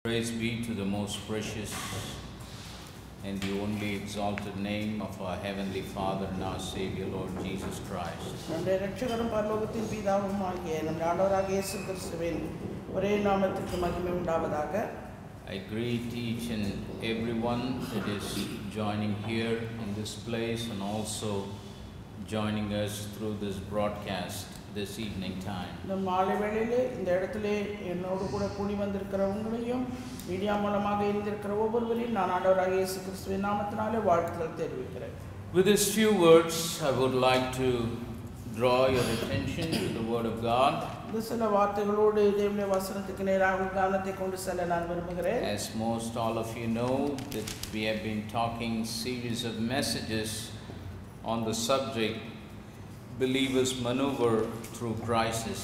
Praise be to the most precious and the only exalted name of our Heavenly Father and our Savior, Lord Jesus Christ. I greet each and everyone that is joining here in this place and also joining us through this broadcast this evening time. With these few words, I would like to draw your attention to the Word of God. As most all of you know, that we have been talking series of messages on the subject believers maneuver through crisis.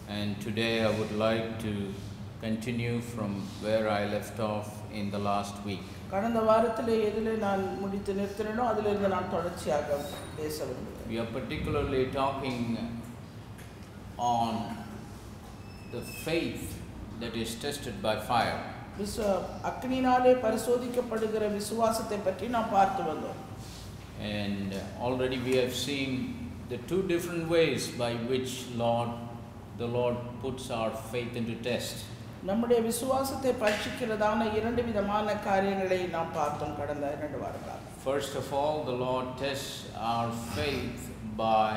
And today I would like to continue from where I left off in the last week. We are particularly talking on the faith that is tested by fire. And already we have seen the two different ways by which the Lord puts our faith into test. First of all, the Lord tests our faith by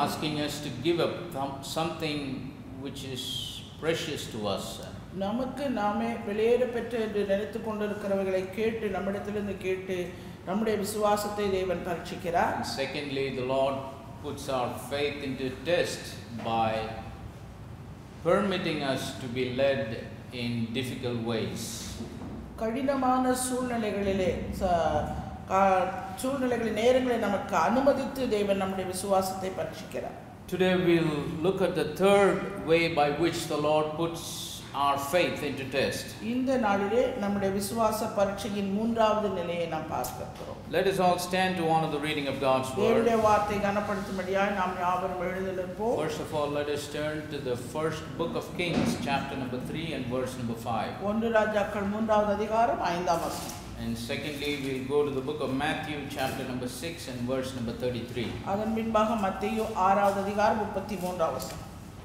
asking us to give up something which is precious to us. Secondly, the Lord puts our faith into test by permitting us to be led in difficult ways. Today we'll look at the third way by which the Lord puts our faith into test. Let us all stand to honor the reading of God's Word. First of all, let us turn to the first book of Kings, chapter number 3 and verse number 5. And secondly, we'll go to the book of Matthew, chapter number 6 and verse number 33.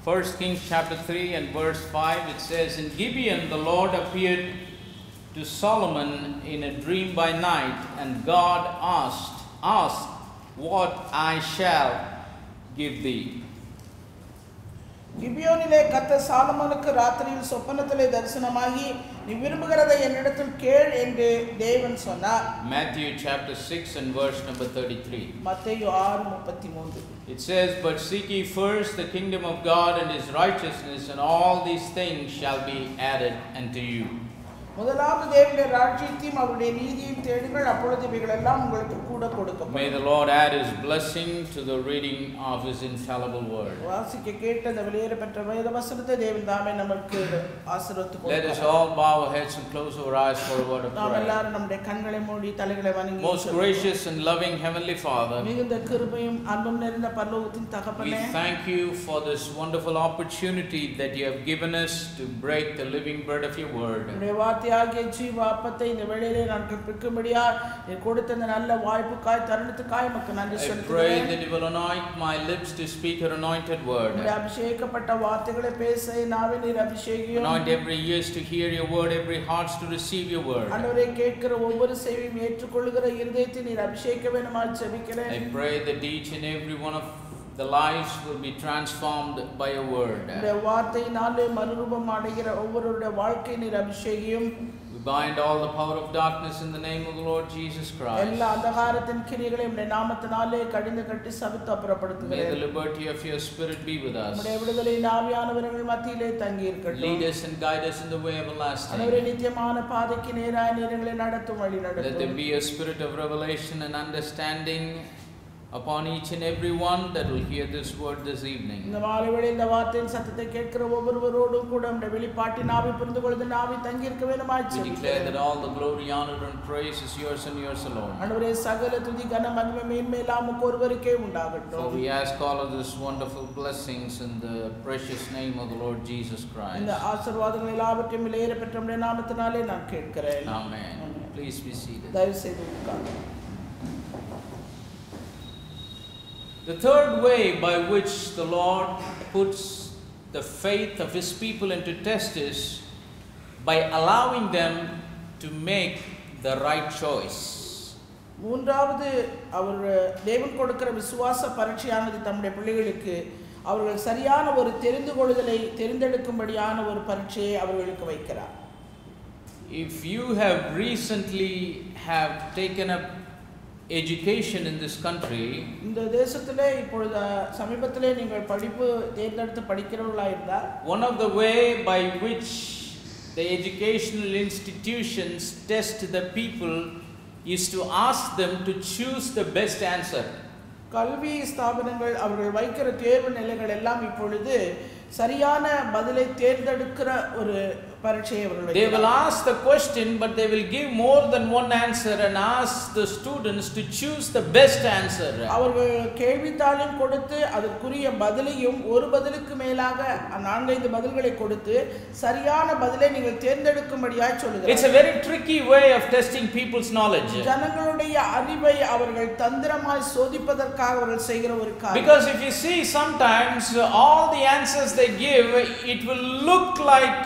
First Kings chapter 3 and verse 5, it says, "In Gibeon the Lord appeared to Solomon in a dream by night, and God asked, what I shall give thee." கிபியோனிலே கர்த்தர் சாலமோனுக்கு ராத்திரியில் சொப்பனத்திலே தரிசனமாகி நீ விரும்புகிறதை என்னிடத்தில் கேள் என்று தேவன் சொன்னார். Matthew chapter 6 and verse number 33. மத்தேயு 6:33. It says, "But seek ye first the kingdom of God and his righteousness, and all these things shall be added unto you." முதலாவது தேவனுடைய ராஜ்யத்தையும் அவருடைய நீதியையும் தேடுங்கள், அப்பொழுது இவைகள் எல்லாம் உங்களுக்கு கூட கொடுக்கப்படும். May the Lord add his blessing to the reading of his infallible word. வாசிக்க கேட்ட இந்த வெளியேறப்பெற்ற வேத வசனத்தை தேவன் தாமே நமக்கு ஆசீர்வதித்து கொடுப்பார். Let us all bow our heads and close our eyes for a word of prayer. நாம் எல்லாரும் நம்முடைய கண்களை மூடி தலைகளை வணங்கி Most gracious and loving heavenly Father, மிகுந்த கிருபையும் அன்பும் நிறைந்த பரலோகத்தின் தகப்பனே, we thank you for this wonderful opportunity that you have given us to break the living bread of your word. I pray that you will anoint my lips to speak your anointed word. Anoint every ears to hear your word, every hearts to receive your word. I pray that each and every one of the lives will be transformed by your word. We bind all the power of darkness in the name of the Lord Jesus Christ. May the liberty of your spirit be with us. Lead us and guide us in the way everlasting. Let there be a spirit of revelation and understanding upon each and every one that will hear this word this evening. இந்த மாலை வேளையில் இந்த வார்த்தையின் சத்தத்தை கேட்கிற ஒவ்வொருவரோடும் கூட நம்முடைய வெளிப்பாட்டின் ஆவி புரிந்து கொள்ளுகிற ஆவி தங்கி இருக்க வேண்டுமாய் We declare that all the glory, honor and praise is yours and yours alone. ஆண்டவரே சகல துதி கன மகிமை மேன்மை எல்லாம் உமக்கு ஒருவருக்கே உண்டாகட்டும். So we ask all of these wonderful blessings in the precious name of the Lord Jesus Christ. இந்த ஆசீர்வாதங்கள் எல்லாவற்றையும் விலையேற பெற்ற நம்முடைய நாமத்தினாலே நான் கேட்கிறேன். Amen. Please be seated. தயவு செய்து உட்காருங்கள். The third way by which the Lord puts the faith of His people into test is by allowing them to make the right choice. மூன்றாவது அவர் தேவன் கொடுக்கிற விசுவாச பரீட்சையானது தம்முடைய பிள்ளைகளுக்கு அவர்கள் சரியான ஒரு தெரிந்து கொள்ளுதலை தெரிந்தெடுக்கும்படியான ஒரு பரீட்சையை அவர்களுக்கு வைக்கிறார். If you have recently taken up education in this country, இந்த தேசத்திலே இப்பொழுது சமீபத்திலே நீங்கள் படிப்பு தேர்ந்தெடுத்து படிக்கிறவர்களா இருந்தால், one of the way by which the educational institutions test the people is to ask them to choose the best answer. கல்வி ஸ்தாபனங்கள் அவர்கள் வைக்கிற தேர்வு நிலைகள் எல்லாம் இப்பொழுது சரியான பதிலை தேர்ந்தெடுக்கிற ஒரு பரீட்சையை அவர்கள் They will ask the question, but they will give more than one answer and ask the students to choose the best answer. அவர்கள் கேள்வித்தாளையும் கொடுத்து அதற்குரிய பதிலையும் ஒரு பதிலுக்கு மேலாக 4-5 பதில்களை கொடுத்து சரியான பதிலை நீங்கள் தேர்ந்தெடுக்கும்படியாய் சொல்லுகிறார்கள். It's a very tricky way of testing people's knowledge. ஜனங்களுடைய அறிவை அவர்கள் தந்திரமாய் சோதிப்பதற்காக அவர்கள் செய்கிற ஒரு காரியம். Because if you see sometimes all the answers they give, it will look like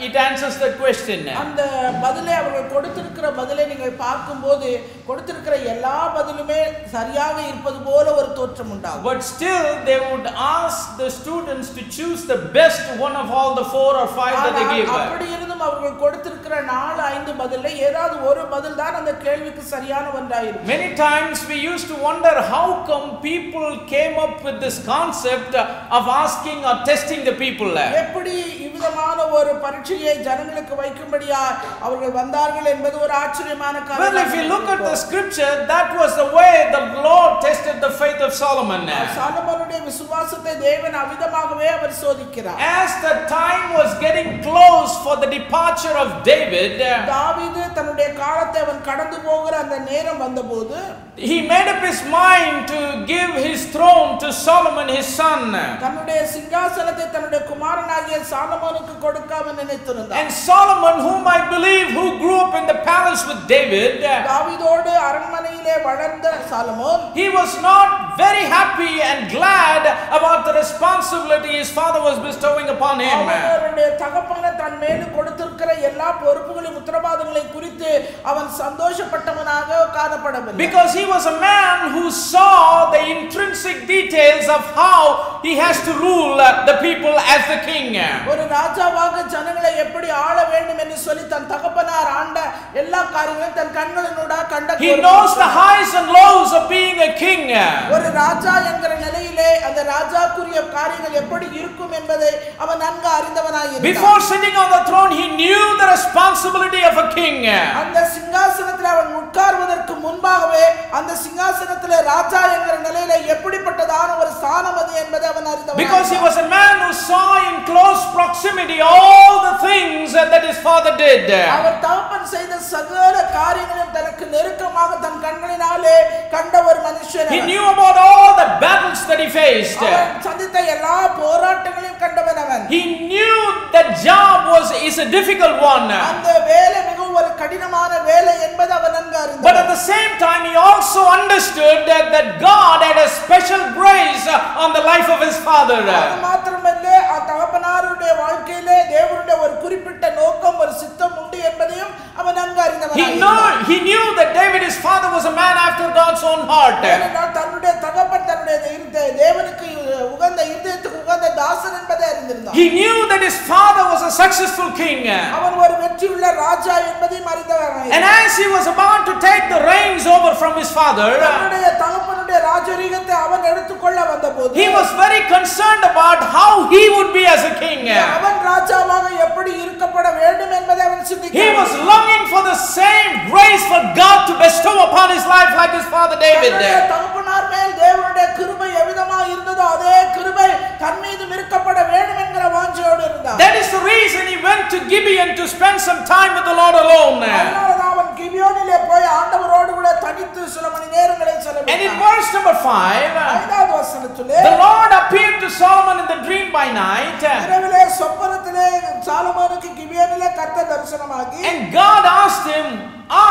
it answers the question. அந்த பதிலை அவர்கள் கொடுத்திருக்கிற பதிலை நீங்கள் பார்க்கும்போது கொடுத்திருக்கிற எல்லா பதிலுமே சரியாக இருப்பது போல ஒரு தோற்றம் உண்டாகும். But still they would ask the students to choose the best one of all the 4 or 5 that they give. அப்படி இருந்தும் அவர்கள் கொடுத்திருக்கிற 4-5 பதில்ல ஏதாவது ஒரு பதில் தான் அந்த கேள்விக்கு சரியான ஒன்றாக இருக்கும். Many times we used to wonder how come people came up with this concept of asking or testing the people. எப்படி இவ்விதமான ஒரு பரீட்சையை ஜனங்களுக்கு வைக்கும்படியா அவர்கள் வந்தார்கள் என்பது ஒரு ஆச்சரியமான காரியம். Well, if you look at the scripture, that was the way the Lord tested the faith of Solomon. சாலமோனுடைய விசுவாசத்தை தேவன் அவிதமாகவே அவர் சோதிக்கிறார். As the time was getting close for the departure of David, தாவீது தன்னுடைய காலத்தை அவன் கடந்து போகிற அந்த நேரம் வந்தபோது he made up his mind to give his throne to Solomon his son. தன்னுடைய சிங்காசனத்தை தன்னுடைய குமாரனாகிய சாலமோனுக்கு கொடுக்க அவன் நினைத்திருந்தான். And Solomon, whom I believe who grew up in the palace with David, தாவீதோடு அரண்மனையிலே வளர்ந்த Solomon, he was not very happy and glad about the responsibility his father was bestowing upon him. அவருடைய தகப்பன் தன் மேல் கொடுத்திருக்கிற எல்லா பொறுப்புகளையும் உத்தரவாதங்களையும் குறித்து அவன் சந்தோஷப்பட்டவனாக காணப்படவில்லை. Because he was a man who saw the intrinsic details of how he has to rule the people as the king. ஒரு ராஜாவாக ஜனங்களை எப்படி ஆள வேண்டும் என்று சொல்லி தன் தகப்பனார் ஆண்ட எல்லா காரியங்களையும் தன் கண்களினூடாக கண்ட. He knows the highs and lows of being a king. ஒரு ராஜா என்கிற நிலையிலே அந்த ராஜாக்குரிய காரியங்கள் எப்படி இருக்கும் என்பதை அவன் நன்கு அறிந்தவனாய் இருந்தான். Before sitting on the throne, he knew the responsibility of a king. அந்த சிங்காசனத்தில் அவன் உட்கார்வதற்கு முன்பாகவே அந்த சிங்காசனத்திலே ராஜா என்கிற நிலையிலே எப்படிப்பட்டதான ஒரு ஸ்தானம் அது என்பதை அவன் அறிந்தவனாய். Because he was a man who saw in close proximity all the things that his father did. அவர் தகப்பன் செய்த சகல காரியங்களையும் தனக்கு நெருக்கமாக தன் கண்களினாலே கண்ட ஒரு மனுஷன். He knew about all the battles that he faced. அவன் சந்தித்த எல்லா போராட்டங்களையும் கண்டவன் அவன். He knew that job is a difficult one. அந்த வேலை மிகவும் ஒரு கடினமான வேலை என்பதை அவன் நன்கு அறிந்தான். But at the same time he also understood that God had a special grace on the life of his father. அது மாத்திரமல்ல தகப்பனாருடைய வாழ்க்கையிலே தேவனுடைய ஒரு குறிப்பிட்ட நோக்கம் ஒரு சித்தம் உண்டு என்பதையும் அவன் நன்கு அறிந்தவனாய். He knew that David his father was a man after God's own heart. தன்னுடைய தகப்பன் தன்னுடைய தேவனுக்கு உகந்த இதயத்துக்கு உகந்த தாசன் என்பதை அறிந்திருந்தான். He knew that his father was a successful king. அவன் ஒரு வெற்றியுள்ள ராஜா என்பதையும் அறிந்தவனாய். And as he was about to take the reins over from his father, தன்னுடைய தகப்பனுடைய ராஜரீகத்தை அவன் எடுத்துக்கொள்ள வந்தபோது he was very concerned about how he would be as a king. அவன் ராஜாவாக எப்படி இருக்கப்பட வேண்டும் என்பதை அவன் சிந்தித்தான். He was longing for the same grace for God to bestow upon his life like his father David. தகப்பனார் மேல் தேவனுடைய கிருபை எவ்விதமா இருந்ததோ அதே கிருபை தன் மீதும் இருக்கப்பட வேண்டும் என்கிற வாஞ்சையோடு இருந்தார். That is the reason he went to Gibeon to spend some time with the Lord alone. அதனால அவன் கிபியோனிலே போய் ஆண்டவரோடு கூட தனித்து சில மணி நேரங்களை செலவிட்டான். And in verse number 5, ஐந்தாவது வசனத்திலே the Lord appeared to Solomon in the dream by night. இரவிலே சொப்பனத்திலே சாலமோனுக்கு கிபியோனிலே கர்த்தர் தரிசனமாகி And God asked him,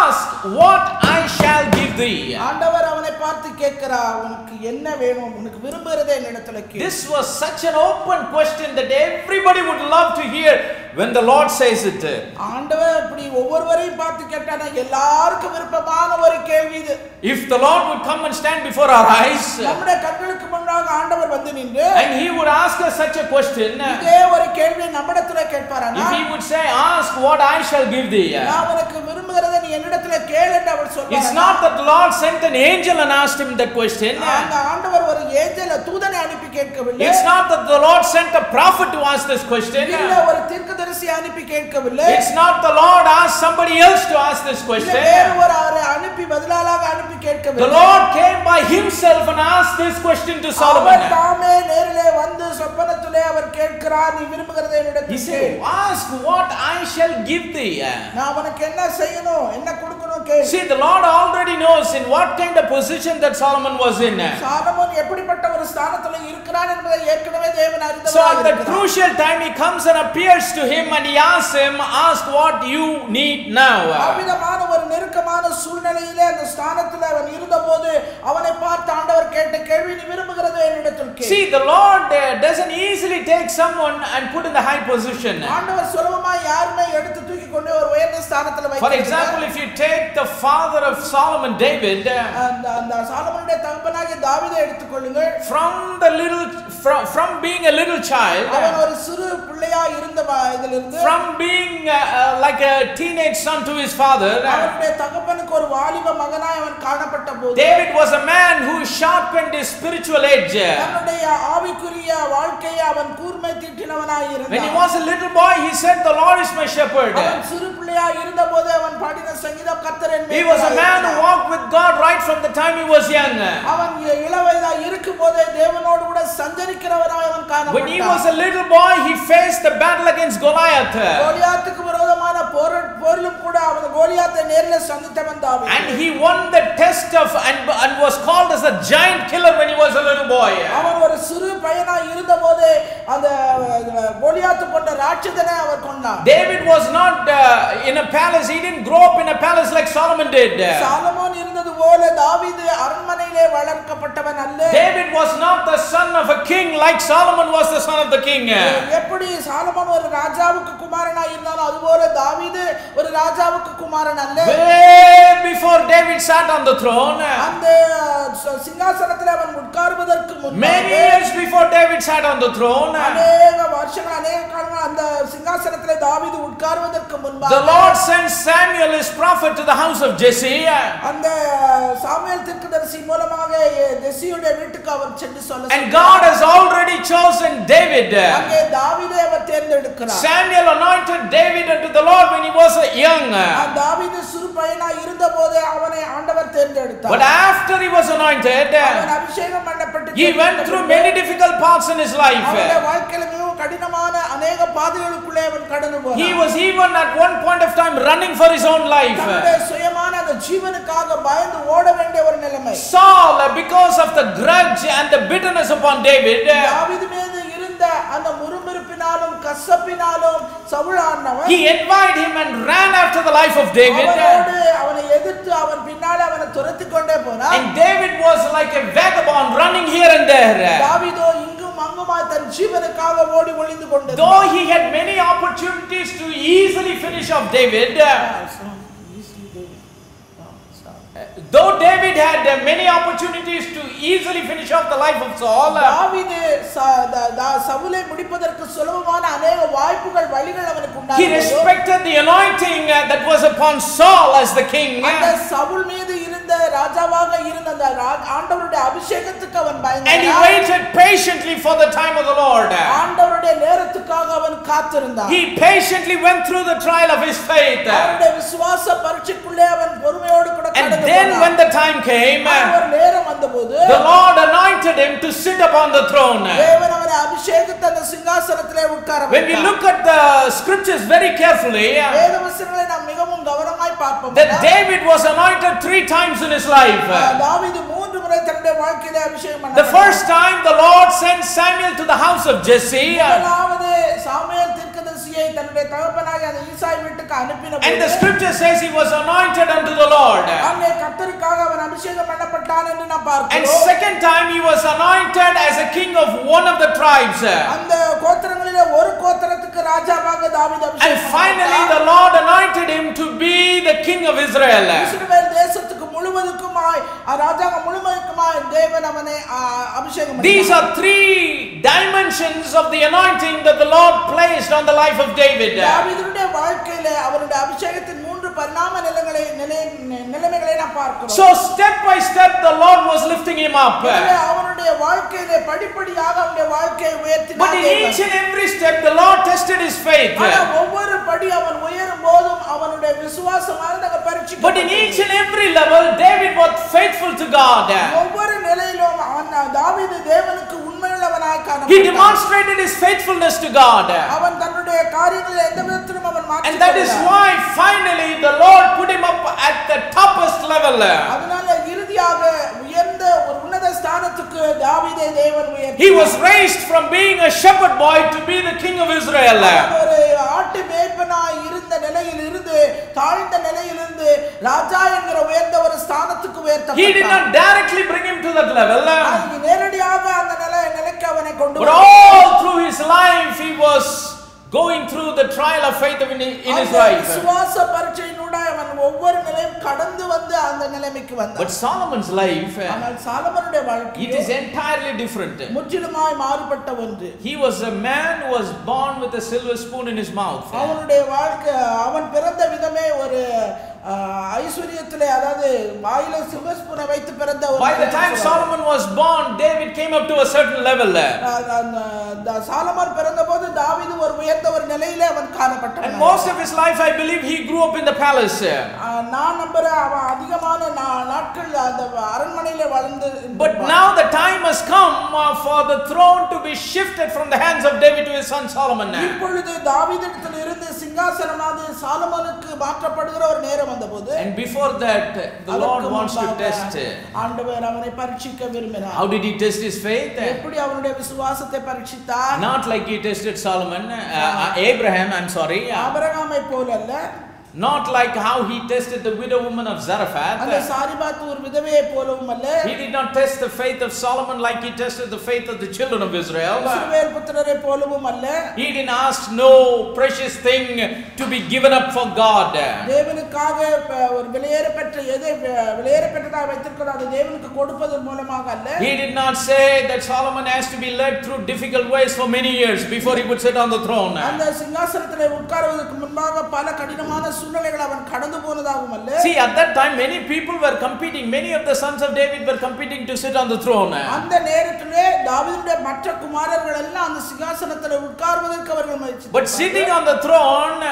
ask what I shall give thee. ஆண்டவர் அவனை பார்த்து கேட்கிறார், உனக்கு என்ன வேணும், உனக்கு விரும்புகிறதை என்னிடத்தில் கேள். This was such an open question that everybody would love to hear when the Lord says it. ஆண்டவர் இப்படி ஒவ்வொருவரையும் பார்த்து கேட்டானா எல்லாருக்கும் விருப்பமான ஒரு கேள்வி இது. If the Lord would come and stand before our eyes, நம்முடைய கண்களுக்கு முன்னாக ஆண்டவர் வந்து நின்று and he would ask us such a question, இதே ஒரு கேள்வியை நம்மிடத்தில் கேட்பாரானா, if he would say, ask what I shall give thee, நான் உனக்கு விரும்புகிறதை நீ என்னிடத்தில் கேள் என்று அவர் சொல்வார். it's not that the Lord sent an angel and asked him that question. அந்த ஆண்டவர் ஒரு ஏஞ்சல் தூதனை அனுப்பி கேட்கவில்லை. It's not that the Lord sent a prophet to ask this question. இல்ல ஒரு தீர்க்கதரிசியை அனுப்பி கேட்கவில்லை. It's not the Lord asked somebody else to ask this question. வேறு ஒரு அவரை அனுப்பி பதிலாக அனுப்பி கேட்கவில்லை. The Lord came by himself and asked this question to Solomon. அவர் தாமே நேரிலே வந்து சொப்பனத்திலே அவர் கேட்கிறார், நீ விரும்புகிறதை He என்னிடத்தில் said, கேள். ask what I shall give thee. நான் உனக்கு என்ன செய்யணும், என்ன கொடுக்கணும் கேள். See, the Lord already knows in what kind of position that Solomon was in. Solomon எப்படிப்பட்ட ஒரு ஸ்தானத்தில் இருக்கிறான் என்பதை ஏற்கனவே தேவன் அறிந்தவராய் So at that இருக்கிறார். crucial time he comes and appears to him and he asks him, ask what you need now. அவ்விதமான ஒரு நெருக்கமான சூழ்நிலையிலே அந்த ஸ்தானத்தில் அவன் இருந்தபோது அவனை பார்த்து ஆண்டவர் கேட்ட கேள்வி, நீ விரும்புகிறதை என்னிடத்தில் கேள். See, the Lord doesn't easily take someone and put in the high position. ஆண்டவர் சுலபமா யாருமே எடுத்து தூக்கி கொண்டு ஒரு உயர்ந்த ஸ்தானத்தில் வைக்கிறார். For example, if you take the father of Solomon, David, அந்த சாலமோனுடைய தகப்பனாகிய தாவீதை எடுத்துக்கொள்ளுங்கள். from being a little child, அவன் ஒரு சிறு பிள்ளையா இருந்த இதிலிருந்து, from being like a teenage son to his father, அவனுடைய தகப்பனுக்கு ஒரு வாலிப மகனாய் அவன் காணப்பட்ட போது David was a man who sharpened his spiritual edge. தன்னுடைய ஆவிக்குரிய வாழ்க்கையை அவன் கூர்மை தீட்டினவனாய் இருந்தான். When he was a little boy, he said, the Lord is my shepherd. அவன் சிறு பிள்ளையா இருந்தபோது அவன் பாடின சங்கீதம் கர்த்தர் என் He was a man who walked with God right from the time he was young. அவன் இளவயதா இருக்கும்போதே தேவனோடு கூட சஞ்சரிக்கிறவனாய் அவன் காணப்பட்டான். When he was a little boy, he faced the battle against Goliath. கோலியாத்துக்கு விரோதமான போரிலும் கூட அவன் கோலியாத்தை நேரில் சந்தித்தவன் தாவீது. And he won the test of and was called as a giant killer when he was a little boy. அவன் ஒரு சிறு பையனா இருந்தபோது அந்த கோலியாத்து போன்ற ராட்சதனை அவர் கொண்டான். David was not in a palace. He didn't grow up in a palace like Solomon did. Solomon இருந்தது போல தாவீது அரண்மனையிலே வளர்க்கப்பட்டவன் அல்ல. David was not the son of a king like Solomon was the son of the king. எப்படி Solomon ஒரு ராஜாவுக்கு குமாரனா இருந்தானோ அதுபோல தாவீது ஒரு ராஜாவுக்கு குமாரன் அல்ல. Way before David sat on the throne, அந்த சிங்காசனத்தில் அவன் உட்கார்வதற்கு முன்பாக, many years before David sat on the throne, அநேக வருஷங்கள் அநேக காலங்கள் அந்த சிங்காசனத்திலே தாவீது உட்கார்வதற்கு முன்பாக, the Lord sent Samuel his prophet to the house of Jesse. அந்த சாமுவேல் தீர்க்கதரிசி மூலமாக ஜெசியுடைய வீட்டுக்கு அவர் சென்று சொல்ல, And God has already chosen David. அங்கே தாவீதை அவர் தேர்ந்தெடுக்கிறார். Samuel anointed David unto the Lord when he was young. தாவீது சிறு பையனா இருந்தபோது அவனை ஆண்டவர் தேர்ந்தெடுத்தார். But after he was anointed, அவன் அபிஷேகம் பண்ணப்பட்டு he went through many difficult paths in his life. அவனுடைய வாழ்க்கையில மிகவும் கடினமான அநேக பாதைகளுக்குள்ளே அவன் கடந்து போனான். He was even at one point of time running for his own life. தன்னுடைய சுயமான அந்த ஜீவனுக்காக பயந்து ஓட வேண்டிய ஒரு நிலைமை. Saul, because of the grudge and the bitterness upon David, தாவீது மீது இருந்த அந்த முறுமுறுப்பினாலும் கசப்பினாலும் சவுலானவன், he envied him and ran after the life of David. அவனை எதிர்த்து அவன் பின்னாலே அவனை துரத்திக் கொண்டே போனான். And David was like a vagabond running here and there. தாவீதோ இங்கும் அங்குமாய் தன் ஜீவனுக்காக ஓடி ஒளிந்து கொண்டிருந்தான். Though he had many opportunities to easily finish off David, though David had many opportunities to easily finish off the life of Saul, தாவீது சவுலை முடிப்பதற்கு சுலபமான அநேக வாய்ப்புகள் வழிகள் அவனுக்கு உண்டானது. he respected the anointing that was upon Saul as the king. அந்த சவுல் மீது இருந்த இருந்த ராஜாவாக இருந்த அந்த ஆண்டவருடைய அபிஷேகத்துக்கு அவன் பயந்தான். And he waited patiently for the time of the Lord. ஆண்டவருடைய நேரத்துக்காக அவன் காத்திருந்தான். He patiently went through the trial of his faith. அவருடைய விசுவாச பரீட்சைக்குள்ளே அவன் பொறுமையோடு கூட கடந்து And then when the time came, ஒரு நேரம் வந்தபோது the Lord anointed him to sit upon the throne. தேவன் அவரை அபிஷேகித்து அந்த சிங்காசனத்திலே உட்கார வைத்தார். When we look at the scriptures very carefully, வேதவசனங்களை நாம் மிகவும் கவனமாய் பார்ப்போம். that David was anointed 3 times in his life. தாவீது 3 முறை தன்னுடைய வாழ்க்கையிலே அபிஷேகம் பண்ணார். The first time the Lord sent Samuel to the house of Jesse. முதலாவது சாமுவேல் தீர்க்கதரிசியை தன்னுடைய தகப்பனாகிய அந்த ஈசாய் வீட்டுக்கு அனுப்பினபோது And the scripture says he was anointed unto the Lord. அங்கே கர்த்தருக்காக அவன் அபிஷேகம் பண்ணப்பட்டான் என்று நாம் பார்க்கிறோம். And second time he was anointed as a king of one of the tribes. அந்த கோத்திரங்களிலே ஒரு கோத்திரத்துக்கு ராஜாவாக தாவீது அபிஷேகம் And finally the Lord anointed him to be the king of Israel. இஸ்ரவேல் தேசத்துக்கு முழுவதுக்குமாய் ராஜாங்க முழுவதுக்குமாய் தேவன் அவனை அபிஷேகம் பண்ணினார். These are 3 dimensions of the anointing that the Lord placed on the life of David. தாவீதுடைய வாழ்க்கையிலே அவருடைய அபிஷேகத்தின் 3 பரிணாம நிலைமைகளை நாம் பார்க்கிறோம். So step by step the Lord was lifting him up. அவருடைய வாழ்க்கையிலே படிப்படியாக அவருடைய வாழ்க்கையை உயர்த்தினார். But in each and every step the Lord tested his faith. ஒவ்வொரு படி அவன் உயரும் போதும் அவனுடைய விசுவாசமானது பரீட்சிக்கப்பட்டது. But in each and every level David was faithful to God. ஒவ்வொரு நிலையிலும் தாவீது தேவனுக்கு உண்மையுள்ளவனாய் காணப்பட்டான். He demonstrated his faithfulness to God. அவன் தன்னுடைய காரியங்களில் எந்த விதத்திலும் அவன் மாற்றவில்லை. And that is why finally the Lord put him up at the topest level. அதனால இறுதியாக உயர்ந்த ஒரு உன்னத ஸ்தானத்துக்கு தாவீதை தேவன் உயர்த்தினார். He was raised from being a shepherd boy to be the king of Israel. ஒரு ஆட்டு மேய்ப்பனாய் இருந்த நிலையில் இருந்து தாழ்ந்த நிலையில் இருந்து ராஜா என்கிற உயர்ந்த ஒரு ஸ்தானத்துக்கு உயர்த்தப்பட்டார். He did not directly bring him to that level. நேரடியாக அந்த நிலைக்கு அவனை கொண்டு But all through his life he was going through the trial of faith in his life. விசுவாச பரீட்சையினூடாக அவன் ஒவ்வொரு நிலையும் கடந்து வந்து அந்த நிலைமைக்கு வந்தான். But Solomon's life, ஆனால் சாலமோனுடைய வாழ்க்கை it is entirely different. முற்றிலுமாய் மாறுபட்ட ஒன்று. He was a man who was born with a silver spoon in his mouth. அவனுடைய வாழ்க்கை அவன் பிறந்த விதமே ஒரு ஐஸ்வரியத்திலே அதாவது வாயில சில்வர் ஸ்பூனை வைத்து பிறந்த ஒரு. By the time Solomon was born, David came up to a certain level. சாலமோன் பிறந்தபோது தாவீது ஒரு உயர்ந்த ஒரு நிலையிலே அவன் காணப்பட்டான். And most of his life I believe he grew up in the palace. நான் நம்புறேன் அவன் அதிகமான நாட்கள் அந்த அரண்மனையிலே வளர்ந்து. But now the time has come for the throne to be shifted from the hands of David to his son Solomon. இப்பொழுது தாவீதிடத்தில் இருந்து சிங்காசனமானது சாலமோனுக்கு மாற்றப்படுகிற ஒரு நேரம் வந்தபோது. And before that the Lord wants to test. ஆண்டவர் அவனை பரீட்சிக்க விரும்பினார். How did he test his faith? எப்படி அவனுடைய விசுவாசத்தை பரீட்சித்தார்? Not like he tested Abraham, I'm sorry. ஆபிரகாமை போல அல்ல. Not like how he tested the widow woman of Zarephath. அந்த சாரிபாத் ஒரு விதவையை போலவும் அல்ல. He did not test the faith of Solomon like he tested the faith of the children of Israel. இஸ்ரவேல் புத்திரரை போலவும் அல்ல. He didn't ask no precious thing to be given up for God. தேவனுக்காக ஒரு விலையேறப்பட்டதாக வைத்திருக்கிறார் அது தேவனுக்கு கொடுப்பதன் மூலமாக அல்ல. He did not say that Solomon has to be led through difficult ways for many years before he would sit on the throne. அந்த சிங்காசனத்திலே உட்காருவதற்கு முன்பாக பல கடினமான சூழ்நிலைகளை அவன் கடந்து போனதாகவும் அல்ல. See, at that time many people were competing, many of the sons of David were competing to sit on the throne. அந்த நேரத்திலே தாவீதுடைய மற்ற குமாரர்கள் எல்லாம் அந்த சிங்காசனத்திலே உட்காருவதற்கு அவர்கள் முயற்சித்தார்கள். But sitting on the throne,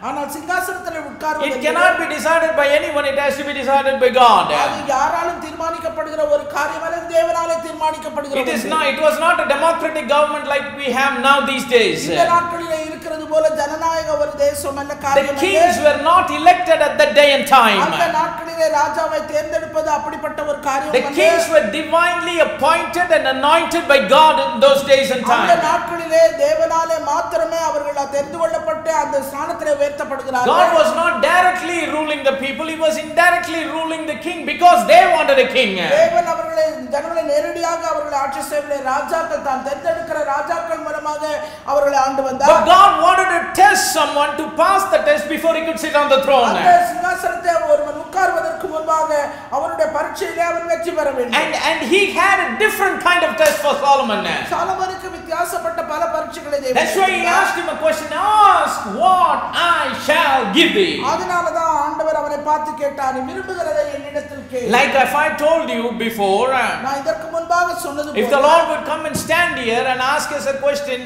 ஆனால் சிங்காசனத்திலே உட்காருவது it cannot be decided by anyone, it has to be decided by God. அது யாராலும் தீர்மானிக்கப்படுகிற ஒரு காரியம் அல்ல, தேவனாலே தீர்மானிக்கப்படுகிற It was not a democratic government like we have now these days. இந்த நாட்களிலே இருக்கிறது போல ஜனநாயக ஒரு தேசம் அல்ல காரியம் அல்ல. The kings were not elected at that day and time. அந்த நாட்களிலே ராஜாவை தேர்ந்தெடுப்பது அப்படிப்பட்ட ஒரு காரியம் அல்ல. The kings were divinely appointed and anointed by God in those days and time. அந்த நாட்களிலே தேவனாலே மாத்திரமே அவர்கள் தெரிந்து கொள்ளப்பட்டு அந்த ஸ்தானத்திலே உயர்த்தப்படுகிறார்கள். God was not directly ruling the people, he was indirectly ruling the king because they wanted a king. தேவன் அவர்களை ஜனங்களை நேரடியாக அவர்களை ஆட்சி செய்யவில்லை, ராஜாக்கள் தான் தேர்ந்தெடுக்கிற ராஜாக்கள் மூலமாக அவர்களை ஆண்டு வந்தார். But God wanted to test someone to pass the test before he could sit on the throne. அந்த சிங்காசனத்தை ஒருவன் உட்கார்வதற்கு முன்பாக அவருடைய பரீட்சையிலே அவன் வெற்றி பெற வேண்டும். And he had a different kind of test for Solomon. சாலமோனுக்கு வித்தியாசப்பட்ட பல பரீட்சைகளை தேவன். That's why he asked him a question, ask what I shall give thee. அதனால தான் ஆண்டவர் அவனை பார்த்து கேட்டார், நீ விரும்புகிறதை என்னிடத்தில் கேள். Like if I told you before, நான் இதற்கு முன்பாக சொன்னது if the Lord would come and stand here and ask us a question,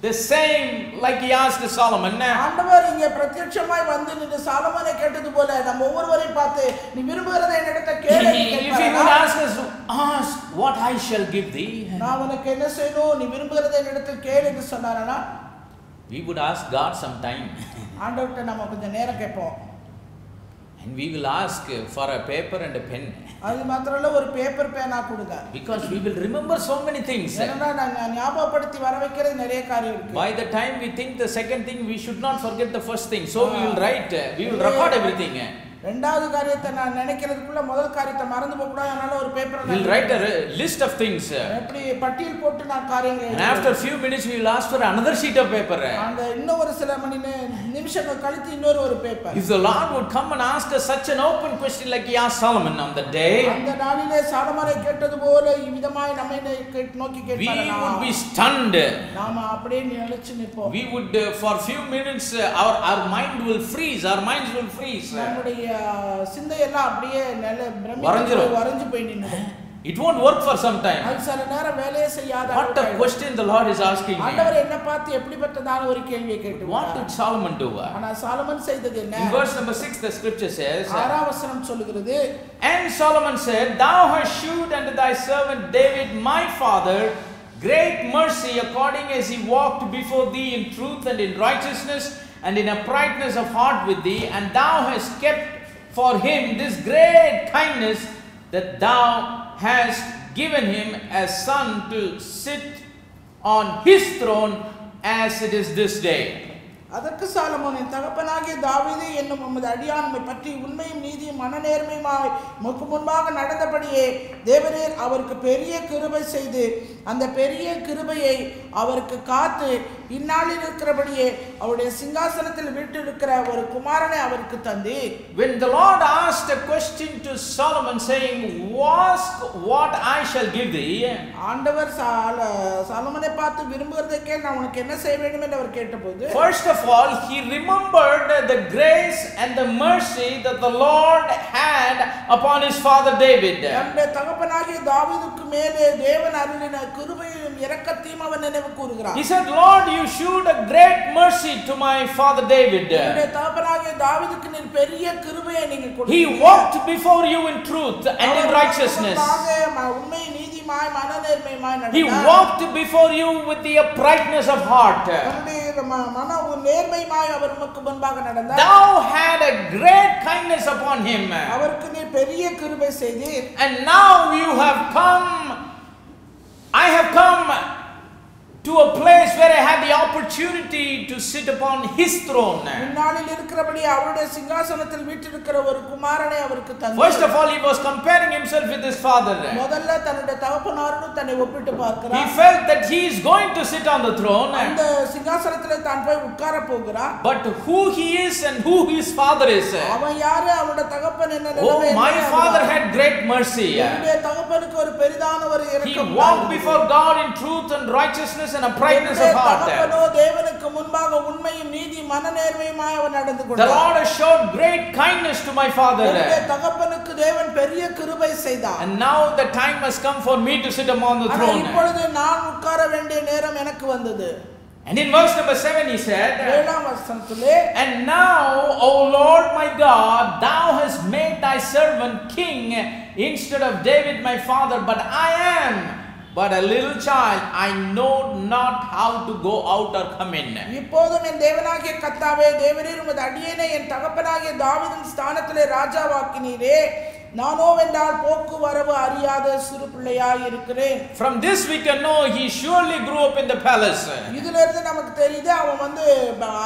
the same like he asked Solomon. ஆண்டவர் இங்கே பிரத்யட்சமாய் வந்து நின்று சாலமோனை கேட்டது போல நம்ம ஒவ்வொருவரையும் பார்த்து நீ விரும்புகிறதை என்னிடத்தில் கேள் என்று If he would ask us, ask what I shall give thee, நான் உனக்கு என்ன செய்யணும், நீ விரும்புகிறதை என்னிடத்தில் கேள் என்று சொன்னாரனா, we would ask God sometime. ஆண்டவர்ட்ட நம்ம கொஞ்சம் நேரம் கேட்போம். And we will ask for a paper and a pen. அது மாத்திரல்ல ஒரு பேப்பர் பேனா கொடுங்க. Because we will remember so many things. ஏன்னா நான் ஞாபகப்படுத்தி வர வைக்கிறது நிறைய காரியம் இருக்கு. By the time we think the second thing, we should not forget the first thing. So we will write, we will record everything. இரண்டாவது காரியத்தை நான் நினைக்கிறதுக்குள்ள முதல் காரியத்தை மறந்து போக கூடாது. அதனால ஒரு பேப்பரை we will write a list of things. எப்படி பட்டியல் போட்டு நான் காரியங்களை And after few minutes we will ask for another sheet of paper. அந்த இன்னும் ஒரு சில நிமிஷங்கள் கழித்து இன்னொரு ஒரு paper. If the Lord would come and ask us such an open question like he asked Solomon on the day, அந்த நாளிலே சாலமோனை கேட்டது போல இவ்விதமாய் நம்மை நோக்கி கேட்பார், we would be stunned. நாம அப்படியே நிலைச்சு நிற்போம். We would for few minutes our mind will freeze, our minds will freeze. நம்முடைய சிந்தை எல்லாம் அப்படியே பிரமிச்சு வறண்டு போய் நின்னுடும். It won't work for some time. அது சில நேரம் வேலையே செய்யாத. What a question the Lord is asking me. ஆண்டவர் என்ன பார்த்து எப்படிப்பட்டதான ஒரு கேள்வியை கேட்டார். What did Solomon do? ஆனா சாலமன் செய்தது என்ன? In verse number 6 the scripture says, 6ஆம் வசனம் சொல்லுகிறது, and Solomon said, thou hast shewed unto thy servant David my father great mercy, according as he walked before thee in truth and in righteousness and in uprightness of heart with thee, and thou hast kept for him this great kindness, that thou hast given him a son to sit on his throne as it is this day. அதற்கு சாலமோனின் தகப்பனாகிய தாவீது என்னும் உமது அடியானை பற்றி உண்மையும் நீதியும் மனநேர்மையுமாய் உமக்கு முன்பாக நடந்தபடியே தேவரீர் அவருக்கு பெரிய கிருபை செய்து அந்த பெரிய கிருபையை அவருக்கு காத்து இந்நாளில் இருக்கிறபடியே அவருடைய சிங்காசனத்தில் வீற்றிருக்கிற ஒரு குமாரனை அவருக்கு தந்து. When the Lord asked a question to Solomon saying, ask what I shall give thee, ஆண்டவர் சாலமோனை பார்த்து விரும்புகிறதை கேள், நான் உனக்கு என்ன செய்ய வேண்டும் என்று அவர் கேட்டபோது, first of all he remembered the grace and the mercy that the Lord had upon his father David. தன்னுடைய தகப்பனாகிய தாவீதுக்கு மேலே தேவன் அருளின கிருபையையும் இரக்கத்தையும் அவன் நினைவு கூறுகிறார். He said, Lord, you showed a great mercy to my father David. தன்னுடைய தகப்பனாகிய தாவீதுக்கு நீர் பெரிய கிருபையை நீங்க கொடுத்தீங்க. He walked before you in truth and in righteousness. உண்மை நீதிமாய் மனநேர்மையுமாய் நடந்தார். He walked before you with the uprightness of heart. நேர்மையுமாய் அவர் உமக்கு முன்பாக நடந்தார். Thou had a great kindness upon him. அவருக்கு நீர் பெரிய கிருபை செய்தீர். And now you have come, I have come to a place where I had the opportunity to sit upon his throne. இந்நாளில் இருக்கிறபடி அவருடைய சிங்காசனத்தில் வீற்றிருக்கிற ஒரு குமாரனை அவருக்கு தந்தார். First of all, he was comparing himself with his father. முதல்ல தன்னுடைய தகப்பனாரோடு தன்னை ஒப்பிட்டு பார்க்கிறார். He felt that he is going to sit on the throne. அந்த சிங்காசனத்திலே தான் போய் உட்கார போகிறார். But who he is and who his father is. அவன் யாரு, அவனுடைய தகப்பன் என்ன நிலைமை? Oh, my father had great mercy. என்னுடைய தகப்பனுக்கு ஒரு பெரிதான ஒரு இரக்கம். He walked before God in truth and righteousness and uprightness of heart. தேவனுக்கு முன்பாக உண்மையும் நீதி மனநேர்மையுமாய் அவர் நடந்து கொண்டார். The Lord has showed great kindness to my father. என்னுடைய தகப்பனுக்கு தேவன் பெரிய கிருபை செய்தார். And now the time has come for me to sit upon the throne. இப்பொழுது நான் உட்கார வேண்டிய நேரம் எனக்கு வந்தது. And in verse number 7 he said, 7ஆம் வசனத்திலே, and now, O Lord my God, thou hast made thy servant king instead of David my father, but I am but a little child, I know not how to go out or come in. இப்போதும் என் தேவனாகிய கர்த்தாவே, தேவரீர் உமது அடியேனை என் தகப்பனாகிய தாவீதின் ஸ்தானத்திலே ராஜாவாக்கினீரே, நானோ வென்றால் போக்கு வரவு அறியாத சிறு பிள்ளையாய் இருக்கிறேன். From this we can know he surely grew up in the palace. இதிலிருந்து நமக்கு தெரியுது அவன் வந்து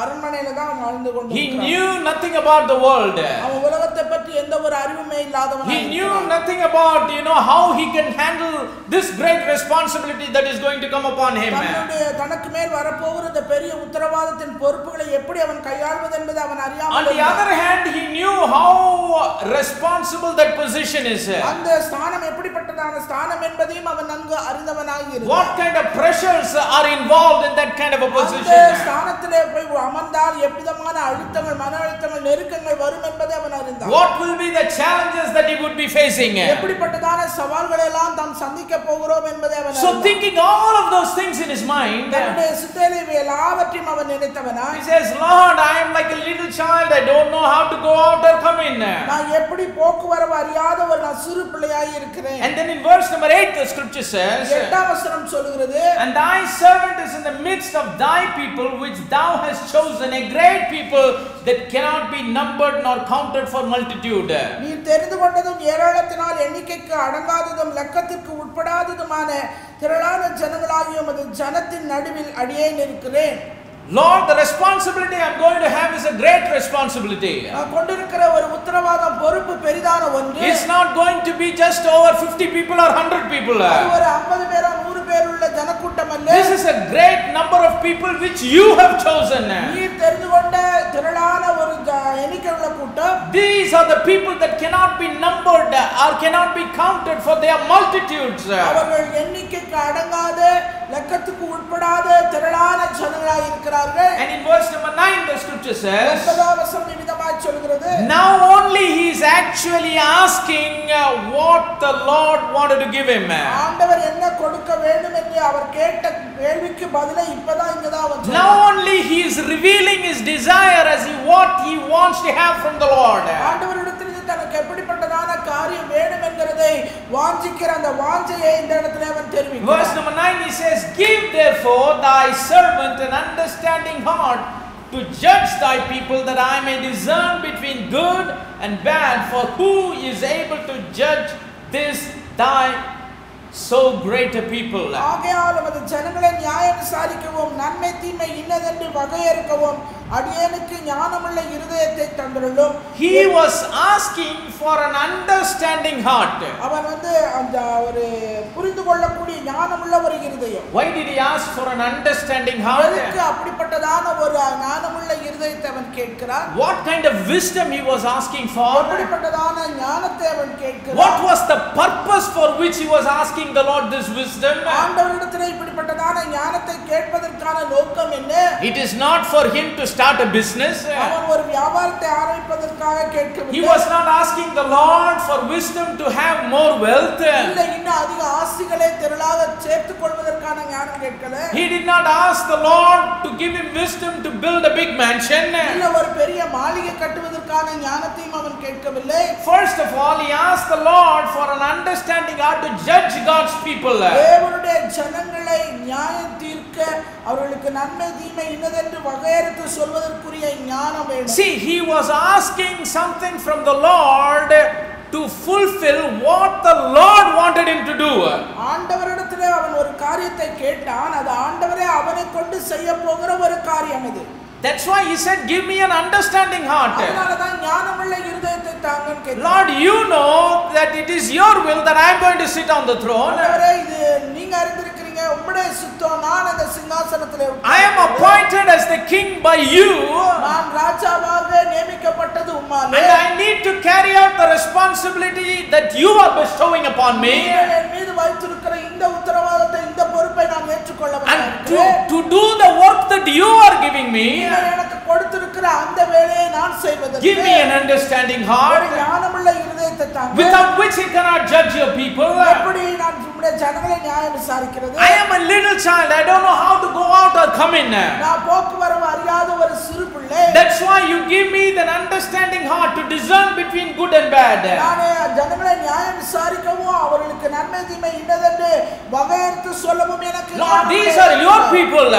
அரண்மனையில தான் வாழ்ந்து கொண்டிருக்கிறான். He knew nothing about the world. அவன் உலகத்தை பற்றி எந்த ஒரு அறிவுமே இல்லாதவனாய் He knew nothing about, how he can handle this great responsibility that is going to come upon him. தனக்கு மேல் வரப்போகிற இந்த பெரிய உத்தரவாதத்தின் பொறுப்புகளை எப்படி அவன் கையாள்வது என்பது அவன் அறியாமல். On the other hand, he knew how responsible that position is. அந்த ஸ்தானம் எப்படிப்பட்டதான ஸ்தானம் என்பதையும் அவன் நன்கு அறிந்தவனாய் இருந்தான். What kind of pressures are involved in that kind of a position? அந்த ஸ்தானத்திலே போய் அமர்ந்தால் எவ்விதமான அழுத்தங்கள் மன அழுத்தங்கள் நெருக்கங்கள் வரும் என்பதை அவன் அறிந்தான். What will be the challenges that he would be facing? எப்படிப்பட்டதான சவால்களை எல்லாம் தான் சந்திக்க போகிறோம் என்பதை அவன் So thinking all of those things in his mind, தன்னுடைய சிந்தையிலே எல்லாவற்றையும் அவன் நினைத்தவனா, he says, Lord, I am like a little child, I don't know how to go out or come in. நான் எப்படி போக்குவரவு அறியாத ஒரு நான் சிறு பிள்ளையாய் இருக்கிறேன். And then in verse number 8 the scripture says, 8ஆம் வசனம் சொல்கிறது, and thy servant is in the midst of thy people which thou hast chosen, a great people that cannot be numbered nor counted for multitude. நீ தெரிந்து கொண்டதும் ஏராளத்தினால் எண்ணிக்கைக்கு அடங்காததும் லக்கத்திற்கு உட்படாததுமான திரளான ஜனங்களாகிய உமது ஜனத்தின் நடுவில் அடியேன் இருக்கிறேன். Lord, the responsibility I'm going to have is a great responsibility. நான் கொண்டிருக்கிற ஒரு உத்தரவாதம் பொறுப்பு பெரிதான ஒன்று. It's not going to be just over 50 people or 100 people. ஒரு 50 பேர் 100 பேர் உள்ள ஜனக்கூட்டம் அல்ல. This is a great number of people which you have chosen. நீ தெரிந்து கொண்ட திரளான ஒரு எண்ணிக்கை உள்ள கூட்டம். These are the people that cannot be numbered or cannot be counted, for they are multitudes. அவர்கள் எண்ணிக்கைக்கு அடங்காத லக்கத்துக்கு உட்படாத திரளான ஜனங்களாய் இருக்கிறார்கள். And in verse number 9 the scripture says, now only he is actually asking what the Lord wanted to give him. Now only he is revealing his desire as what he wants to have from the Lord. தனக்கு எப்படிப்பட்டதான காரியம் வேண்டும் என்கிறதை வாஞ்சிக்கிற அந்த வாஞ்சையை இந்த இடத்துல அவன் தெரிவிக்கிறான். Verse number 9 he says, give therefore thy servant an understanding heart to judge thy people, that I may discern between good and bad, for who is able to judge this thy so great a people. ஆகையால் உமது ஜனங்களை நியாயம் விசாரிக்கவும் நன்மை தீமை இன்னதென்று வகையறுக்கவும் அடியேனுக்கு ஞானமுள்ள இருதயத்தை தந்தருளும். He was asking for an understanding heart. அவன் அந்த ஒரு புரிந்து கொள்ளக்கூடிய ஞானமுள்ள ஒரு இருதயம். Why did he ask for an understanding heart? எதற்கு அப்படிப்பட்டதான ஒரு ஞானமுள்ள இருதயத்தை அவன் கேட்கிறான்? What kind of wisdom he was asking for? அப்படிப்பட்டதான ஞானத்தை அவன் கேட்கிறான். What was the purpose for which he was asking the Lord this wisdom? ஆண்டவரிடத்திலே இப்படிப்பட்டதான ஞானத்தை கேட்பதற்கான நோக்கம் என்ன? It is not for him to start a business. அவன் ஒரு வியாபாரத்தை ஆரம்பிப்பதற்காக கேட்கவில்லை. He was not asking the Lord for wisdom to have more wealth. இல்லை, இன்னும் அதிக ஆஸ்திகளை திரளாக சேர்த்துக் கொள்வதற்கான ஞானம் கேட்கல. He did not ask the Lord to give him wisdom to build a big mansion. இல்லை, ஒரு பெரிய மாளிகை கட்டுவதற்கான ஞானத்தையும் அவன் கேட்கவில்லை. First of all, he asked the Lord for an understanding how to judge God's people. தேவனுடைய ஜனங்களை நியாயம் தீர்க்க, அவர்களுக்கு நன்மை தீமை இன்னதென்று வகையறுத்து சொல்வதற்குரிய ஞானம் வேண்டும். See, he was asking something from the Lord to fulfill what the Lord wanted him to do. ஆண்டவரிடத்திலே அவன் ஒரு காரியத்தை கேட்டான், அது ஆண்டவரே அவனை கொண்டு செய்ய போகிற ஒரு காரியம் இது. That's why he said, give me an understanding heart. அதனாலதான் ஞானமுள்ள இருதயத்தை தாங்கன்னு கேட்டான். Lord, you know that it is your will that I am going to sit on the throne. ஆண்டவரே, இது நீங்க அறிந்திருக்கிறீங்க, உம்முடைய சித்தம், நான் அந்த சிங்காசனத்திலே I am appointed as the king by you. நான் ராஜாவாக நியமிக்கப்பட்டது உம்மாலே. And I need to carry out the responsibility that you are bestowing upon me. என் மீது வைத்திருக்கிற இந்த உத்தரவாதத்தை, இந்த பொறுப்பை நான் ஏற்றுக்கொள்ள வேண்டும். And to do the work that you are giving me, எனக்கு கொடுத்திருக்கிற அந்த வேலையை நான் செய்வதற்கு give me an understanding heart, ஞானமுள்ள இருதயத்தை தாங்க. without which you cannot judge your people. எப்படி நான் உம்முடைய ஜனங்களை நியாயம் விசாரிக்கிறது? I am a little child, I don't know how to go out or come in. நான் போக்குவரவு அறியாத ஒரு சிறு பிள்ளை. That's why you give me the understanding heart to discern between good and bad. நான் ஜனங்களை நியாயம் விசாரிக்கவும் அவர்களுக்கு நன்மை தீமை இன்னதென்று வகையறுத்து சொல்லவும் எனக்கு Lord, these are your people.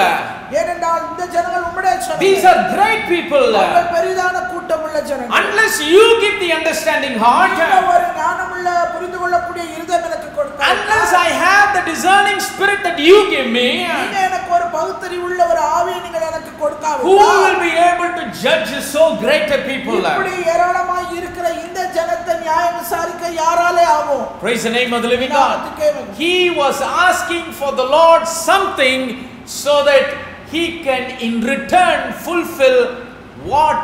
ஏனென்றால் இந்த ஜனங்கள் உம்முடைய ஜனங்கள். These are great people. அவர்கள் பெரிதான கூட்டமுள்ள ஜனங்கள். Unless you give the understanding heart, ஒரு ஞானமுள்ள புரிந்து கொள்ளக்கூடிய இருதயம் எனக்கு கொடுத்தாய், unless I have the discerning spirit that you give me, நீங்க எனக்கு ஒரு பகுத்தறிவுள்ள ஒரு ஆவியை நீங்கள் எனக்கு who கொடுக்காவிட்டால் will be able to judge so great a people? இப்படி ஏராளமாய் இருக்கிற இந்த ஜனத்தை நியாயம் விசாரிக்க யாராலே ஆகும்? Praise the name of the living God. He was asking for the Lord something so that he can in return fulfill what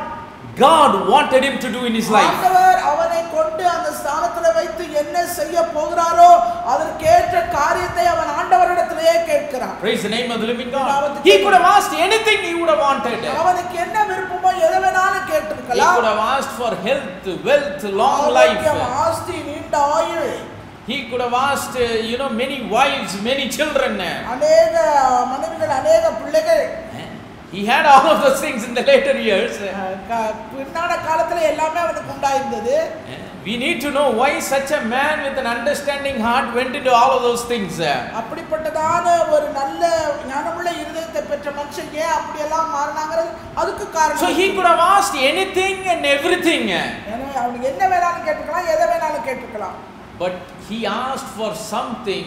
God wanted him to do in his life. ஆண்டவர் அவனை கொண்டு அந்த ஸ்தானத்திலே வைத்து என்ன செய்ய போகிறாரோ அதற்கேற்ற காரியத்தை அவன் ஆண்டவரிடத்திலே கேட்கிறான். Praise the name of the living God. He could have asked anything he would have wanted. அவனுக்கு என்ன விருப்பமோ எதை வேணாலும் கேட்டிருக்கலாம். He could have asked for health, wealth, long life. ஆஸ்தி, நீண்ட ஆயுள். He could have asked, many wives, many children. அநேக மனைவிகள், அநேக பிள்ளைகள். He had all of those things in the later years. பின்னான காலத்துல எல்லாமே அவனுக்கு உண்டாயிருந்தது. We need to know why such a man with an understanding heart went into all of those things. அப்படிப்பட்டதான ஒரு நல்ல ஞானமுள்ள இருதயத்தை பெற்ற மனுஷன் ஏன் அப்படி எல்லாம் மாறினாங்கிறது அதுக்கு காரணம். So he could have asked anything and everything. எனவே அவனுக்கு என்ன வேணாலும் கேட்டுக்கலாம், எதை வேணாலும் கேட்டுக்கலாம். But he asked for something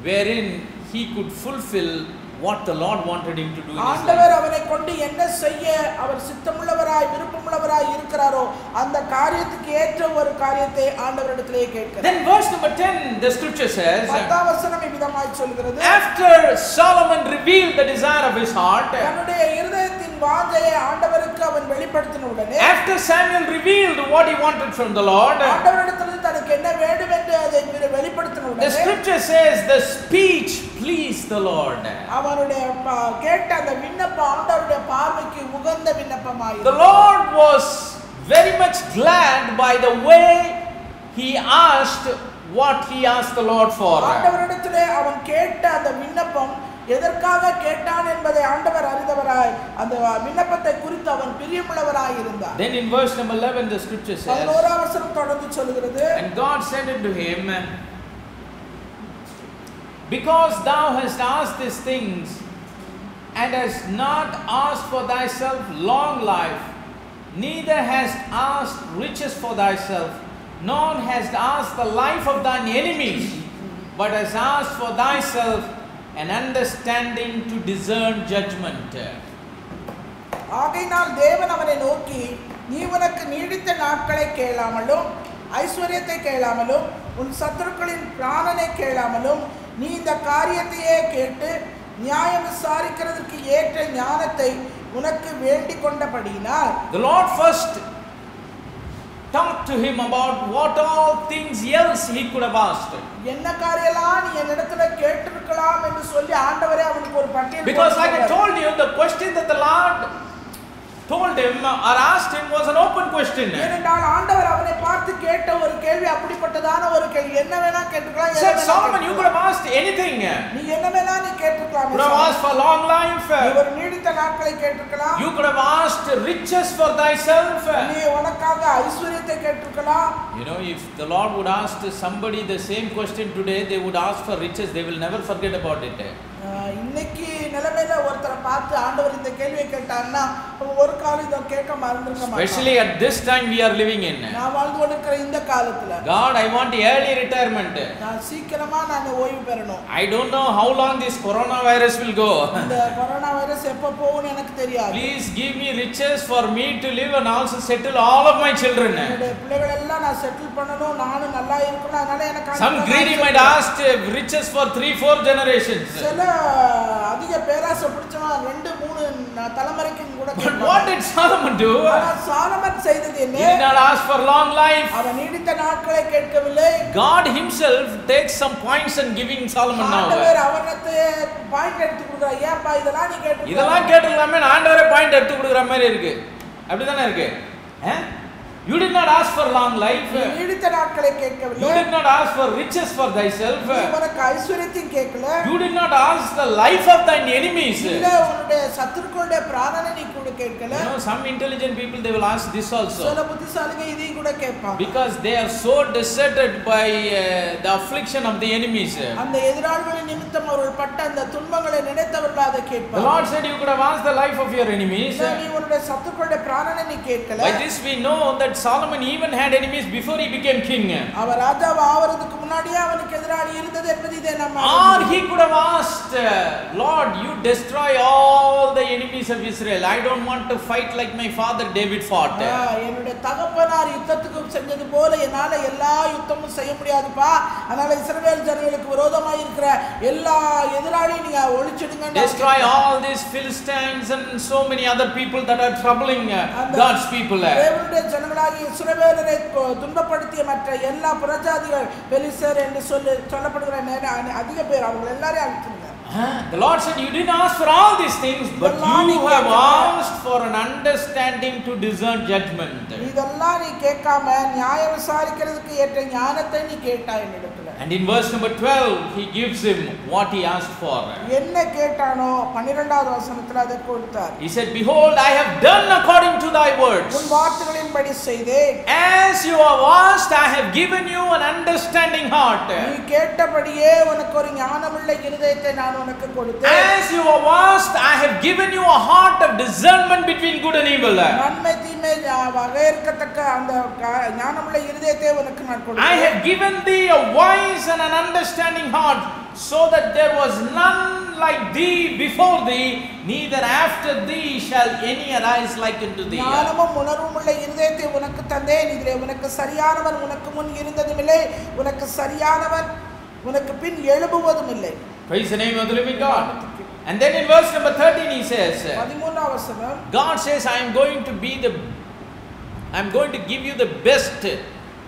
wherein he could fulfill what the Lord wanted him to do in his life. ஆண்டவர் அவனை கொண்டு என்ன செய்ய அவர் சித்தமுள்ளவராய் விருப்பமுள்ளவராய் இருக்கிறாரோ அந்த காரியத்துக்கு ஏற்ற ஒரு காரியத்தை ஆண்டவரிடத்திலே கேட்கிறார். Then verse number 10 the scripture says, 10ஆம் வசனம் இவ்விதமாய் சொல்கிறது, after Solomon revealed the desire of his heart, தன்னுடைய இருதயத்தின் வாஞ்சையை ஆண்டவருக்கு அவன் வெளிப்படுத்தின உடனே, after Samuel revealed what he wanted from the Lord, ஆண்டவரிடத்திலிருந்து தனக்கு என்ன வேண்டும் என்று அதை வெளிப்படுத்தின உடனே, the scripture says the speech pleased the Lord. அவருடைய கேட்ட அந்த விண்ணப்பம் ஆண்டவருடைய பார்வைக்கு உகந்த விண்ணப்பமாயிற்று. The Lord was very much glad by the way he asked what he asked the Lord for. ஆண்டவரிடத்திலே அவன் கேட்ட அந்த விண்ணப்பம் எதற்காக கேட்டான் என்பதை ஆண்டவர் அறிந்தவராய் அந்த விண்ணப்பத்தை குறித்து அவன் பிரியமுள்ளவராய் இருந்தார். Then in verse number 11 the scripture says, 11ஆம் வசனம் தொடர்ந்து சொல்கிறது, and God said unto him, because thou hast asked these things and hast not asked for thyself long life, neither hast asked riches for thyself, nor hast asked the life of thine enemies, but hast asked for thyself an understanding to discern judgment. ஆகையினால் தேவன் அவனை நோக்கி, நீ உனக்கு நீடித்த நாட்களை கேளாமலும் ஐஸ்வர்யத்தை கேளாமலும் உன் சத்துருக்களின் பிராணனை கேளாமலும் நீ இந்த காரியத்தையே கேட்டு நியாயம் விசாரிக்கிறதுக்கு ஏற்ற ஞானத்தை உனக்கு வேண்டிக் கொண்டபடியினால். The Lord first talked to him about what all things else he could have asked. என்ன காரியெல்லாம் நீ என்னிடத்துல கேட்டிருக்கலாம் என்று சொல்லி ஆண்டவரே அவனுக்கு ஒரு பட்டியல். Because like I told you, the question that the Lord told him or asked him was an open question. ஏனென்றால் ஆண்டவர் அவனை பார்த்து கேட்ட ஒரு கேள்வி அப்படிப்பட்டதான ஒரு கேள்வி. என்ன வேணா கேட்டுக்கலாம். Said Solomon, you could have asked anything. நீ என்ன வேணா நீ கேட்டுக்கலாம். You could have asked for long life. நீ ஒரு நீடித்த நாட்களை கேட்டுக்கலாம். You could have asked riches for thyself. நீ உனக்காக ஐஸ்வரியத்தை கேட்டுக்கலாம். If the Lord would ask somebody the same question today, they would ask for riches. They will never forget about it. இன்னைக்கு நிலைமையில ஒருத்தரை பார்த்து ஆண்டவர் இந்த கேள்வியை கேட்டாங்கன்னா ஒரு காலம் இத கேட்க மறந்துருக்க மாட்டாங்க. Especially at this time we are living in. நான் வாழ்ந்து கொண்டிருக்கிற இந்த காலத்துல, God, I want early retirement. நான் சீக்கிரமா நான் ஓய்வு பெறணும். I don't know how long this coronavirus will go. இந்த கொரோனா வைரஸ் எப்ப போகும்னு எனக்கு தெரியாது. Please give me riches for me to live and also settle all of my children. என்னோட பிள்ளைகள் எல்லாம் நான் செட்டில் பண்ணனும், நானும் நல்லா இருக்கணும். அதனால எனக்கு Some greedy might ask riches for 3-4 generations. சில அதிக பேராசை பிடிச்சவன் 2-3 தலைமுறைக்கு கூட கேட்பான். But what did Solomon do? Solomon செய்தது என்ன? He did not ask for long life. அவன் நீடித்த நாட்களை கேட்கவில்லை. God himself takes some points and giving Solomon now. ஆண்டவர் அவனுக்கு பாயிண்ட் எடுத்து கொடுக்குறார். ஏப்பா இதெல்லாம் நீ கேட்டு இதெல்லாம் கேட்டலாமே ஆண்டவரே பாயிண்ட் எடுத்து கொடுக்குற மாதிரி இருக்கு. அப்படிதானே இருக்கு? You did not ask for long life. நீடித்த நாட்களை கேட்கவில்லை. You did not ask for riches for thyself. உனக்கு ஐஸ்வரியத்தை கேட்கல. You did not ask the life of thine enemies. இல்ல உன்னுடைய சத்துருக்களுடைய பிராணனை நீ கூட கேட்கல. Some intelligent people they will ask this also. சில புத்திசாலிகள் இதையும் கூட கேட்பாங்க. Because they are so deserted by the affliction of the enemies. அந்த எதிராளிகளின் நிமித்தம் அவர்கள் பட்ட அந்த துன்பங்களை நினைத்தவர்கள் அதை கேட்பாங்க. The Lord said you could have asked the life of your enemies. நீ உன்னுடைய சத்துருக்களுடைய பிராணனை நீ கேட்கல. By this we know that Solomon even had enemies before he became king. அவர் ராஜாவா ஆவறதுக்கு முன்னாடியே அவனுக்கு எதிராளி இருந்தது என்பதை இதை நம்ம Or he could have asked, Lord, you destroy all the enemies of Israel. I don't want to fight like my father David fought. என்னுடைய தகப்பனார் யுத்தத்துக்கு செஞ்சது போல என்னால எல்லா யுத்தமும் செய்ய முடியாதுப்பா. அதனால இஸ்ரவேல் ஜனங்களுக்கு விரோதமாக இருக்கிற எல்லா எதிராளியும் நீங்க ஒழிச்சிடுங்க. Destroy all these Philistines and so many other people that are troubling God's people. தேவனுடைய ஜனங்கள ஜனங்களாகிய இஸ்ரவேலரை துன்பப்படுத்திய மற்ற எல்லா புறஜாதிகள் பெலிஸ்தர் என்று சொல்லப்படுகிற அதிக பேர் அவங்க எல்லாரையும் அழிச்சிருந்தார். The Lord said, you didn't ask for all these things, but you have asked for an understanding to discern judgment. இதெல்லாம் நீ கேட்காம நியாய விசாரிக்கிறதுக்கு ஏற்ற ஞானத்தை நீ கேட்டாய் என்னிடத்துல. And in verse number 12, he gives him what he asked for. என்ன கேட்டானோ 12வது வசனத்துல அதை கொடுத்தார். He said, behold, I have done according to thy words. உன் வார்த்தைகளின்படி செய்தேன். As you have asked, I have given you an understanding heart. நீ கேட்டபடியே உனக்கு ஒரு ஞானமுள்ள இருதயத்தை நான் உனக்கு கொடுத்தேன். As you have asked, I have given you a heart of discernment between good and evil. நன்மை தீமை வகையறுக்கத்தக்க அந்த ஞானமுள்ள இருதயத்தை உனக்கு நான் கொடுத்தேன். I have given thee a wise and an understanding heart, so that there was none like thee before thee, neither after thee shall any arise like unto thee. ஞானமும் உணர்வுமுள்ள இருதயத்தை உனக்கு தந்தேன். இதிலே உனக்கு சரியானவன் உனக்கு முன் இருந்ததும் இல்லை, உனக்கு சரியானவன் உனக்கு பின் எழும்புவதும் இல்லை. Praise the name of the living God. And then in verse number 13 he says, 13வது வசனம், God says, I am going to give you the best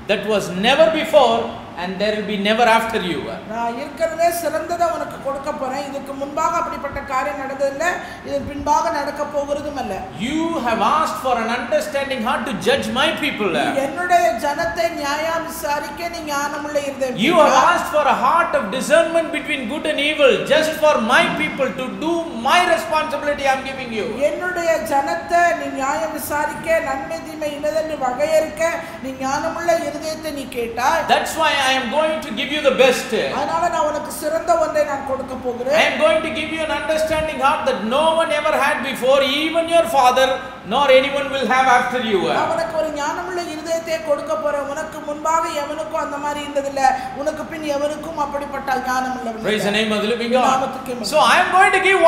that was never before, and there will be never after you. நான் இருக்கறதே சிறந்ததை உனக்கு கொடுக்க போறேன். இதுக்கு முன்பாக அப்படிப்பட்ட காரியம் நடந்தது இல்ல, இதற்கு பின்பாக நடக்க போகிறதும் இல்ல. You have asked for an understanding heart to judge my people. என்னுடைய ஜனத்தை நியாயம் விசாரிக்க நீ ஞானமுள்ள இருதயம். You have asked for a heart of discernment between good and evil, just for my people to do my responsibility I am giving you. என்னுடைய ஜனத்தை நீ நியாயம் விசாரிக்க நன்மை தீமை இன்னதென்று வகையறுக்க நீ ஞானமுள்ள இருதயத்தை நீ கேட்டாய். That's why I am going to give you the best. அதனால நான் உனக்கு சிறந்த ஒன்றை நான் கொடுக்க போகிறேன். I am going to give you an understanding heart that no one ever had before, even your father, nor anyone will have after you. நான் உனக்கு ஒரு ஞானமுள்ள இருதயத்தை கொடுக்க போறேன். உனக்கு முன்பாக எவனுக்கும் அந்த மாதிரி இருந்தது இல்ல, உனக்கு பின் எவனுக்கும் அப்படிப்பட்ட ஞானம் இல்ல. Praise the name of the living God. So I am going to give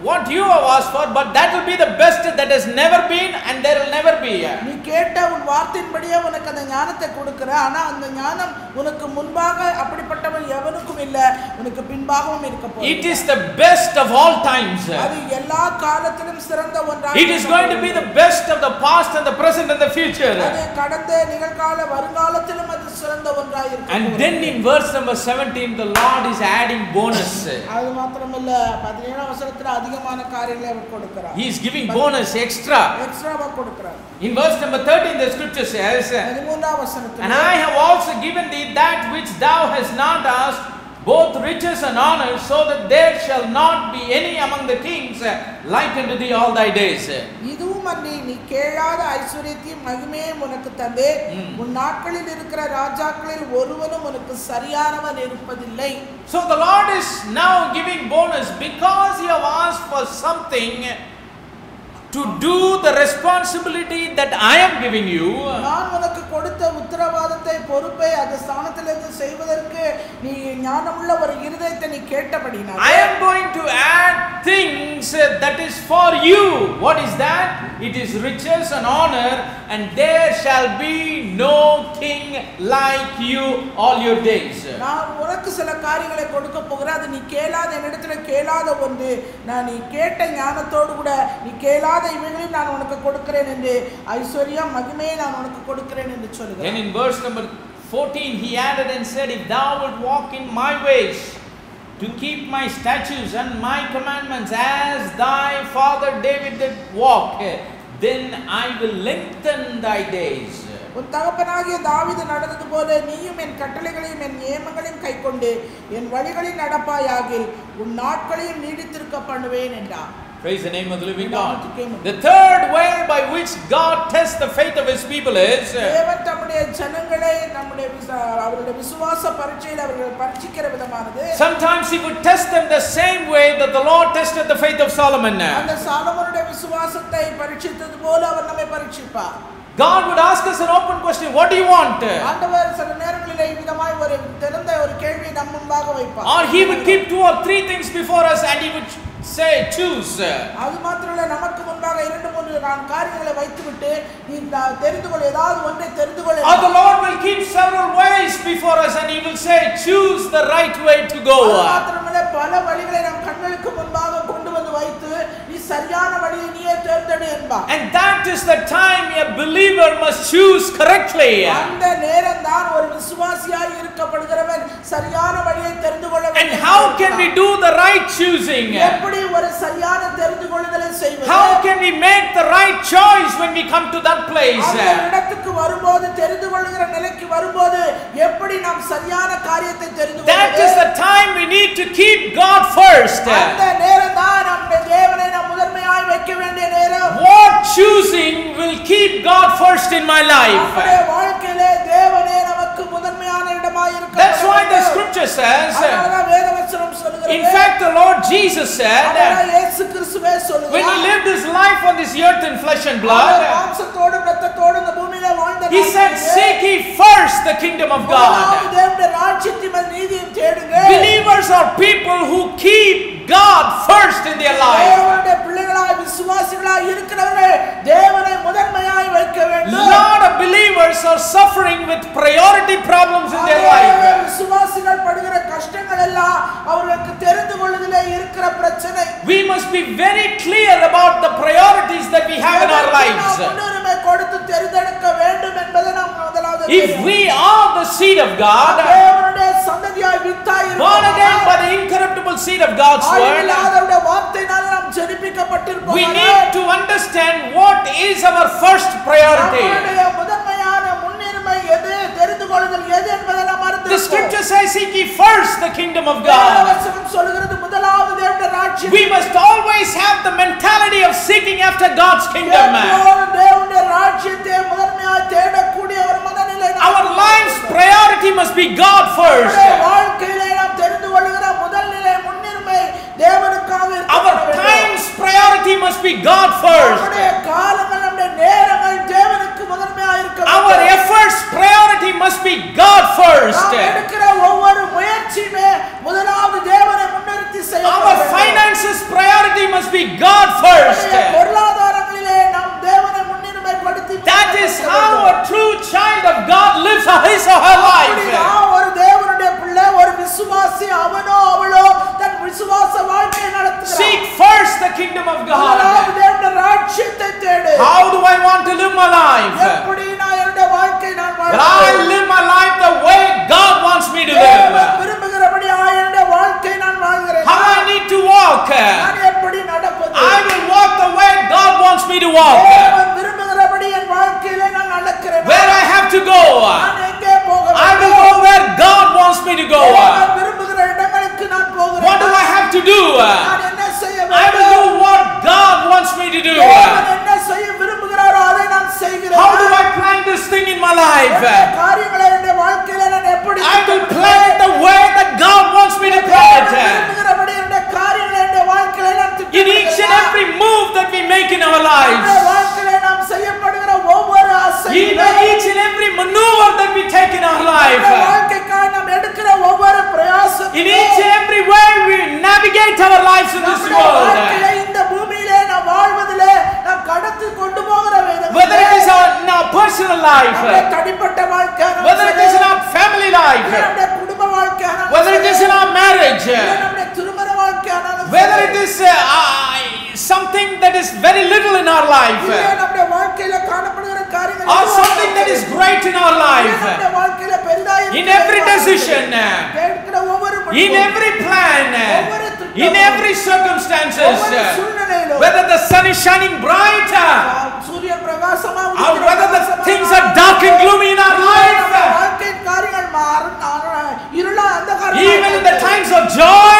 what you have asked for, but that will be the best that has never been and there will never be. நீ கேட்ட உன் வார்த்தையின்படியே உனக்கு அந்த ஞானத்தை கொடுக்கிறேன். ஆனா அந்த ஞானம் உனக்கு முன்பாக அப்படிப்பட்டவன் எவனுக்கும் இல்ல, உனக்கு பின்பாகவும் இருக்க போகுது. It is the best of all times. அது எல்லா காலத்திலும் சிறந்த ஒன்றாக It is going to be the best of the past and the present and the future. அது கடந்த நிகழ்கால வருங்காலத்திலும் அது சிறந்த ஒன்றாக இருக்கும். And then in verse number 17 the Lord is adding bonus. அது மாத்திரமல்ல 17ஆம் வசனத்துல அதிகமான காரியங்களை அவர் கொடுக்கிறார். He is giving bonus extraவா கொடுக்கிறார். In verse number 13 the scripture says, 13ஆம் வசனத்துல, and I have also given thee that which thou hast not asked, both riches and honor, so that there shall not be any among the kings like unto thee all thy days. இதுவும் அன்றி நீ கேளாத ஐஸ்வரியத்தையும் மகிமையும் உனக்கு தந்தேன். உன் நாட்களில் இருக்கிற ராஜாக்களில் ஒருவனும் உனக்கு சரியானவன் இருப்பதில்லை. So the Lord is now giving bonus because you have asked for something to do the responsibility that I am giving you. நான் உனக்கு கொடுத்த உத்தரவாதத்தை பொறுப்பை அந்த ஸ்தானத்திலிருந்து செய்வதற்கு நீ ஞானமுள்ள ஒரு இருதயத்தை நீ கேட்டபடினால I am going to add things that is for you. What is that? It is riches and honor, and there shall be no king like you all your days. நான் உனக்கு சில காரியங்களை கொடுக்க போகிறேன். அது நீ கேளாத என்னிடத்துல கேளாத ஒன்று. நான் நீ கேட்ட ஞானத்தோடு கூட நீ கேளாத இவைகளையும் நான் உனக்கு கொடுக்கிறேன் என்று ஐஸ்வர்யம் மகிமையை நான் உனக்கு கொடுக்கிறேன் என்று சொல்லுகிறார். Then in verse number 14 he added and said, if thou wilt walk in my ways to keep my statutes and my commandments as thy father David did walk, then I will lengthen thy days. உன் தகப்பனாகிய தாவீது நடந்தது போல நீயும் என் கட்டளைகளையும் என் நியமங்களையும் கைக்கொண்டு என் வழிகளில் நடப்பாயாகில் உன் நாட்களையும் நீடித்திருக்க பண்ணுவேன் என்றார். Praise the name of the living God. The third way by which God tests the faith of his people is, தேவன் தம்முடைய ஜனங்களை அவருடைய விசுவாச பரீட்சையில் அவர்கள் பரீட்சிக்கிற விதமானது. Sometimes he would test them the same way that the Lord tested the faith of Solomon. அந்த சாலமோனுடைய விசுவாசத்தை பரீட்சித்தது போல அவர் நம்மை பரீட்சிப்பார். God would ask us an open question, what do you want? ஆண்டவர் சில நேரங்களிலே விதமாய் ஒரு திறந்த ஒரு கேள்வியை நம் முன்பாக வைப்பார். Or he would keep 2 or 3 things before us and he would say, choose. அது மாத்திரமல்ல நமக்கு முன்பாக 2-3 காரியங்களை வைத்துவிட்டு நீ தெரிந்து கொள், ஏதாவது ஒன்றை தெரிந்து கொள். Or the Lord will keep several ways before us and he will say, choose the right way to go. அது மாத்திரமல்ல பல வழிகளை நம் கண்களுக்கு முன்பாக கொண்டு வந்து வைத்து நீ சரியான வழியை நீயே தேர்ந்தெடு என்பார். And that is the time a believer must choose correctly. அந்த நேரம் தான் ஒரு விசுவாசியாய் இருக்கப்படுகிறவன் சரியான வழியை தெரிந்து கொள்ள வேண்டும். And how can we do the right choosing? எப்படி ஒரு சரியான தெரிந்து கொள்ளுதலை செய்வது? How can we make the right choice when we come to that place? அந்த இடத்துக்கு வரும்போது தெரிந்து கொள்ளுகிற நிலைக்கு வரும்போது எப்படி நாம் சரியான காரியத்தை தெரிந்து கொள்வது? That is the time we need to keep God first. அந்த நேரம் தான் நாம் தேவனை நாம் முதன்மையாய் வைக்க வேண்டிய நேரம். What choosing will keep God first in my life? நம்முடைய வாழ்க்கையிலே தேவனே நமக்கு முதன்மையான இடமாய் இருக்க வேண்டும். That's why the scripture says, அதனால வேதவசனம் சொல்கிறது. in fact the Lord Jesus said, இயேசு கிறிஸ்துவே சொல்கிறார், when he lived his life on this earth in flesh and blood, மாம்சத்தோடு இரத்தத்தோடு இந்த பூமியிலே வாழ்ந்த he said, seek ye first the kingdom of God. தேவனுடைய ராஜ்யத்தையும் நீதியையும் தேடுங்க. Believers are people who keep God first in their life. தேவனுடைய பிள்ளைகளாய் விசுவாசிகளாய் இருக்கிறவர்கள் தேவனை முதன்மையாய் வைக்க வேண்டும். Lot of believers are suffering with priority problems in their life. விசுவாசிகள் படுகிற கஷ்டங்கள் எல்லாம் அவர்களுக்கு தெரிந்து கொள்வதிலே இருக்கிற பிரச்சனை. We must be very clear about the priorities that we have in our lives. முன்னுரிமை கொடுத்து தெரிந்தெடுக்க வேண்டும் என்பதை நாம் முதலாவது If we are the seed of God, தேவனுடைய சந்ததியாய் வித்தாய் இருக்கிறோம், born again by the incorruptible seed of God's word, ஆவியானவருடைய வார்த்தையினால் நாம் ஜெனிப்பிக்கப்பட்டிருப்போம். we need to understand what is our first priority. நம்முடைய முதன்மையான முன்னுரிமை எது, தெரிந்து கொள்ளுதல் எது என்பதை நாம் அறிந்து The scripture says, seek ye first the kingdom of God. வேதவசனம் சொல்கிறது முதலாவது தேவனுடைய ராஜ்யம். We must always have the mentality of seeking after God's kingdom. தேவனுடைய ராஜ்யத்தை முதன்மையாய் தேடக்கூடிய ஒரு மனநிலை. Our life's priority must be God first. வாழ்க்கையிலே நாம் தெரிந்து கொள்ளுகிற முதல் நிலை முன்னுரிமை தேவனுக்காக இருக்க Our வேண்டும். time's priority must be God first. நம்முடைய காலங்கள், நம்முடைய நேரங்கள் தேவனுக்கு முதன்மையாய் இருக்க வேண்டும். Our efforts priority must be God first. நாம் எடுக்கிற ஒவ்வொரு முயற்சியுமே முதலாவது தேவனை முன்னிறுத்தி செய்ய Our வேண்டும். finances priority must be God first. நம்முடைய பொருளாதாரங்களிலே நாம் தேவனை முன்னுரிமைப்படுத்தி That is how a true child of God lives his or her life. ஒரு தேவனுடைய பிள்ளை, ஒரு விசுவாசி அவனோ அவளோ தன் விசுவாச வாழ்க்கையை நடத்துகிறார். Seek first the kingdom of God. தேவனுடைய ராஜ்யத்தை தேடு. How do I want to live my life? எப்படி நான் என்னுடைய வாழ்க்கையை நான் But I live my life the way God wants me to live. தேவன் விரும்புகிறபடி என்னுடைய வாழ்க்கையை நான் வாழ்கிறேன். How I need to walk. நான் எப்படி நடப்பது? I will walk the way God wants me to walk. தேவன் விரும்புகிறபடி என் வாழ்க்கையிலே நான் நடக்கிறேன். Where I have to go, நான் எங்கே போக வேண்டும்? I will go where God wants me to go. தேவன் விரும்புகிற இடங்களுக்கு நான் போகிறேன். What do I have to do? நான் என்ன செய்ய I will வேண்டும்? do what God wants me to do. தேவன் என்ன செய்ய விரும்புகிறாரோ அதை நான் செய்கிறேன். How do I plan this thing in my life? காரியங்களை என்னுடைய வாழ்க்கையில நான் எப்படி I will plan it the way that God wants me to plan it. விரும்புகிறபடி என்னுடைய காரியங்களை என்னுடைய வாழ்க்கையில நான் In each and every move that we make in our lives, வாழ்க்கையில நாம் செய்யப்படுகிற ஒவ்வொரு even each and every maneuver that we take in our life, வாழ்க்கைக்காக நாம் எடுக்கிற ஒவ்வொரு பிரயாசம், in each and every way we navigate our lives in this world, இந்த பூமியிலே நாம் வாழ்வதிலே நாம் கடந்து கொண்டு போகிற whether it is in our personal life, தனிப்பட்ட வாழ்க்கை, whether it is in our family life, நம்முடைய குடும்ப வாழ்க்கை, whether it is in our marriage, நம்முடைய திருமண வாழ்க்கை, whether it is something that is very little in our life, நம்முடைய வாழ்க்கையில காணப்படுகிற காரியங்கள், or something that is great in our life, நம்முடைய வாழ்க்கையில பெரிதாய் in every decision, கேட்கிற ஒவ்வொரு in every plan, in every circumstances, சூழ்நிலையிலும், whether the sun is shining bright, சூரியன் பிரகாசமா or whether the things are dark and gloomy in our life, வாழ்க்கையின் காரியங்கள் இருளா அந்தகாரமா, even in the times of joy,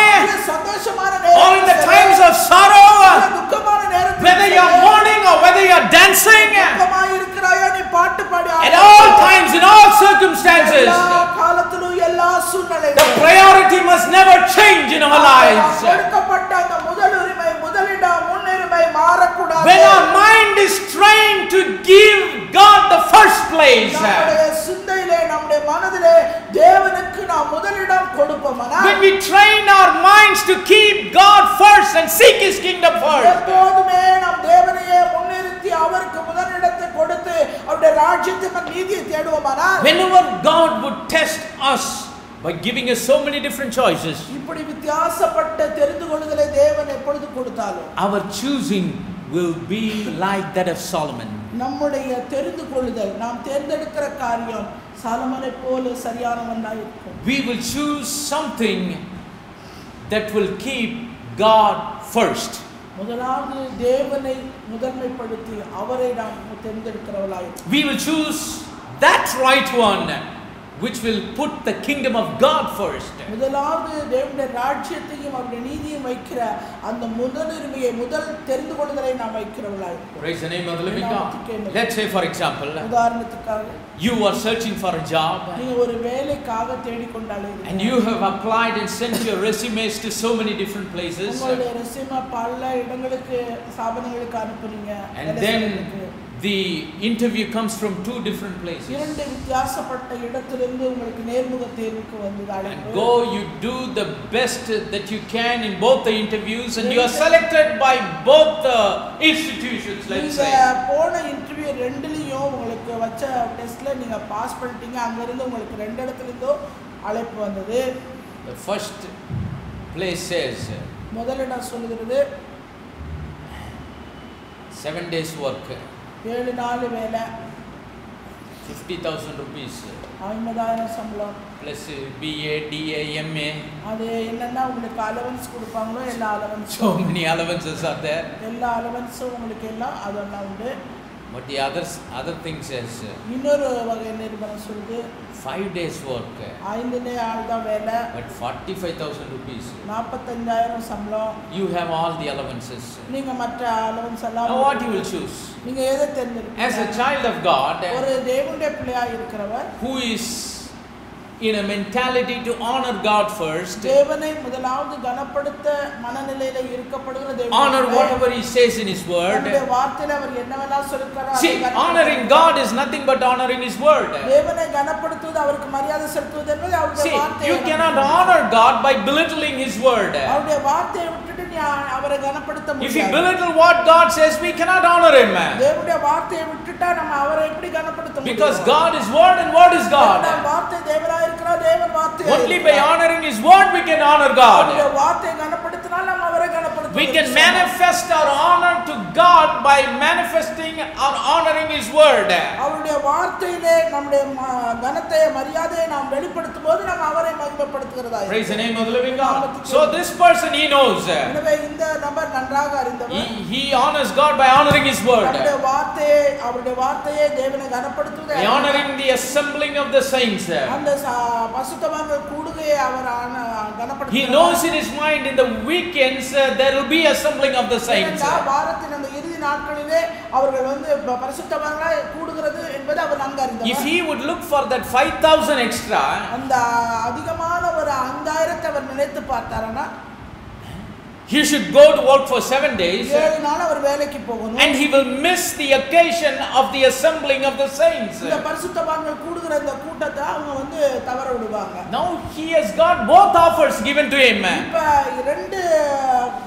சந்தோஷமான or in the times of sorrow, துக்கமான நேரத்தில், whether you are mourning or whether you are dancing, துக்கமாய் இருக்கிறாயோ நீ பாட்டு பாடி at all times, in all circumstances, எல்லா காலத்திலும் எல்லா the சூழ்நிலையிலும் priority must never change in our lives. கொடுக்கப்பட்ட அந்த முதலுரிமை, முதலிடம், முன்னுரிமை மாறக்கூடாது. When our mind is trained to give God the first place, நம்முடைய சிந்தையிலே, நம்முடைய மனதிலே தேவனுக்கு நாம் முதலிடம் கொடுப்போமானால், when we train our minds to keep God first and seek His kingdom first, எப்போதுமே நாம் தேவனையே முன்னிறுத்தி அவருக்கு முதலிடத்தை கொடுத்து அவருடைய ராஜ்யத்தை நீதியை தேடுவோமானால், whenever God would test us by giving us so many different choices, இப்படி வித்தியாசப்பட்ட தெரிந்து கொள்ளுதலை தேவன் எப்பொழுது கொடுத்தாலும் our choosing will be like that of Solomon. நம்முடைய தெரிந்து கொள்ளுதல் நாம் தேர்ந்தெடுக்கிற காரியம் சாலமோனை போல சரியானவனாய் இருக்கும். We will choose something that will keep God first. முதலாவது தேவனை முதன்மைப்படுத்தி அவரை நாம் தேர்ந்தெடுக்கிறவளாய் இருக்கும். We will choose that right one which will put the kingdom of God first. முதலாவது தேவனுடைய ராஜ்யத்தையும் அவருடைய நீதியையும் வைக்கிற அந்த முதலுரிமையை முதல் தெரிந்து கொள்ளுதலை நாம் வைக்கிறவளாய் இருக்கும். Praise the name of the living God. Let's say for example, உதாரணத்துக்காக you are searching for a job நீங்க ஒரு வேலைக்காக தேடிக்கொண்டாலே and you have applied and sent your resumes to so many different places, உங்களுடைய ரெஸ்யூமை பல இடங்களுக்கு ஸ்தாபனங்களுக்கு அனுப்புறீங்க. and then the interview comes from two different places. இரண்டு வித்தியாசப்பட்ட இடத்திலிருந்து உங்களுக்கு நேர்முக தேர்வுக்கு வந்து அழைப்பு. Go, you do the best that you can in both the interviews and you are selected by both the institutions, let's say. நீங்க போன interview ரெண்டுலயும் உங்களுக்கு வச்ச டெஸ்ட்ல நீங்க பாஸ் பண்ணிட்டீங்க. அங்க இருந்து உங்களுக்கு ரெண்டு இடத்துல இருந்தோ அழைப்பு வந்தது. The first place says முதலிடம் சொல்லுகிறது 7 days work, 7 நாள் வேலை, 50,000 rupees 50,000 சம்பளம் plus BA, DA, MA. அது என்னன்னா உங்களுக்கு அலவன்ஸ் கொடுப்பாங்களோ எல்லா allowance, So many allowances are there. எல்லா அலவன்ஸும் உங்களுக்கு எல்லாம் அதெல்லாம் உண்டு. But the other thing says இன்னொரு வகை நிறுவனம் சொல்லுது 5 days work, 5 நாள் தான் வேலை, but 45,000 rupees. 45,000 சம்பளம். You have all the allowances. நீங்க மற்ற அலவன்ஸ் எல்லாம் Now what you will choose? நீங்க எதை தேர்ந்தெடுப்பீங்க? As a child of God, ஒரு தேவனுடைய பிள்ளையா இருக்கிறவர் who is in a mentality to honor God first, தேவனை முதலாவது கனப்படுத்த மனநிலையில இருக்கப்படுகிற தேவன், honor whatever He says in His word. அவருடைய வார்த்தையில அவர் என்னவெல்லாம் சொல்றாரோ See, honoring God is nothing but honoring His word. தேவனை கனப்படுத்துவது அவருக்கு மரியாதை செலுத்துவது என்பது அவருடைய See, வார்த்தை. you cannot honor God by belittling His word. அவருடைய வார்த்தையை விட்டுட்டு நீ அவரை கனப்படுத்த If we முடியாது. belittle what God says, we cannot honor Him. தேவனுடைய வார்த்தையை விட்டுட்டா நம்ம அவரை எப்படி கனப்படுத்த முடியும்? Because God is word and word is God. வார்த்தை தேவனாய் இருக்கிறார், தேவன் வார்த்தை. Only by honoring His word we can honor God. அவருடைய வார்த்தையை கனப்படுத்தினால் நம்ம அவரை கனப்படுத்த We can manifest our honor to God by manifesting or honoring His word. அவருடைய வார்த்தையிலே நம்முடைய கனத்தை மரியாதையை நாம் வெளிப்படுத்தும் போது நம்ம அவரை மகிமைப்படுத்துகிறதா. Praise the name of the living God. So this person, he knows. எனவே இந்த நபர் நன்றாக அறிந்தவர். He honors God by honoring His word. அவருடைய வார்த்தையை தேவனை கனப்படுத்துவது. By honoring the assembling of the saints. அந்த பரிசுத்தவான்கள் கூடுகையை அவர் கனப்படுத்துகிறார். He knows in his mind in the weekends there will be assembling of the saints. வாரத்தின் அந்த இறுதி நாட்களிலே அவர்கள் வந்து பரிசுத்தவான்களாய் கூடுகிறது என்பது அவர் நன்கு அறிந்தவர். If he would look for that 5,000 extra, அந்த அதிகமான ஒரு 5,000 அவர் நினைத்து பார்த்தாரனா, he should go to work for 7 days. 7 நாள் அவர் வேலைக்கு போகணும். And he will miss the occasion of the assembling of the saints. இந்த பரிசுத்தவான்கள் கூடுகிற இந்த கூட்டத்தை அவங்க வந்து தவற விடுவாங்க. Now he has got both offers given to him. இப்ப ரெண்டு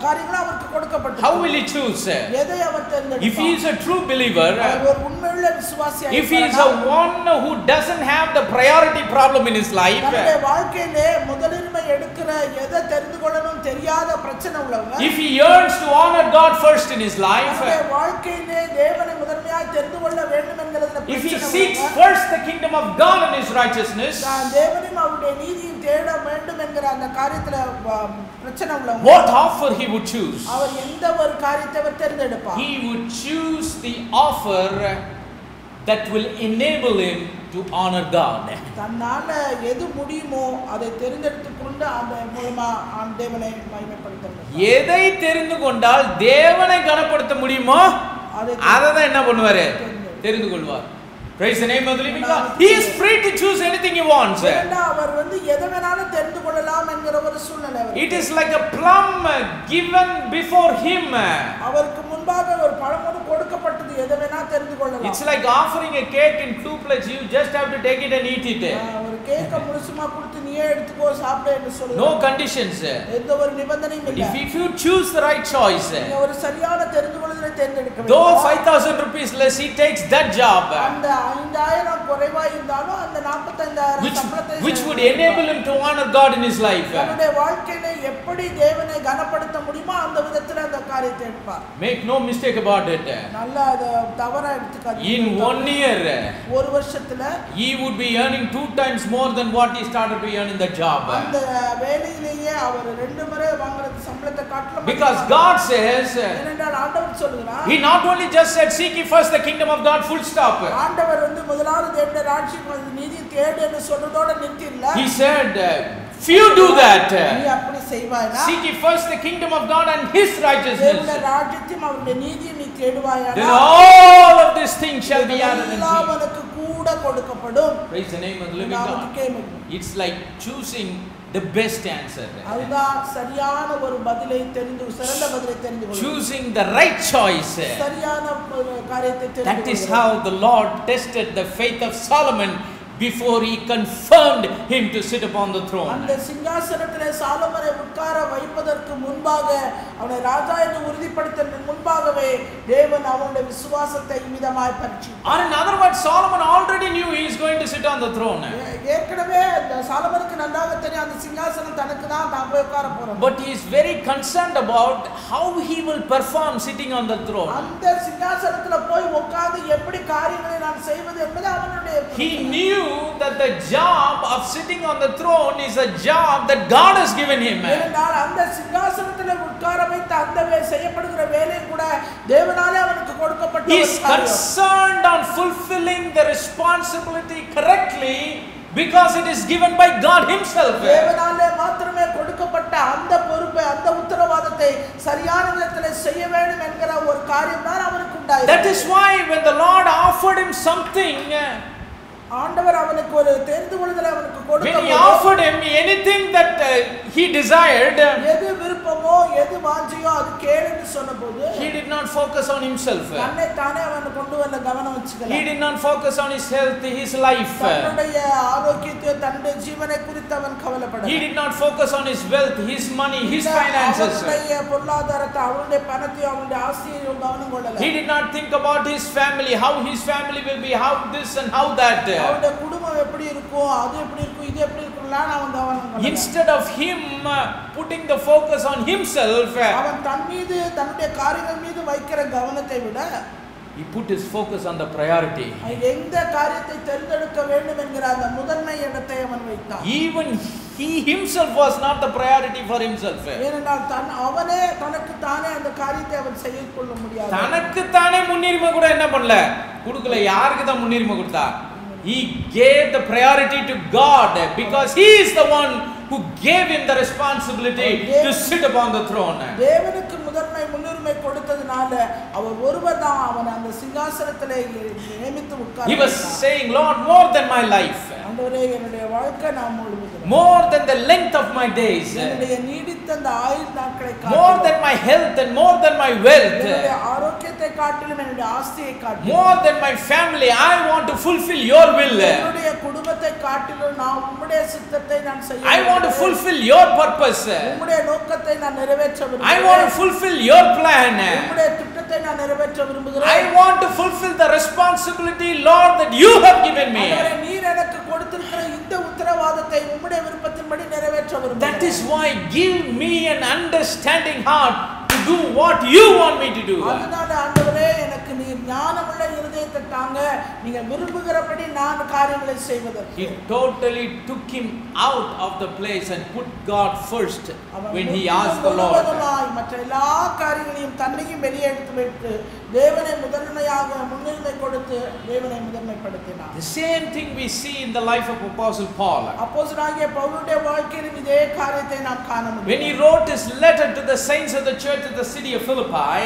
காரியங்கள் அவருக்கு கொடுக்கப்பட்டது. How will he choose? எதை அவர் தேர்ந்தெடுப்பார்? If he is a true believer, ஒரு உண்மையுள்ள விசுவாசியா if he is a one who doesn't have the priority problem in his life, தன்னுடைய வாழ்க்கையிலே முதலின்மை எடுக்கிற எதை தெரிந்து கொள்ளணும் தெரியாத பிரச்சனை உள்ளவங்க, if he yearns to honor God first in his life, தன்னுடைய வாழ்க்கையிலே தேவனை முதன்மையாய் தெரிந்து கொள்ள வேண்டும் என்கிறதுல if he பிரச்சனை seeks உள்ளவங்க, first the kingdom of God and His righteousness, தேவனையும் அவருடைய நீதியும் தேட வேண்டும் என்கிற அந்த காரியத்துல பிரச்சனை உள்ளவங்க, what offer he would choose? அவர் எந்த ஒரு காரியத்தை அவர் தேர்ந்தெடுப்பார்? He would choose the offer that will enable him to honor God. தன்னால எது முடியுமோ அதை தெரிந்தெடுத்துக் கொண்டு அந்த மூலமா தேவனை மகிமைப்படுத்தணும். எதை தெரிந்து கொண்டால் தேவனை கனப்படுத்த முடியுமோ அதை தான் என்ன பண்ணுவாரு? தெரிந்து கொள்வார். Praise the name of the living God. He is free to choose anything he wants. அவர் வந்து எதை வேணாலும் தெரிந்து கொள்ளலாம் என்கிற ஒரு சூழ்நிலை. It is like a plum given before him. அவருக்கு முன்பாக ஒரு பழமொழி கொடுக்கப்பட்டது, எதை வேணா தெரிந்து கொள்ளலாம். It's like offering a cake in 2 plates. You just have to take it and eat it. ஒரு கேக்க முழுசுமா கொடுத்து நீயே எடுத்துக்கோ சாப்பிடு என்று சொல்லுங்க. No conditions. எந்த ஒரு நிபந்தனையும் இல்லை. If you choose the right choice, நீங்க ஒரு சரியான தெரிந்து கொள்ளுதலை தேர்ந்தெடுக்க வேண்டும். though 5,000 rupees less, he takes that job. அந்த 5,000 குறைவா இருந்தாலும் அந்த 45,000 சம்பளத்தை which would enable him to honor God in his life. தன்னுடைய வாழ்க்கையில எப்படி தேவனை கனப்படுத்த முடியுமோ அந்த விதத்துல அந்த காரியத்தை எடுப்பார். Make no mistake about it. நல்ல அத தவறா எடுத்துக்காதீங்க. In 1 year ஒரு வருஷத்துல he would be earning 2 times more than what he started to earn in the job. அந்த வேலையிலேயே அவர் 2 முறை வாங்குற சம்பளத்தை காட்டிலும் Because God says, ஏனென்றால் ஆண்டவர் சொல்றார், he not only just said seek ye first the kingdom of God, full stop. ஆண்டவர் முதலாவது தேவனுடைய ராஜ்யம் நீதி தேடு என்று சொல்றதோட நிறுத்தில்ல. He said, if you do that, நீ அப்படி செய்வாய்னா, seek ye first the kingdom of God and his righteousness, தேவனுடைய ராஜ்யத்தையும் அவருடைய நீதியையும் நீ தேடுவாயானா, then all of these things shall be added unto you. உனக்கு கூட கொடுக்கப்படும். Praise the name of the living God. It's like choosing the best answer. அதுதான் சரியான ஒரு பதிலை தெரிந்து சிறந்த பதிலை தெரிந்து கொள்ளுங்கள். Choosing the right choice. சரியான காரியத்தை தெரிந்து That is how the Lord tested the faith of Solomon before he confirmed him to sit upon the throne. அந்த சிங்காசனத்திலே சாலமோனை உட்கார வைப்பதற்கு முன்பாக அவனை ராஜா என்று உறுதிப்படுத்த முன்பாகவே தேவன் அவனுடைய விசுவாசத்தை இவ்விதமாய் பரீட்சித்தார். Or in other words, Solomon already knew he is going to sit on the throne. ஏற்கனவே சாலமோனுக்கு நன்றாக தெரியும் அந்த சிங்காசனம் தனக்கு தான் தான் போய் உட்கார போறான். But he is very concerned about how he will perform sitting on the throne. அந்த சிங்காசனத்துல போய் உட்கார்ந்து எப்படி காரியங்களை நான் செய்வது என்பது அவனுடைய. He knew that the job of sitting on the throne is a job that God has given him. ஏனென்றால் அந்த சிங்காசனத்திலே உட்கார வைத்த அந்த செய்யப்படுகிற வேலை கூட தேவனாலே அவனுக்கு கொடுக்கப்பட்ட He ஒரு is காரியம். concerned on fulfilling the responsibility correctly because it is given by God himself. தேவனாலே மாத்திரமே கொடுக்கப்பட்ட அந்த பொறுப்பை அந்த உத்தரவாதத்தை சரியான விதத்திலே செய்ய வேண்டும் என்கிற ஒரு காரியம் தான் அவனுக்கு உண்டாயிற்று. That is why when the Lord offered him something, ஆண்டவர் அவனுக்கு ஒரு தெரிந்து கொள்ளுதலை அவனுக்கு கொடுத்தார். when he offered him anything that he desired, எது விருப்பமோ எது வாஞ்சியோ அது கேளு என்று சொன்னபோது he did not focus on himself. தன்னை தானே அவன் கொண்டு வந்த கவனம் வச்சுக்கல. He did not focus on his health, his life. தன்னுடைய ஆரோக்கியத்தை தன்னுடைய ஜீவனை குறித்து அவன் கவலைப்படல. He did not focus on his wealth, his money, his finances. அவனுடைய பொருளாதாரத்தை அவனுடைய பணத்தை அவனுடைய ஆஸ்தியை கவனம் கொள்ளல. He did not think about his family, how his family will be, how this and how that. அவனுடைய குடும்பம் எப்படி இருக்கும், அது எப்படி இருக்கும், இது எப்படி இருக்கும்லாம் அவன் கவனம் கொள்ளல. Instead of him putting the focus on himself, அவன் தன் மீது தன்னுடைய காரியங்கள் மீது வைக்கிற கவனத்தை விட he put his focus on the priority. எந்த காரியத்தை தேர்ந்தெடுக்க வேண்டும் என்கிற அந்த முதன்மை இடத்தை அவன் வைத்தான். Even he himself was not the priority for himself. ஏனென்றால் அவனே தனக்கு தானே அந்த காரியத்தை அவன் செய்ய கொள்ள முடியாது. தனக்கு தானே முன்னுரிமை கூட என்ன பண்ணல, கொடுக்கல. யாருக்கு தான் முன்னுரிமை கொடுத்தா? He gave the priority to God because he is the one who gave him the responsibility to sit upon the throne. தேவனுக்கு முன்னுரிமை கொடுத்ததனால அவர் ஒருவர் தான் அவன் அந்த சிங்காசனத்திலே நியமித்து உட்கார. He was saying, Lord, more than my life, ஆண்டவரே என்னுடைய வாழ்க்கை நான் முழுவதும், more than the length of my days, என்னுடைய நீடித்த அந்த ஆயுள் நாட்களை more than my health and more than my wealth, என்னுடைய ஆரோக்கியத்தை காட்டிலும் என்னுடைய ஆஸ்தியை காட்டிலும், more than my family, I want to fulfill your will. என்னுடைய குடும்பத்தை காட்டிலும் நான் உம்முடைய சித்தத்தை நான் செய்ய, I want to fulfill your purpose. உம்முடைய நோக்கத்தை நான் நிறைவேற்ற விரும்புகிறேன். I want to fulfill your plan. உம்முடைய திட்டத்தை நான் நிறைவேற்ற விரும்புகிறேன். I want to fulfill the responsibility, Lord, that you have given me. ஆண்டவரே நீர் எனக்கு கொடுத்திருக்கிற இந்த உத்தரவாதத்தை உம்முடைய விருப்பத்தின்படி நிறைவேற்ற விரும்புகிறேன். That is why give me an understanding heart to do what you want me to do. அதனால ஆண்டவரே எனக்கு நீர் ஞானமுள்ள இருதயத்தை தாங்க, நீங்க விரும்புகிறபடி நான் காரியங்களை செய்வதற்கு. He totally took him out of the place and put God first when he asked the Lord. மற்ற எல்லா காரியங்களையும் தன்னையும் வெளியே எடுத்து வைத்து தேவனை முதன்மையாக முன்னுரிமை கொடுத்து தேவனை முதன்மைப்படுத்தினார். The same thing we see in the life of Apostle Paul. அப்போஸ்தலனாகிய பவுலுடைய வாழ்க்கையிலும் இதே காரியத்தை நாம் காண முடியும். When he wrote his letter to the saints of the church of the city of Philippi,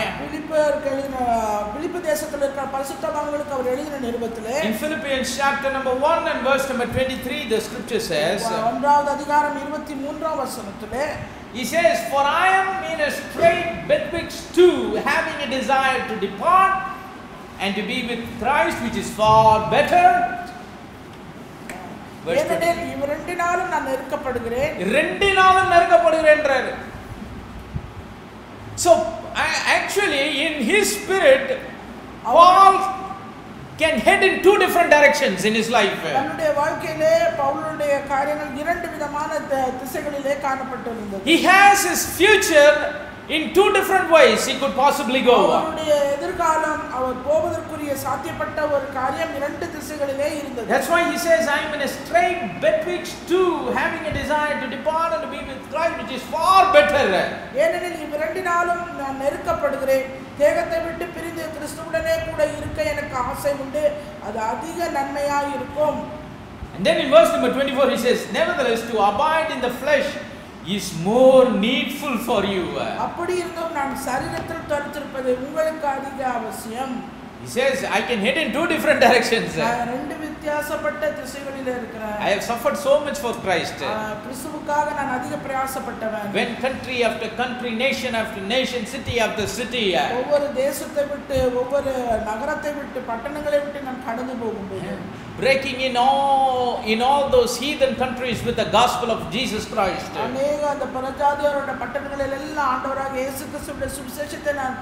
பிலிப்பி தேசத்தில் இருக்கிற பரிசுத்தவான்களுக்கு அவர் எழுதின நிருபத்திலே, in Philippians chapter number 1 and verse number 23, the scripture says, 1வது அதிகாரம் 23ஆம் வசனத்திலே, he says, for I am in a strait betwixt two, having a desire to depart and to be with Christ, which is far better. ஏனெனில் இவரெண்டினாலும் நான் நெருக்கப்படுகிறேன். ரெண்டினாலும் நெருக்கப்படுகிறேன்றார். So actually in his spirit, Paul can head in two different directions in his life. தன்னுடைய வாழ்க்கையிலே பவுலுடைய காரியங்கள் இரண்டு விதமான திசைகளிலே காணப்பட்டிருந்தது. He has his future in two different ways he could possibly go. அவருடைய எதிர்காலம் அவர் போவதற்குரிய சாத்தியப்பட்ட ஒரு காரியம் இரண்டு திசைகளிலே இருந்தது. That's why he says, I am in a strait betwixt two, having a desire to depart and to be with Christ, which is far better. ஏனெனில் இவ்விரண்டினாலும் நான் நெருக்கப்படுகிறேன். தேகத்தை விட்டு பிரிந்து கிறிஸ்துவுடனே கூட இருக்க எனக்கு ஆசை உண்டு. அது அதிக நன்மையாய் இருக்கும். And then in verse number 24 he says, nevertheless to abide in the flesh is more needful for you. அப்படி இருந்தும் நான் சரீரத்தில் தரித்திருப்பது உங்களுக்கு அதிக அவசியம். He says, I can head in two different directions. ரெண்டு வித்தியாசப்பட்ட திசைகளிலே இருக்கிறேன். I have suffered so much for Christ. கிறிஸ்துவுக்காக நான் அதிக பிரயாசப்பட்டவன். When country after country, nation after nation, city after city, ஒவ்வொரு தேசத்தை விட்டு ஒவ்வொரு நகரத்தை விட்டு பட்டணங்களை விட்டு நான் கடந்து போகும்போது, breaking in all those heathen countries with the gospel of Jesus Christ. அநேக அந்த பரஜாதியரோட பட்டணங்களில் எல்லாம் ஆண்டவராகிய இயேசு கிறிஸ்துவின் சுவிசேஷத்தை நான்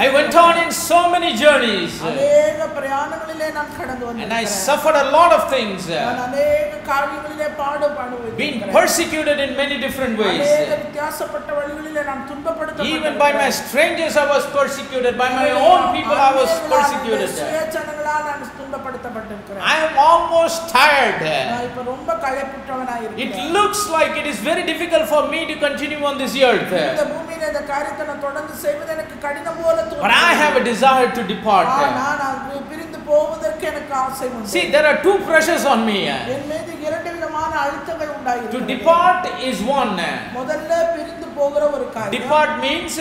I went on in so many journeys. அநேக பிரயாணங்களிலே நான் கடந்து வந்தேன். And I suffered a lot of things. நான் அநேக காரியங்களிலே பாடுபட்டேன். Being persecuted in many different ways. அநேக வித்தியாசப்பட்ட வழிகளிலே நான் துன்பப்படுத்தப்பட்டேன். Even by my strangers I was persecuted. By my own people I was persecuted. சுயஜனங்களால் நான் துன்பப்படுத்தப்பட்டிருக்கிறேன். I am almost tired. நான் இப்ப ரொம்ப களைப்புற்றவனாய் இருக்கிறேன். It looks like it is very difficult for me to continue on this earth. இந்த பூமியிலே இந்த காரியத்தை நான் தொடர்ந்து செய்வது எனக்கு கடினம் போல தோன்றுகிறது. But I have a desire to depart. நான் பிரிந்து போவதற்கு எனக்கு ஆசை உண்டு. See, there are two pressures on me. என் மீது இரண்டு விதமான அழுத்தங்கள் உண்டாகிறது. To depart is one. முதல்ல பிரிந்து போகிற ஒரு காரியம். Depart means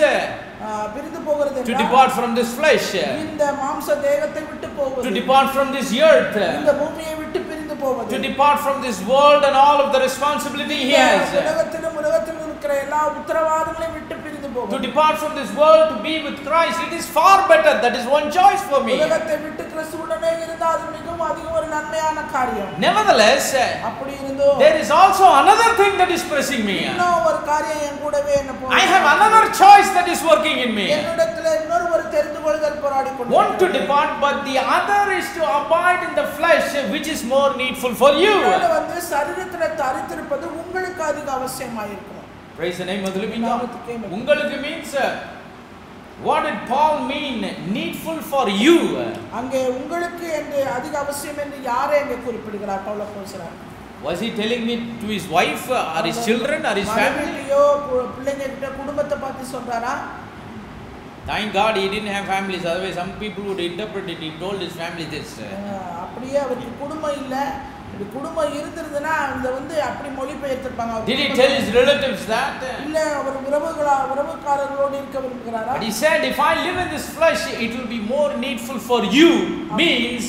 பிரிந்து போகிறது to depart from this flesh. இந்த மாம்ச தேகத்தை விட்டு போவது. To depart from this earth. இந்த பூமியை விட்டு பிரிந்து போவது. To depart from this world and all of the responsibility he has. உலகத்திலும் இருக்கிற எல்லா உத்தரவாதங்களையும் விட்டு பிரிந்து போவது. To depart from this world to be with Christ, it is far better. That is one choice for me. உலகத்தை விட்டு கிறிஸ்துவுடனே இருந்தால் அது மிகவும் அதிக ஒரு நன்மையான காரியம். Nevertheless, அப்படி இருந்தும் there is also another thing that is pressing me. இன்னொரு ஒரு காரியம் என் கூடவே என்ன போகுது. I have another choice that is working in me. என்னிடத்தில் இன்னொரு ஒரு தெரிந்து கொள்ளுதல் போராடி கொண்டிருக்கிறது. Want to depart, but the other is to abide in the flesh, which is more needful for you. இது வந்து சரீரத்தில் தரித்திருப்பது உங்களுக்கு அதிக அவசியமாய் இருக்கும். Praise the name of the living God. உங்களுக்கு means what did Paul mean needful for you? அங்கே உங்களுக்கு என்று அதிக அவசியம் என்று யாரை அங்கே குறிப்பிடுகிறார் பவுல் அப்போஸ்தலன்? Was he telling me to his wife or his children or his family? பிள்ளைங்க கிட்ட குடும்பத்தை பார்த்து சொல்றாரா? Thank God he didn't have families, otherwise some people would interpret it. He told his family this. அப்படியே அவருக்கு குடும்பம் இல்ல. இது குடும்பம் இருந்திருந்தனா இத வந்து அப்படி மொழிபெயர்த்திருப்பாங்க. Did he tell his relatives that? இல்ல அவர் உறவுக்காரர்களோடு இருக்க விரும்புகிறாரா? But he said, if I live in this flesh, it will be more needful for you, means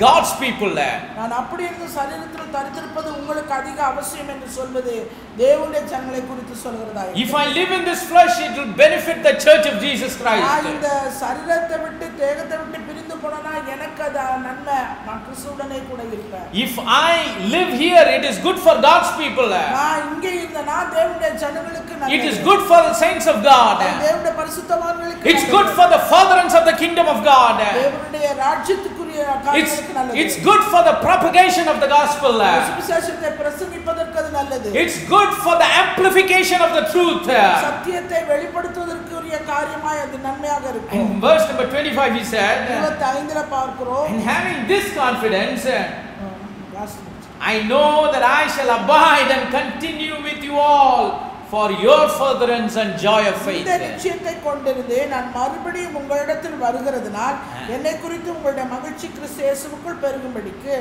God's people. நான் அப்படி இருந்து சரீரத்தில் தரித்திருப்பது உங்களுக்கு அதிக அவசியம் என்று சொல்வது தேவனுடைய ஜனங்களை குறித்து சொல்கிறதா? If I live in this flesh, it will benefit the church of Jesus Christ. இந்த சரீரத்தை விட்டு தேகத்தை விட்டு பிரிந்து போனா எனக்கு அது நன்மை. நான் கிறிஸ்துவுடனே கூட இருப்பேன். If I live here, it is good for God's people. நான் இங்கே இருந்தனா தேவனுடைய ஜனங்களுக்கு நல்லது. It is good for the saints of God. தேவனுடைய பரிசுத்தவான்களுக்கு It's good for the furtherance of the kingdom of God. தேவனுடைய ராஜ்யத்துக்குரிய காரியங்களுக்கு நல்லது. It's good for the propagation of the gospel. சுவிசேஷத்தை பிரசங்கிப்பதற்கு அது நல்லது. It's good for the amplification of the truth. சத்தியத்தை வெளிப்படுத்துவதற்குரிய காரியமாய் அது நன்மையாக இருக்கும். In verse number 25 he said, 25ல பார்க்கிறோம். and having this confidence, I know that I shall abide and continue with you all for your furtherance and joy of faith. இந்த நிச்சயத்தை கொண்டிருந்து நான் மறுபடியும் உங்களிடத்தில் வருகிறதுனால் என்னை குறித்து உங்களுடைய மகிழ்ச்சி கிறிஸ்து இயேசுவுக்குள் பெருகும்படிக்கு.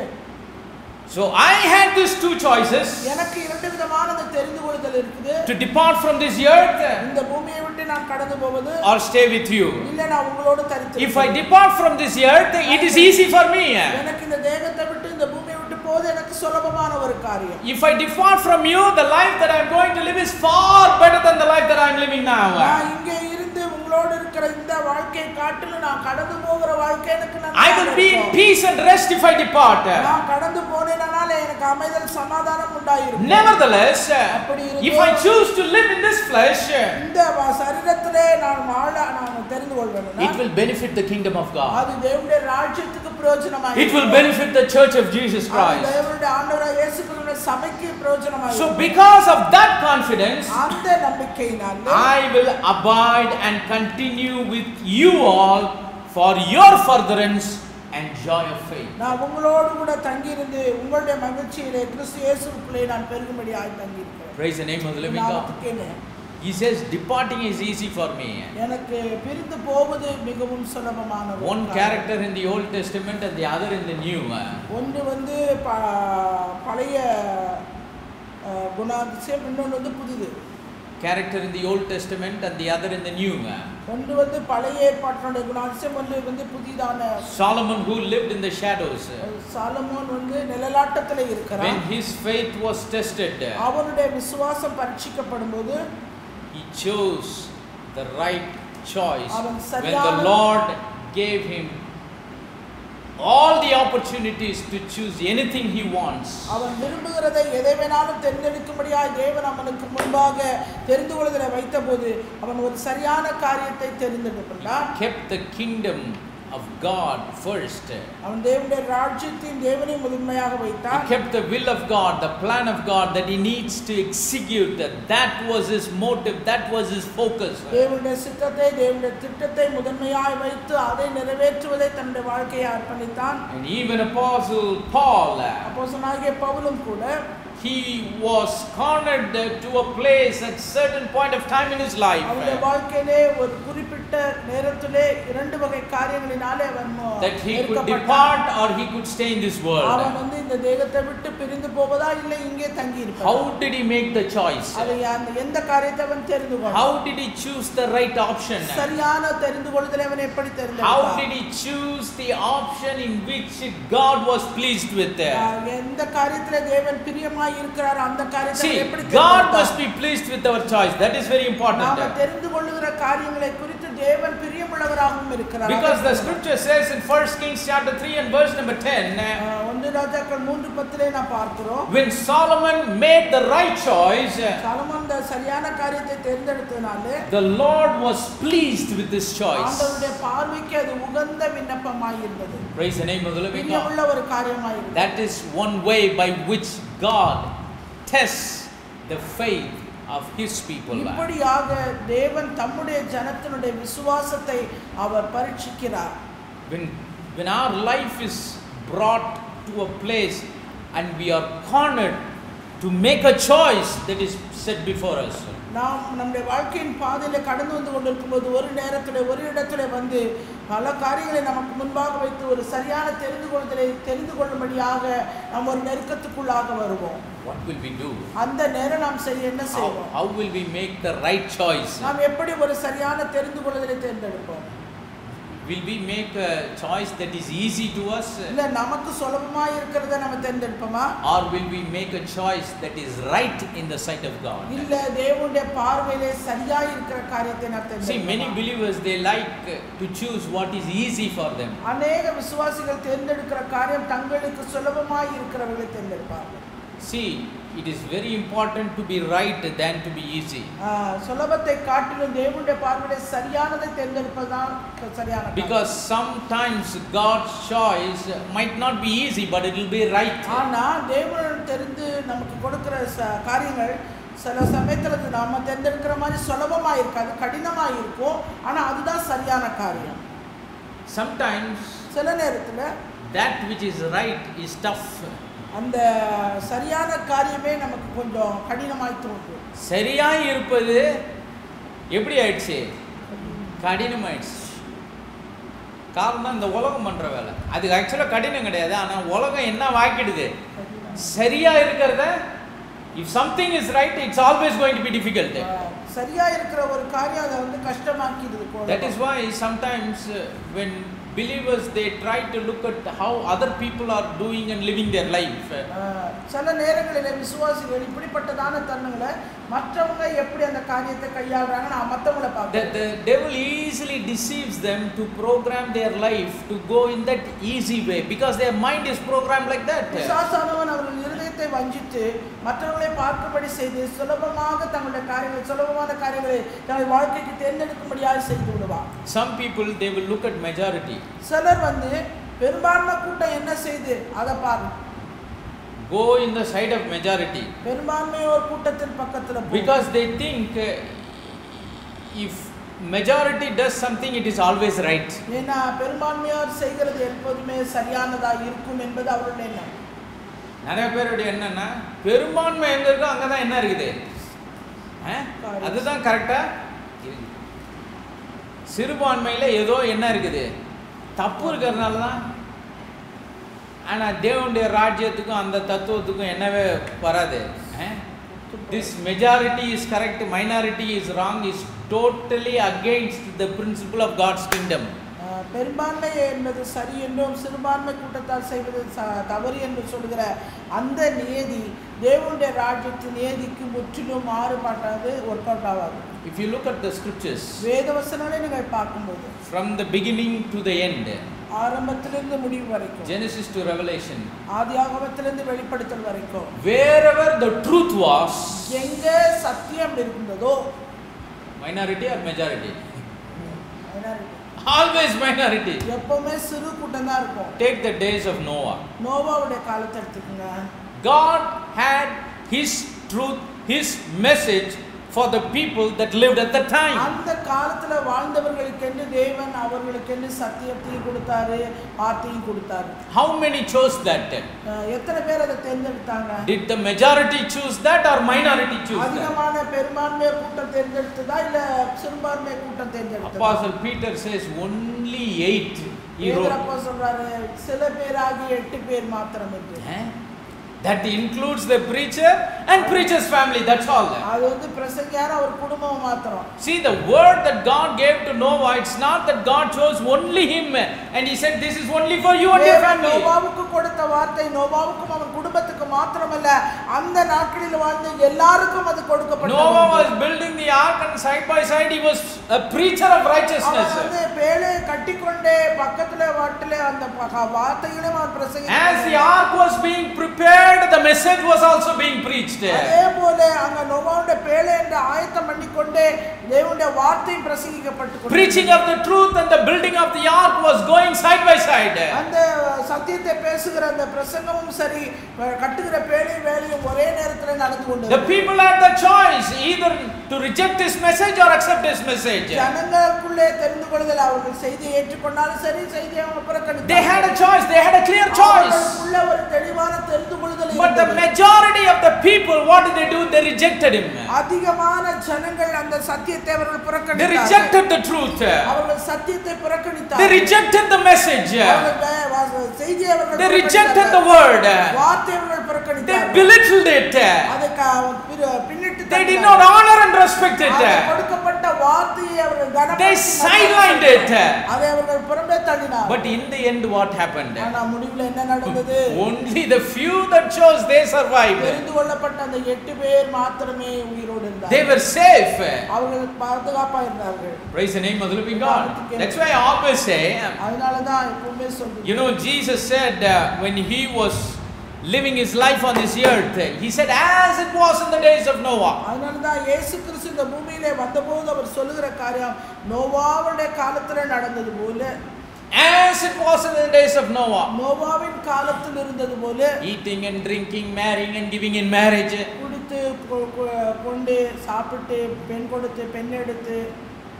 So I had these two choices. எனக்கு இரண்டு விதமான தெரிந்து கொள்ளுதல் இருக்குது. To depart from this earth, இந்த பூமியை விட்டு நான் கடந்து போவது, or stay with you. இல்ல நான் உங்களோடு தரித்திருப்பேன். If I depart from this earth, it is easy for me. எனக்கு இந்த தேகத்தை விட்டு இந்த பூமியை விட்டு போவது எனக்கு சுலபமான ஒரு காரியம். If I depart from you, the life that I am going to live is far better than the life that I am living now. நான் இங்கே இருந்து உங்களோடு இருக்கிற இந்த வாழ்க்கையை காட்டிலும் நான் கடந்து போகிற வாழ்க்கை எனக்கு I will be in peace and rest if I depart. நான் கடந்து போனேனானால் எனக்கு அமைதல் சமாதானம் உண்டாயிருக்கும். Nevertheless, if I choose to live in this flesh, இந்த சரீரத்திலே நான் வாழ நான் தெரிந்து கொள்வேன். it will benefit the kingdom of God. அது தேவனுடைய ராஜ்யத்துக்கு பிரயோஜனமாக It will benefit the church of Jesus Christ. தேவனுடைய ஆண்டவராகிய இயேசு கிறிஸ்துவின் சபைக்கு பிரயோஜனமாக. So because of that confidence, அந்த நம்பிக்கையினாலே I will abide and continue with you all for your furtherance and joy of faith. நான் உங்களோடு கூட தங்கி இருந்து உங்களுடைய மகிழ்ச்சியிலே கிறிஸ்து இயேசுவுக்குள்ளே நான் பெருகும்படியாய் தங்கி இருக்கிறேன். Praise the name of the living God. He says departing is easy for me. எனக்கு பிரிந்து போவது மிகவும் சுலபமானது. One character in the Old Testament and the other in the New. ஒன்று வந்து பழைய குணாதிசயம், இன்னொன்று வந்து புதிது. Character in the Old Testament and the other in the New. ஒன்று வந்து பழைய ஏற்பாட்டினுடைய குணாதிசயம், ஒன்று வந்து புதிதான. Solomon, who lived in the shadows, Solomon வந்து நிழலாட்டத்திலே இருக்கிறார். when his faith was tested, அவனுடைய விசுவாசம் பரீட்சிக்கப்படும்போது he chose the right choice when the Lord gave him all the opportunities to choose anything he wants. அவன் விரும்புகிறதை எதை வேணாலும் தேர்ந்தெடுக்கும்படியாய் தேவன் அவனுக்கு முன்பாக தெரிந்து கொள்வதை வைத்தபோது அவன் ஒரு சரியான காரியத்தை தேர்ந்தெடுத்தான். Kept the kingdom of God first. அவன் தேவனுடைய ராஜ்யத்தின் தேவனை முதன்மையாக வைத்தான். He kept the will of God, the plan of God that he needs to execute. That was his motive, that was his focus. தேவனுடைய சித்தத்தை, தேவனுடைய திட்டத்தை முதன்மையாக வைத்து அதை நிறைவேற்றுவதை தன்னுடைய வாழ்க்கையை அர்ப்பணித்தான். And even Apostle Paul, அப்போஸ்தலனாகிய பவுலும் கூட, he was cornered to a place at certain point of time in his life. அவனுடைய வாழ்க்கையிலே ஒரு குறிப்பிட்ட நேரத்திலே இரண்டு வகை காரியங்களினாலே அவன் that he could depart or he could stay in this world. அவன் வந்து இந்த தேகத்தை விட்டு பிரிந்து போவதா இல்லை இங்கே தங்கி இருப்பான். How did he make the choice? எந்த காரியத்தை அவன் தெரிந்து கொண்டான்? How did he choose the right option? சரியான தெரிந்து கொள்ளுதலை அவன் எப்படி தெரிந்தான்? How did he choose the option in which God was pleased with? எந்த காரியத்திலே தேவன் பிரியமாய் இருக்கிறார் அந்த காரியத்தை எப்படி தெரிந்தான்? God must be pleased with our choice. That is very important. நாம தெரிந்து கொள்ளுகிற காரியங்களை குறித்து தேவன் பிரியமுள்ளவராகவும் இருக்கிறார். Because the scripture says in 1 Kings chapter 3 and verse number 10, 1 ராஜாக்கள் 3:10 நாம் பார்க்கிறோம். when Solomon made the right choice, Solomon அந்த சரியான காரியத்தை தேர்ந்தெடுத்ததனாலே the Lord was pleased with this choice. ஆண்டவருடைய பார்வைக்கு அது உகந்த விண்ணப்பமாய் இருந்தது. Praise the name of the living God. பிரியமுள்ள ஒரு காரியமாய் இருந்தது. That is one way by which God tests the faith of his people. இப்படியாக தேவன் தம்முடைய ஜனத்தினுடைய விசுவாசத்தை அவர் பரீட்சிக்கிறார். When our life is brought to a place and we are cornered to make a choice that is set before us. நாம் நம்முடைய வாழ்க்கையின் பாதையில கடந்து வந்து கொண்டிருக்கும்போது ஒரு நேரத்திலே ஒரு இடத்திலே வந்து பல காரியங்களை நமக்கு முன்பாக வைத்து ஒரு சரியான தெரிந்து கொள்ளும்படியாக நாம் ஒரு நெருக்கத்துக்குள்ளாக வருவோம். What will we do? அந்த நேரம் நாம் என்ன செய்வோம்? How will we make the right choice? நாம் எப்படி ஒரு சரியான தெரிந்து கொள்ளுதலை தேர்ந்தெடுப்போம்? Will we make a choice that is easy to us? இல்ல நமக்கு சுலபமாய் இருக்கிறதை நாம தேர்ந்தெடுப்போமா? Or will we make a choice that is right in the sight of God? இல்ல தேவனுடைய பார்வையிலே சரியாய் இருக்கிற காரியத்தை நாம் தேர்ந்தெடுப்போமா? See, many believers, they like to choose what is easy for them. அநேக விசுவாசிகள் தேர்ந்தெடுக்கிற காரியம் தங்களுக்கு சுலபமாய் இருக்கிறவர்களை தேர்ந்தெடுப்பார்கள். See, it is very important to be right than to be easy. சுலபத்தை காட்டிலும் தேவனுடைய பார்வையிலே சரியானதை தேர்ந்தெடுப்பதுதான் சரியான. Because sometimes God's choice might not be easy, but it will be right. ஆனா தேவன் தெரிந்து நமக்கு கொடுக்கிற காரியங்கள் சில சமயத்துல நாம தேர்ந்தெடுக்கிற மாதிரி சுலபமா இருக்காது, கடினமா இருக்கும். ஆனா அதுதான் சரியான காரியம். Sometimes சில நேரத்துல that which is right is tough. அந்த சரியான காரியமே நமக்கு கொஞ்சம் கடினமாய் தோன்றும். சரியாய் இருப்பது எப்படி ஆயிடுச்சு? கடினமாயிடுச்சு. காரணம் இந்த உலகம் பண்ற வேலை. அது ஆக்சுவலா கடினம் கிடையாது. ஆனா உலகம் என்ன வாக்கிடுது? சரியா இருக்கிறத, if something is right, it's always going to be difficult. சரியா இருக்கிற ஒரு காரியம் அதை வந்து கஷ்டமாக்கிடுது. That is why sometimes when believers, they try to look at how other people are doing and living their life. சில நேரங்களிலே விசுவாசிகள் இப்படிப்பட்டதான தருணங்களை மற்றவங்க எப்படி அந்த காரியத்தை கையாளுறாங்க நான் மத்தவங்கள பார்க்கிறேன். The devil easily deceives them to program their life to go in that easy way because their mind is programmed like that. பிசாசானவன் அவர்கள் இருதயத்தை வஞ்சித்து மற்றவர்களை பார்க்கும்படி செய்து சுலபமாக தங்களுடைய காரியங்களை சுலபமான காரியங்களை தங்கள் வாழ்க்கைக்கு தேர்ந்தெடுக்கும்படியாக செய்து விடுவார். Some people, they will look at majority. சிலர் வந்து பெரும்பான்மை கூட்டம் என்ன செய்து அதை பாருங்க. Go in the side of majority. பெரும்பான்மையோர் கூட்டத்தின் பக்கத்துல போ. Because they think if majority does something, it is always right. ஏனா பெரும்பான்மையோர் செய்கிறது எப்போதுமே சரியானதா இருக்கும் என்பது அவருடைய எண்ணம். நிறைய பேருடைய என்னன்னா பெரும்பான்மை எங்க இருக்கோ அங்க தான் என்ன இருக்குது? அதுதான் கரெக்ட்டா? சிறுபான்மையில ஏதோ என்ன இருக்குது? தப்பு இருக்கிறதுனால தான். ஆனா தேவனுடைய ராஜ்யத்துக்கும் அந்த தத்துவத்துக்கும் என்னவே வராது. This majority is correct, minority is wrong is totally against the principle of God's kingdom. பெரும்பான்மை என்பது சரி என்றும் சிறுபான்மை கூட்டத்தால் செய்வது தவறு என்று சொல்கிற அந்த நியதி தேவனுடைய ராஜ்யத்தின் நியதிக்கு முற்றிலும் மாறுபட்டது ஒர்க் அவுட் ஆகாது. If you look at the scriptures, வேதவசனங்களை நீங்கள் பார்க்கும்போது from the beginning to the end, ஆரம்பத்திலிருந்து முடிவு வரைக்கும், Genesis to Revelation, ஆதியாகமத்திலிருந்து வெளிப்படுத்தல் வரைக்கும், wherever the truth was, எங்க சத்தியம் இருந்ததோ, minority or majority, minority, always minority. எப்பவுமே சிறு கூட்டம் தான் இருக்கும். Take the days of Noah. நோவாவுடைய காலத்தை எடுத்துக்கங்க. God had his truth, his message for the people that lived at the time. அந்த காலத்துல வாழ்ந்தவர்களுக்கு தேவன் அவர்களுக்கு சத்தியத்தையும் கொடுத்தாரு, வார்த்தையும் கொடுத்தாரு. How many chose that? எத்தனை பேர் அதை தேர்ந்தெடுத்தாங்க? Did the majority choose that or minority choose that? அதிகமான பெரும்பான்மை கூட்டம் தேர்ந்தெடுத்ததா இல்ல சிறுபான்மை கூட்டம் தேர்ந்தெடுத்ததா? Apostle Peter says only 8. He wrote. அப்போ சொல்றாரு சில பேராகி 8 பேர் மாத்திரம் என்று. That includes the preacher and preacher's family, that's all. அது வந்து பிரசங்கியார் அவர் குடும்பம் மாத்திரம். See, the word that God gave to Noah, it's not that God chose only him and he said this is only for you and your family. நோவாவுக்கு கொடுத்த வார்த்தை நோவாவுக்கும் அவன் குடும்பத்துக்கு மாத்திரமல்ல அந்த நாட்களில் வாழ்ந்த எல்லாருக்கும் அது கொடுக்கப்பட்டது. Noah was building the ark and side by side he was a preacher of righteousness. அவன் வந்து பேழை கட்டிக்கொண்டே பக்கத்துல வாட்டிலே அந்த வார்த்தைகளை அவன் பிரசங்கித்தார். As the ark was being prepared, the message was also being preached. அதே போல அங்க நோவாவுடைய பேழை என்ற ஆயத்தம் பண்ணிக்கொண்டே தேவனுடைய வார்த்தை பிரசங்கிக்கப்பட்டது. Preaching of the truth and the building of the ark was going side by side. அந்த சத்தியத்தை பேசுகிற அந்த பிரசங்கமும் சரி கட்டுகிற பேழை வேலையும் ஒரே நேரத்துல நடந்து கொண்டது. The people had the choice either to reject his message or accept his message. ஜனங்களுக்குள்ளே தெரிந்து கொள்ளுதல் அவர்கள் செய்தியை ஏற்றுக்கொண்டாலும் சரி செய்தியை அவங்க புறக்கணித்தார்கள். They had a choice, they had a clear choice. அவர்களுக்குள்ள ஒரு தெளிவான தெரிந்து கொள்ளுதல். But the majority of the people, what did they do? They rejected him. அதிகமான ஜனங்கள் அந்த சத்தியத்தை அவர்கள் புறக்கணித்தார்கள். They rejected the truth. அவர்கள் சத்தியத்தை புறக்கணித்தார்கள். They rejected the message. அவர்கள் செய்தியை அவர்கள் They rejected the word. வார்த்தையை அவர்கள் புறக்கணித்தார்கள். They belittled it. அதுக்கு பின்னிட்டு They did not honor and respect it. கொடுக்கப்பட்ட வார்த்தையை அவர்கள் கனப்படுத்தி They sidelined it. அதை அவர்கள் புறம்பே தள்ளினார்கள். But in the end what happened? ஆனா முடிவுல என்ன நடந்தது? Only the few that chose, they survived. தெரிந்து கொள்ளப்பட்ட அந்த 8 பேர் மாத்திரமே உயிரோடு இருந்தார்கள். They were safe. அவர்கள் பாதுகாப்பா இருந்தார்கள். Praise the name of the living God. That's why I always say, அதனால தான் எப்பவுமே சொல்றேன். you know, Jesus said when he was living his life on this earth, he said as it was in the days of Noah. அதனால தான் இயேசு கிறிஸ்து இந்த பூமியிலே வந்தபோது அவர் சொல்லுகிற காரியம் நோவாவுடைய காலத்துல நடந்தது போல, as it was in the days of Noah. நோவாவின் காலத்தில் இருந்தது போல Eating and drinking, marrying and giving in marriage. குடித்து கொண்டு சாப்பிட்டு பெண் கொடுத்து பெண் எடுத்து.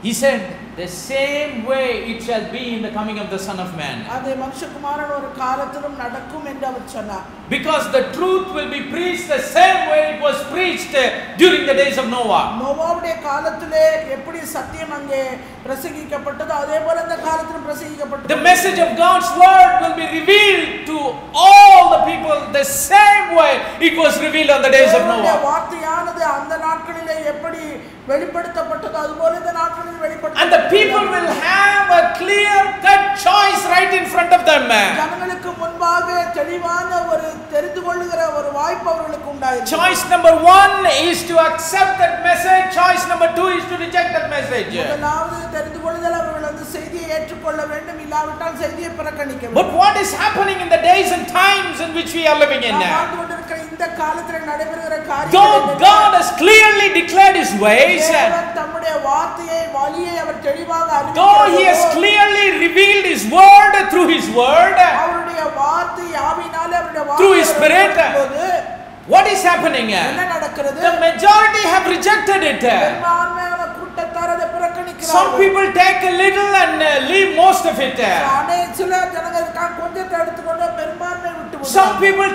He said the same way it shall be in the coming of the Son of Man. அது மனுஷகுமாரன் ஒரு காலத்திலும் நடக்கும் என்று அவர் சொன்னார். Because the truth will be preached the same way it was preached during the days of Noah. நோவாவுடைய காலத்திலே எப்படி சத்தியம் அங்கே பிரசங்கிக்கப்பட்டதோ அதே போல அந்த காலத்திலும் பிரசங்கிக்கப்பட்டது. The message of God's word will be revealed to all the people the same way it was revealed on the days of Noah. வார்த்தையானது அந்த நாட்களிலே எப்படி வெளிப்படுத்தப்பட்டது அதுபோல இந்த நாட்களில் வெளிப்படுத்தப்பட்டது. And the people will have a clear cut choice right in front of them. ஜனங்களுக்கு முன்பாக தெளிவான ஒரு தெரிந்து கொள்ளுகிற ஒரு வாய்ப்பு அவர்களுக்கு உண்டாயிருக்கு. Choice number 1 is to accept that message. Choice number 2 is to reject that message. முதலாவது தெரிந்து கொள்ளுதல் அவர்கள் அந்த செய்தியை ஏற்றுக்கொள்ள வேண்டும், இல்லாவிட்டால் செய்தியை புறக்கணிக்க வேண்டும். But what is happening in the days and times in which we are living in? இந்த காலத்தில் நடைபெறுகிற காரியம் Though God has clearly declared His ways, தம்முடைய வார்த்தையை வழியை அவர் தெளிவாக அறிவிக்கிறார். though He has clearly revealed His word through His word, அவருடைய வார்த்தை ஆவியினாலே அவருடைய வார்த்தை through His Spirit, what is happening? என்ன நடக்கிறது? The majority have rejected it. பெரும்பான்மையான கூட்டத்தார் அதை புறக்கணிக்கிறார்கள். Some people take a little and leave most of it. சில ஜனங்கள் கொஞ்சத்தை எடுத்துக்கொண்டு பெரும்பான்மை விட்டு விடுறாங்க. Some people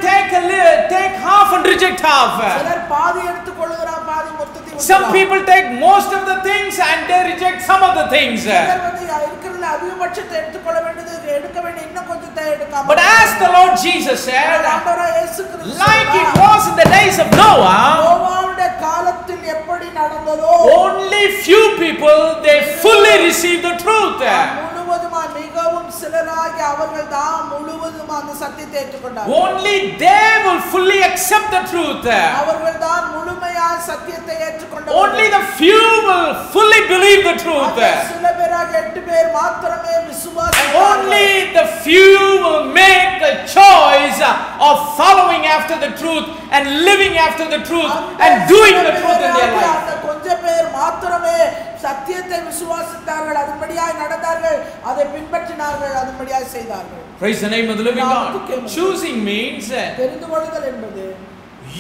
take half and reject half. சிலர் பாதி எடுத்துக்கொள்கிறார், பாதி மொத்தத்தை விடுறாங்க. Some people take most of the things and they reject some of the things. சிலர் வந்து இருக்கிறதுல அதிகபட்சத்தை எடுத்துக்கொள்ள வேண்டியது எடுக்க வேண்டிய இன்னும் கொஞ்சத்தை எடுக்காம. But as the Lord Jesus said, ஆண்டவராகிய இயேசு கிறிஸ்து like it was in the days of Noah, நோவாவுடைய காலத்தில் எப்படி நடந்ததோ only few people they fully received the truth. முழுவதுமாய் மிகவும் சிலராகி அவர்கள் தான் முழுவதுமாக அந்த சத்தியத்தை ஏற்றுக்கொண்டார்கள். Only they will fully accept the truth. அவர்கள் தான் முழுமையாக சத்தியத்தை ஏற்றுக்கொண்டார்கள். Only the few will fully believe the truth. சில பேராக 8 பேர் மாத்திரமே விசுவாசித்தார்கள். Only the few will make a choice of following after the truth and living after the truth and doing the truth in their life. அந்த கொஞ்சம் பேர் மாத்திரமே சத்தியத்தை விசுவாசித்தார்கள், அதன்படியாய் நடந்தார்கள், அதை பின்பற்றினார்கள், அதன்படியாய் செய்தார்கள். Praise the name of the living God. Choosing means தெரிந்து கொள்ளுதல் என்பது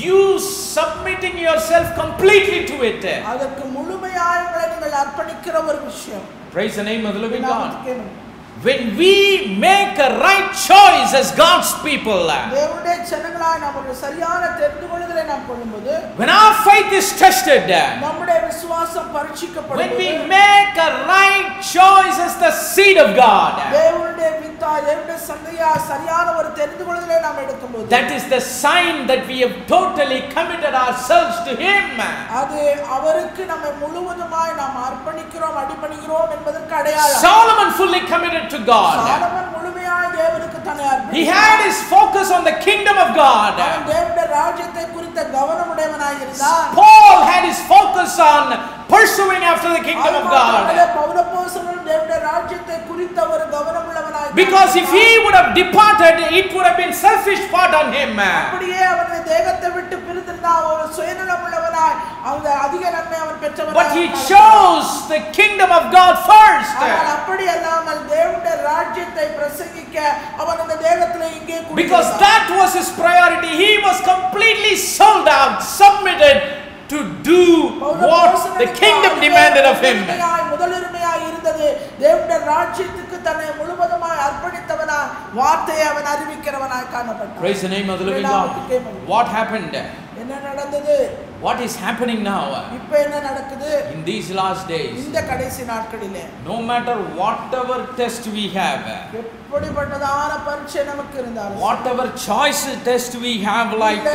you submitting yourself completely to it. அதற்கு முழுமையாக உங்களை நீங்கள் அர்ப்பணிக்கிற ஒரு விஷயம். Praise the name of the living God. கேளுங்க. When we make a right choice as God's people, தேவனுடைய ஜனங்களாய் நாம் ஒரு சரியான தெரிந்து கொள்ளுதலை நாம் கொள்ளும்போது, when our faith is tested, நம்முடைய விசுவாசம் பரீட்சிக்கப்படும்போது, when we make a right choice as the seed of God, தேவனுடைய வித்தா தேவனுடைய சந்தையா சரியான ஒரு தெரிந்து கொள்ளுதலை நாம் எடுக்கும்போது, that is the sign that we have totally committed ourselves to Him. அது அவருக்கு நம்மை முழுவதுமாய் நாம் அர்ப்பணிக்கிறோம், அடிபணிகிறோம் என்பதற்கு அடையாளம். Solomon fully committed to God. Solomon முழுமையாய் தேவனுக்கு தன்னை He had his focus on the kingdom of God. அவன் தேவனுடைய ராஜ்யத்தை குறித்த கவனமுடையவனாய் இருந்தான். Paul had his focus on pursuing after the kingdom of God. பவுலப்போஸ்தலன் தேவனுடைய ராஜ்யத்தை குறித்த ஒரு கவனமுள்ளவனாய், because if he would have departed, it would have been selfish part on him. அப்படியே அவன் தேகத்தை விட்டு பிரிந்திருந்தான், ஒரு சுயநலமுள்ளவனாய் அந்த அதிக நன்மை அவன் பெற்றவனாய். But he chose the kingdom of God first. ஆனால் அப்படி அல்லாமல் தேவனுடைய ராஜ்யத்தை பிரசங்கிக்க அவன் அந்த தேகத்திலே இங்கே கூடியிருந்தான். Because that was his priority. He was completely sold out, submitted to do what the kingdom demanded of him. முதலிருமையாய் இருந்தது தேவனுடைய ராஜ்யத்துக்கு தன்னை முழுவதுமாய் அர்ப்பணித்தவனாய் வார்த்தையை அவன் அறிவிக்கிறவனாய் காணப்பட்டான். Praise the name of the living God. What happened? என்ன நடந்தது? What is happening now? இப்போ என்ன நடக்குது? In these last days, இந்த கடைசி நாட்களிலே, no matter whatever test we have, எப்படிப்பட்டதான பரீட்சை நமக்கு இருந்தாலும், whatever choice test we have, like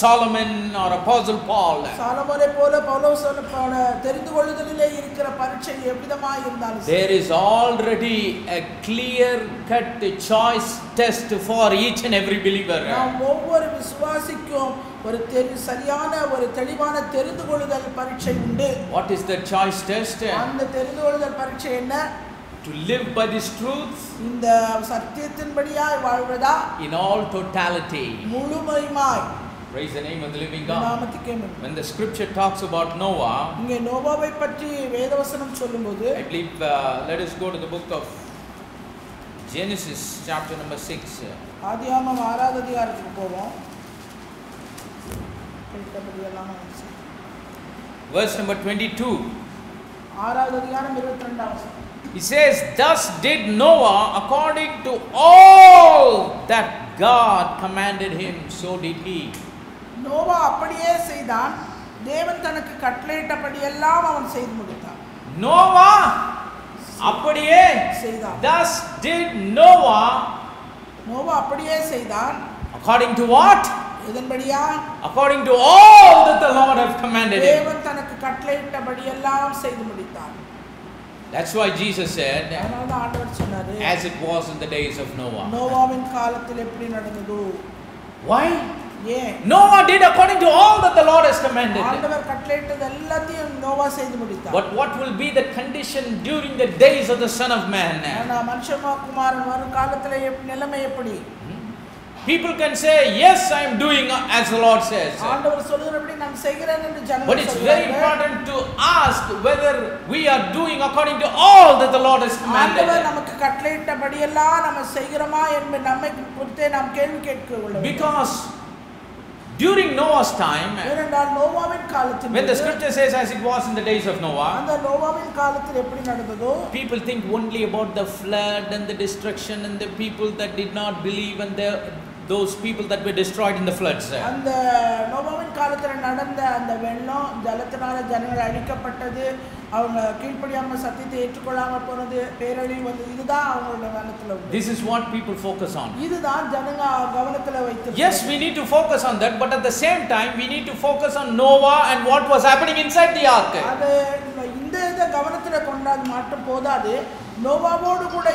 Solomon or Apostle Paul, சாலமோனை போல பவுலோஸ் போல தெரிந்து கொள்ளுதலிலே இருக்கிற பரீட்சை எவ்விதமாய் இருந்தாலும், there is already a clear cut choice test for each and every believer. நாம் ஒவ்வொரு விசுவாசிக்கும் ஒரு சரியான ஒரு தெளிவான தெரிந்து கொள்ளுதல் பரீட்சை உண்டு. What is the choice test? அந்த தெரிந்து கொள்ளுதல் பரீட்சை என்ன? To live by this truth இந்த சத்தியத்தின்படியாய் வாழ்வதா? in all totality. முழுமையாய். Praise the name of the living God. நாமத்துக்கே மகிமை. When the scripture talks about Noah, இங்கே நோவாவை பற்றி வேதவசனம் சொல்லும்போது, I believe let us go to the book of Genesis chapter number 6. ஆதியாகமம் 6வது அதிகாரத்துக்கு போவோம். Verse number 22. 6வது அதிகாரம் 22வது வசனம். He says, thus did Noah according to all that God commanded him, so did he. Noah அப்படியே செய்தான், தேவன் தனக்கு கட்டளையிட்டபடி எல்லாம் அவன் செய்து முடித்தான். Noah அப்படியே செய்தான். Thus did Noah. நோவா அப்படியே செய்தான். According to what? இதன்படியா according to all that the Lord have commanded him. தேவன் தனக்கு கட்டளையிட்டபடியெல்லாம் செய்து முடித்தார். That's why Jesus said, அதனால ஆண்டவர் சொன்னாரு, as it was in the days of Noah. நோவாவின் காலத்தில் எப்படி நடந்ததோ. Why? ஏன்? Noah did according to all that the Lord has commanded. ஆண்டவர் கட்டளையிட்டது எல்லாத்தையும் நோவா செய்து முடித்தார். But what will be the condition during the days of the Son of Man? ஆனா மனுஷகுமாரன் வரும் காலத்திலே நிலைமை எப்படி? People can say, yes, I am doing as the Lord says. ஆண்டவர் சொல்கிறபடி நான் செய்கிறேன் என்று ஜனங்கள் But it's very important to ask whether we are doing according to all that the Lord has commanded. ஆண்டவர் நமக்கு கட்டளையிட்டபடி எல்லாம் நம்ம செய்கிறோமா என்று நம்மை குறித்தே நாம் கேள்வி கேட்க வேண்டும். Because during Noah's time, ஏனென்றால் நோவாவின் காலத்தில், when the scripture says as it was in the days of Noah, அந்த நோவாவின் காலத்தில் எப்படி நடந்ததோ, people think only about the flood and the destruction and the people that did not believe and those people that were destroyed in the floods. அந்த நோவாவின் காலத்தில் நடந்த அந்த வெள்ளம், ஜலத்தினால ஜனங்கள் அழிக்கப்பட்டது, அவங்க கீழ்ப்படியாம சத்தியத்தை ஏற்றுக்கொள்ளாம போனது, பேரழிவு வந்தது, இதுதான் அவங்களோட கவனத்துல உண்டு. This is what people focus on. இதுதான் ஜனங்க கவனத்துல வைத்து. Yes, we need to focus on that, but at the same time we need to focus on Noah and what was happening inside the ark. அது இந்த கவனத்துல கொண்டாது மட்டும் போதாது, நோவாவோடு கூட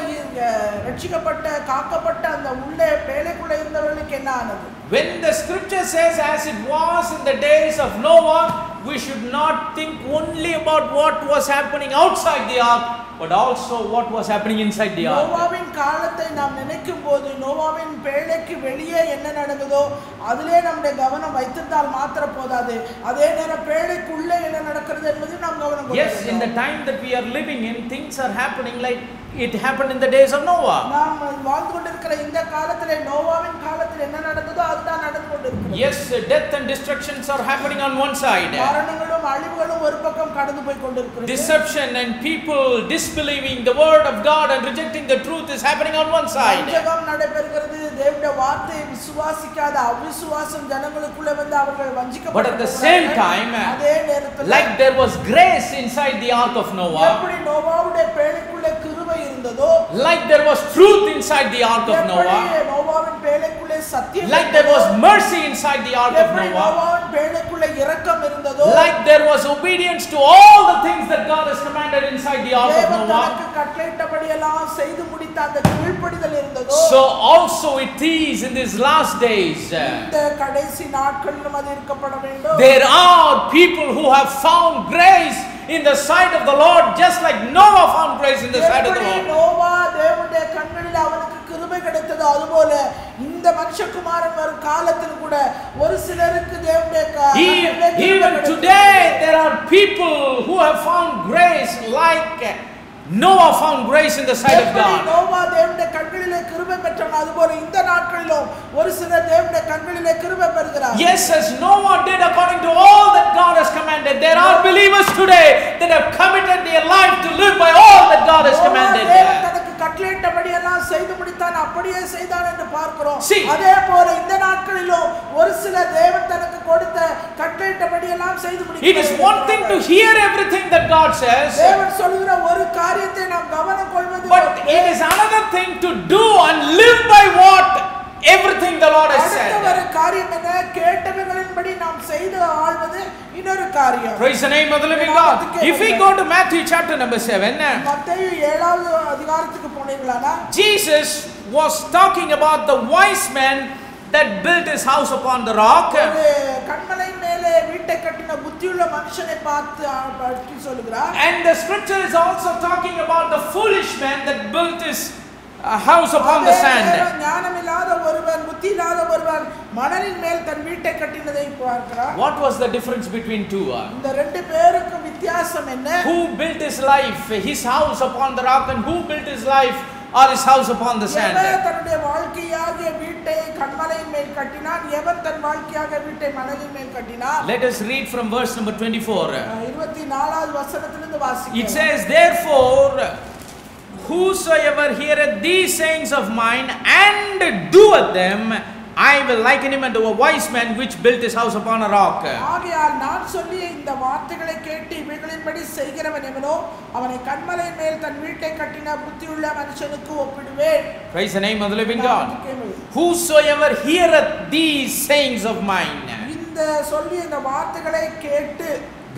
ரட்சிக்கப்பட்ட காக்கப்பட்ட அந்த உள்ளே பேழைக்குள்ள இருந்தவர்களுக்கு என்ன ஆனது? When the scripture says as it was in the days of Noah, we should not think only about what was happening outside the ark, but also what was happening inside the ark. நோவாவின் காலத்தை நாம் நினைக்கும் போது நோவாவின் பேழைக்கு வெளியே என்ன நடந்ததோ அதிலே நம்முடைய கவனம் வைத்திருந்தால் மாத்திரம் போதாது, அதே நேரம் பேழைக்குள்ளே என்ன நடக்கிறது என்பது நாம் கவனம் கொள்ள வேண்டும். Yes, in the time that we are living in, things are happening like it happened in the days of Noah. நாம் வாழ்ந்து கொண்டிருக்கிற இந்த காலத்திலே நோவாவின் காலத்தில் என்ன நடந்ததோ அதுதான் நடந்து கொண்டிருக்கிறது. Yes, death and destructions are happening on one side. மரணங்களும் அழிவுகளும் ஒரு பக்கம் கடந்து போய் கொண்டிருக்கிறது. Deception and people disbelieving the word of God and rejecting the truth is happening on one side. வஞ்சகம் நடைபெறுகிறது, தேவனுடைய வார்த்தையை விசுவாசிக்காத அவிசுவாசம் ஜனங்களுக்குள்ள வந்து அவர்கள் வஞ்சிக்கப்படுகிறார்கள். But at the same time, அதே நேரத்தில் like there was grace inside the ark of Noah, எப்படி நோவாவுடைய பேழைக்குள்ள கிருபை இருந்ததோ, like there was truth inside the ark of Noah, நோவாவின் பேழைக்குள்ள சத்தியம், like there was mercy inside the ark of Noah, நோவாவின் பேழைக்குள்ள இரக்கம் இருந்ததோ, like there was obedience to all the things that God has commanded inside the ark of தேவன் Noah, தனக்கு கட்டளையிட்டபடி எல்லாம் செய்து முடித்த அந்த கீழ்ப்படிதல் இருந்ததோ, so also it is in these last days. இந்த கடைசி நாட்களிலும் அது இருக்கப்பட வேண்டும். There are people who have found grace in the sight of the Lord, just like Noah found grace in the sight of the Lord. Noah தேவனுடைய கண்களில் அவனுக்கு கிருபை கிடைத்தது, அதுபோல இந்த மனுஷகுமாரன் வரும் காலத்தில் கூட ஒரு சிலருக்கு தேவனுடைய Even today there are people who have found grace like Noah found grace in the sight of God. Noah தேவனுடைய கண்களிலே கிருபை பெற்றான், அதுபோல இந்த நாட்களிலும் ஒரு சிலர் தேவனுடைய கண்களிலே கிருபை பெறுகிறார். Yes, as Noah did according to all that God has commanded, there are believers today that have committed their life to live by all that God has commanded. தேவன் தனக்கு கட்டளையிட்டபடி எல்லாம் செய்து முடித்தான், அப்படியே செய்தான் என்று பார்க்கிறோம். See, அதே போல இந்த நாட்களிலும் ஒரு சில தேவன் தனக்கு கொடுத்த கட்டளையிட்டபடி எல்லாம் செய்து முடிக்கிறார். it is one thing to hear everything that God says, தேவன் சொல்கிற ஒரு காரியத்தை நாம் கவனம் கொள்வது, but it is another thing to do and live by what everything the Lord has said. அடுத்த ஒரு காரியம் என்ன, கேட்டவைகளின்படி நாம் செய்து ஆள்வது இன்னொரு காரியம். Praise the name of the living God. If we go to Matthew chapter number 7, மத்தேயு 7வது அதிகாரத்துக்கு போனீங்களானா, Jesus was talking about the wise man that built his house upon the rock. ஒரு கன்மலை மேலே வீட்டை கட்டின புத்தியுள்ள மனுஷனை பார்த்து பற்றி சொல்கிறார். And the scripture is also talking about the foolish man that built his house upon the sand. ஞானமில்லாத ஒருவன், புத்தி இல்லாத ஒருவன் மணலின் மேல் தன் வீட்டை கட்டினதை பார்க்கிறார். What was the difference between two? இந்த ரெண்டு பேருக்கும் வித்தியாசம் என்ன? Who built his life, his house upon the rock, and who built his life or his house upon the sand? எவன் தன்னுடைய வாழ்க்கையாகிய வீட்டை கன்மலையின் மேல் கட்டினான், எவன் தன் வாழ்க்கையாகிய வீட்டை மணலின் மேல் கட்டினான்? Let us read from verse number 24. 24வது வசனத்திலிருந்து வாசிக்கலாம். It says, therefore, whosoever heareth these sayings of mine and doeth them, I will liken him unto a wise man which built his house upon a rock. ஆகையால் நான் சொல்லிய இந்த வார்த்தைகளை கேட்டு இவைகளின்படி செய்கிறவன் எவனோ அவனை கன்மலையின் மேல் தன் வீட்டை கட்டின புத்தியுள்ள மனுஷனுக்கு ஒப்பிடுவேன். Praise the name of the living God. Whosoever heareth these sayings of mine. இந்த சொல்லிய இந்த வார்த்தைகளை கேட்டு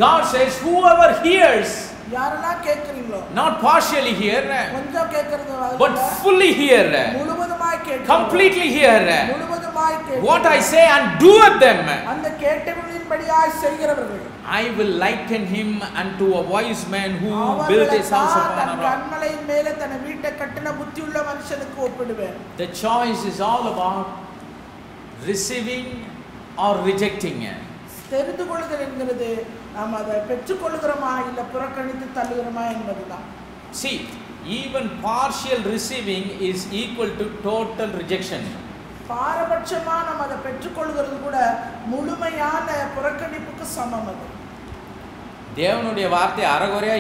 God says whoever hears, யாரெல்லாம் கேக்குறீங்களோ, not partially hear, கொஞ்சம் கேக்குறது but fully hear, முழுவதுமாய் கேட்க, completely hear முழுவதுமாய் கேட்க, what I say and doeth them, அந்த கேட்டவர்களின்படியாய் செய்கிறவர்கள், I will liken him unto a wise man who built his house upon a rock. கன்மலையின் மேலே தன் வீட்டை கட்டின புத்தியுள்ள மனுஷனுக்கு ஒப்பிடுவேன். The choice is all about receiving or rejecting. தெரிந்து கொள்ளுதல் என்கிறது நாம் அதை பெற்றுக்கொள்கிறோமா இல்லை புறக்கணித்து தள்ளுகிறோமா என்பதுதான். See, even partial receiving is equal to total rejection. பாரபட்சமா நாம் அதை பெற்றுக்கொள்கிறது கூட முழுமையான புறக்கணிப்புக்கு சமம். அது தேவனுடைய வார்த்தை அறகுறையா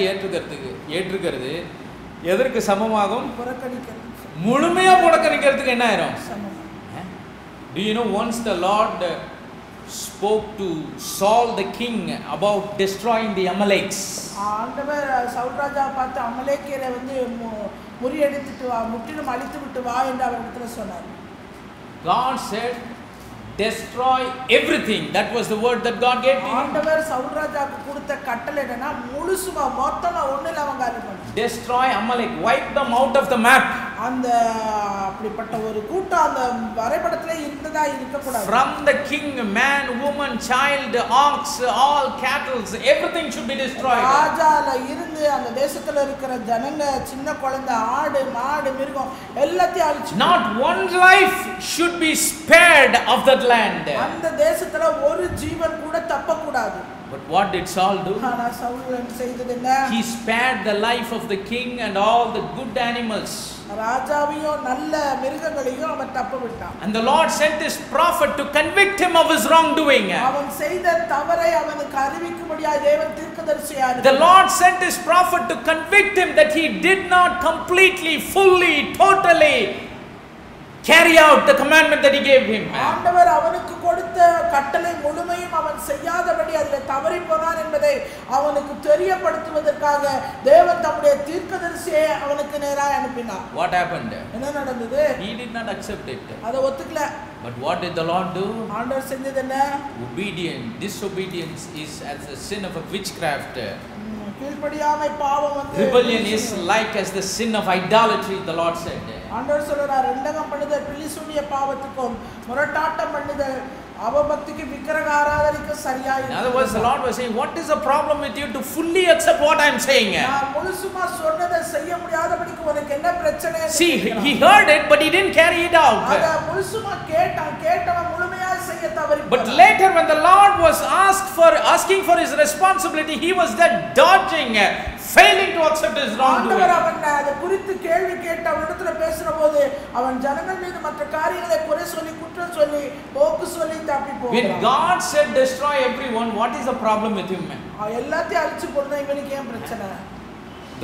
ஏற்றுக்கிறது எதற்கு சமமாகும்? புறக்கணிக்கிறது. முழுமையா புறக்கணிக்கிறதுக்கு என்ன ஆயிரும்? சமம். Do you know once the Lord spoke to Saul the king about destroying the Amalekites. ஆண்டவர் சவுல் ராஜா பார்த்து அமலேக்கியரை வந்து முறியடித்து வா, முற்றிலும் அழித்து விட்டு வா என்று அவரிடத்தில் சொன்னார். God said destroy everything. That was the word that God gave to him. ஆண்டவர் சவுல் ராஜாவுக்கு கொடுத்த கட்டளை என்னன்னா முழுசுமா மொத்தமா ஒண்ணுல அவங்க காரியம் பண்ணணும். Destroy Amalek, wipe them out of the map. அந்த அப்படிப்பட்ட ஒரு கூட்டம் அந்த வரைபடத்திலே இருந்ததா இருக்க கூடாது. From the king, man, woman, child, ox, all cattle, everything should be destroyed. ராஜால இருந்து அந்த தேசத்துல இருக்கிற ஜனங்க, சின்ன குழந்தை, ஆடு, மாடு, மிருகம் எல்லாத்தையும் அழிச்சு. Not one life should be spared of that land. அந்த தேசத்துல ஒரு ஜீவன் கூட தப்ப கூடாது. But what did Saul do? ஆனா சவுல் செய்தது என்ன? He spared the life of the king and all the good animals. ராஜாவையும் நல்ல மிருகங்களையும் அவன் தப்ப விட்டான். And the Lord sent his prophet to convict him of his wrongdoing. அவன் செய்த தவறை அவனுக்கு அறிவிக்கும்படியாய் தேவன் தீர்க்கதரிசியார். The Lord sent his prophet to convict him that he did not completely, fully, totally carry out the commandment that he gave him. ஆண்டவர் அவனுக்கு கொடுத்த கட்டளை முழுமையும் அவன் செய்யாதபடி அதில் தவறி போனான் என்பதை அவனுக்கு தெரியப்படுத்துவதற்காக தேவன் தம்முடைய தீர்க்கதரிசியை அவனுக்கு நேராக அனுப்பினார். What happened? என்ன நடந்தது? He did not accept it. அதை ஒத்துக்கல. But what did the Lord do? ஆண்டவர் செஞ்சது என்ன? Disobedience is as the sin of a witchcraft. கீழ்ப்படியாமை பாவம் வந்து Rebellion is like as the sin of idolatry, the Lord said. ஆண்டவர் சொல்றார், ரெண்டகம் பண்ணுதல் பிலிசூனிய பாவத்துக்கும் முரட்டாட்டம் பண்ணுதல் அவபக்திக்கு விக்கிரக ஆராதனைக்கு சரியாய். In other words, the Lord was saying, what is the problem with you to fully accept what I am saying? நான் முழுசுமா சொன்னதை செய்ய முடியாதபடிக்கு உனக்கு என்ன பிரச்சனை? See, he heard it but he didn't carry it out. அத முழுசுமா கேட்டவன் முழுமையா செய்ய தவறி. But later when the Lord was asking for his responsibility, he was there dodging, failing to accept his wrongdoing. ஆண்டவர் அவன் அதை குறித்து கேள்வி கேட்டு அவனிடத்துல பேசுறபோது அவன் ஜனங்கள் மீது மற்ற காரியங்களை குறை சொல்லி குற்றம் சொல்லி போக்கு சொல்லி தப்பி போகிறான். When God said destroy everyone, what is the problem with him? எல்லாத்தையும் அழிச்சு போடுனா இவனுக்கு ஏன் பிரச்சனை?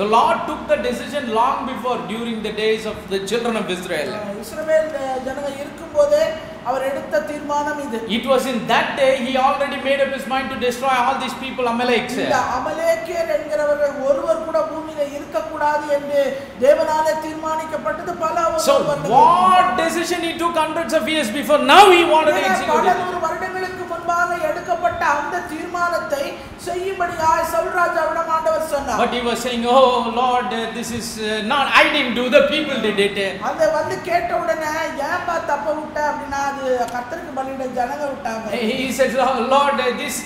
The Lord took the decision long before, during the days of the children of Israel. இஸ்ரவேல் ஜனங்க இருக்கும்போதே அவர் எடுத்த தீர்மானம் இது. It was in that day he already made up his mind to destroy all these people, Amaleks. இந்த அமலேக்கியர் என்கிறவர்கள் ஒருவர் கூட பூமியில இருக்க கூடாது என்று தேவனாலே தீர்மானிக்கப்பட்டது பல So what decision he took hundreds of years before, now he wanted to execute it. 100 வருடங்களுக்கு முன்பாக எடுக்கப்பட்ட அந்த தீர்மானத்தை செய்யும்படியாய் சவுல் ராஜாவிடம் ஆண்டவர் சொன்னார். But he was saying, oh Lord, this is not I didn't do, the people did it. அந்த வந்து கேட்ட உடனே ஏன்பா தப்ப விட்ட அப்படினா அது கர்த்தருக்கு பலியிட ஜனங்க விட்டாங்க. He said, oh Lord,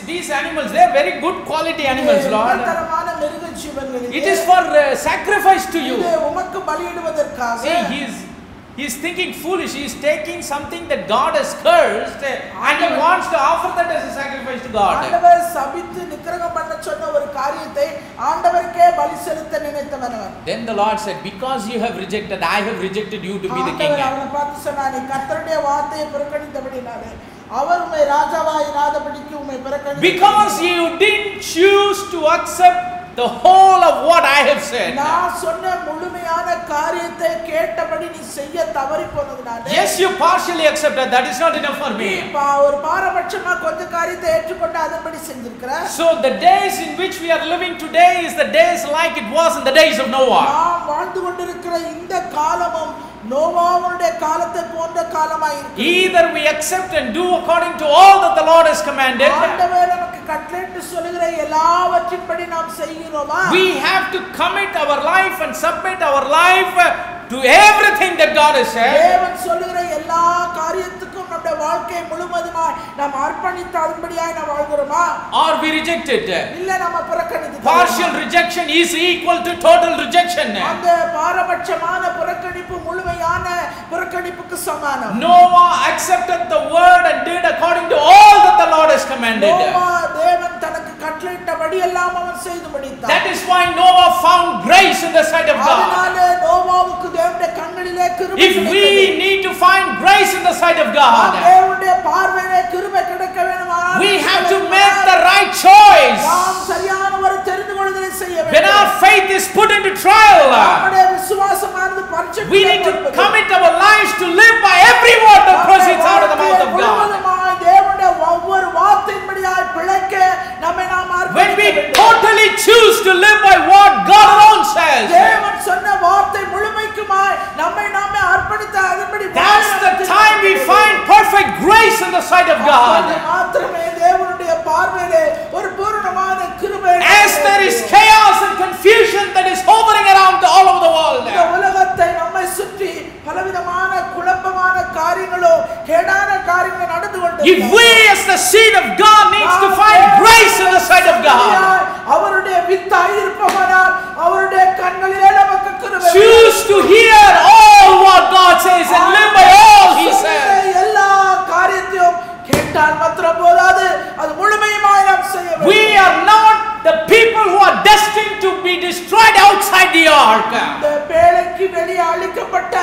these animals, they are very good quality animals, Lord. தரமான மிருக ஜீவன்கள். It is for sacrifice to you. இது உமக்கு பலியிடுவதற்காக. See, he is thinking foolish. He is taking something that God has cursed and he wants to offer that as a sacrifice to God. ஆண்டவர் சபித்து நிக்கிரகம் பண்ண சொன்ன ஒரு காரியத்தை ஆண்டவருக்கே பலி செலுத்த நினைத்தவன். Then the Lord said, because you have rejected, I have rejected you to be the king. ஆண்டவர் அவனை பார்த்து சொன்னார், நீ கர்த்தருடைய வார்த்தையை புறக்கணித்தபடினாலே அவர் உம்மை ராஜாவாய் இராதபடிக்கு உம்மை புறக்கணித்தார். Because you didn't choose to accept the whole of what I have said. நான் சொன்ன முழுமையான காரியத்தை கேட்டபடி நீ செய்ய தவறி போனதனால Yes, you partially accepted. That is not enough for me. ஒரு பாரபட்சமா கொஞ்ச காரியத்தை ஏற்றுக்கொண்டு அதன்படி செஞ்சிருக்கிற. So the days in which we are living today is the days like it was in the days of Noah. நாம் வாழ்ந்து கொண்டிருக்கிற இந்த காலமும் நோவாவுடைய காலத்தை போன்ற காலமாய் இருக்கு. Either we accept and do according to all that the Lord has commanded. ஆண்டவர் நமக்கு கட்டளையிட்டு சொல்லுகிற எல்லாவற்றின்படி நாம் செய்கிறோமா? We have to commit our life and submit our life to everything that God has said. தேவன் சொல்லுகிற எல்லா காரியத்துக்கும் நம்முடைய வாழ்க்கையை முழுவதுமாய் நாம் அர்ப்பணித்து அதன்படியாய் நாம் வாழ்கிறோமா? Or we reject it. இல்ல நாம புறக்கணித்து. Partial rejection is equal to total rejection. அந்த பாரபட்சமான புறக்கணிப்பு முழுமையான புறக்கணிப்புக்கு சமானம். Noah accepted the word and did according to all that the Lord has commanded. Noah தேவன் தனக்கு கட்டளையிட்டபடி எல்லாம் அவன் செய்து முடித்தான். That is why Noah found grace in the sight of God. அதனால நோவாவுக்கு தேவனுடைய கண்களிலே கிருபை If கிடைத்தது. we need to find grace in the sight of God, தேவனுடைய பார்வையிலே கிருபை கிடைக்க வேண்டுமானால் we have to make the right choice. நாம் சரியான ஒரு தெரிந்து கொள்ளுதலை செய்ய வேண்டும். When our faith is put into trial, நம்முடைய விசுவாசமானது பரீட்சைக்கு we need to commit our lives to live by every word that proceeds out of the mouth of God. தேவனுடைய ஒவ்வொரு வார்த்தையின்படியாய் பிழைக்க நம்மை நாம் When we அர்ப்பணிக்க வேண்டும். totally choose to live by what God alone says, தேவன் சொன்ன வார்த்தை முழுமைக்குமாய் நம்மை நாமே அர்ப்பணித்து அதன்படி that's the time we find perfect grace in the sight of God. மாத்திரமே தேவனுடைய பார்வையிலே ஒரு பூரணமான கிருபை. As there is chaos and confusion that is hovering around all over the world, இந்த உலகத்தை நம்மை சுற்றி பலவிதமான குழப்பமான காரியங்களோ கேடான காரியங்கள் நடந்து if we as the seed of God needs to find grace in the sight of God, அவருடைய வித்தாய் இருப்பவனால் அவருடைய கண்களிலே நமக்கு கிருபை. choose to hear all what God says and live by all He says. எல்லா காரியத்தையும் கேட்டால் மாத்திரம் போதாது, அது முழுமையுமாய் நாம் செய்ய வேண்டும். We are not the people who are destined to be destroyed outside the ark. இந்த பேழைக்கு வெளியே அழிக்கப்பட்ட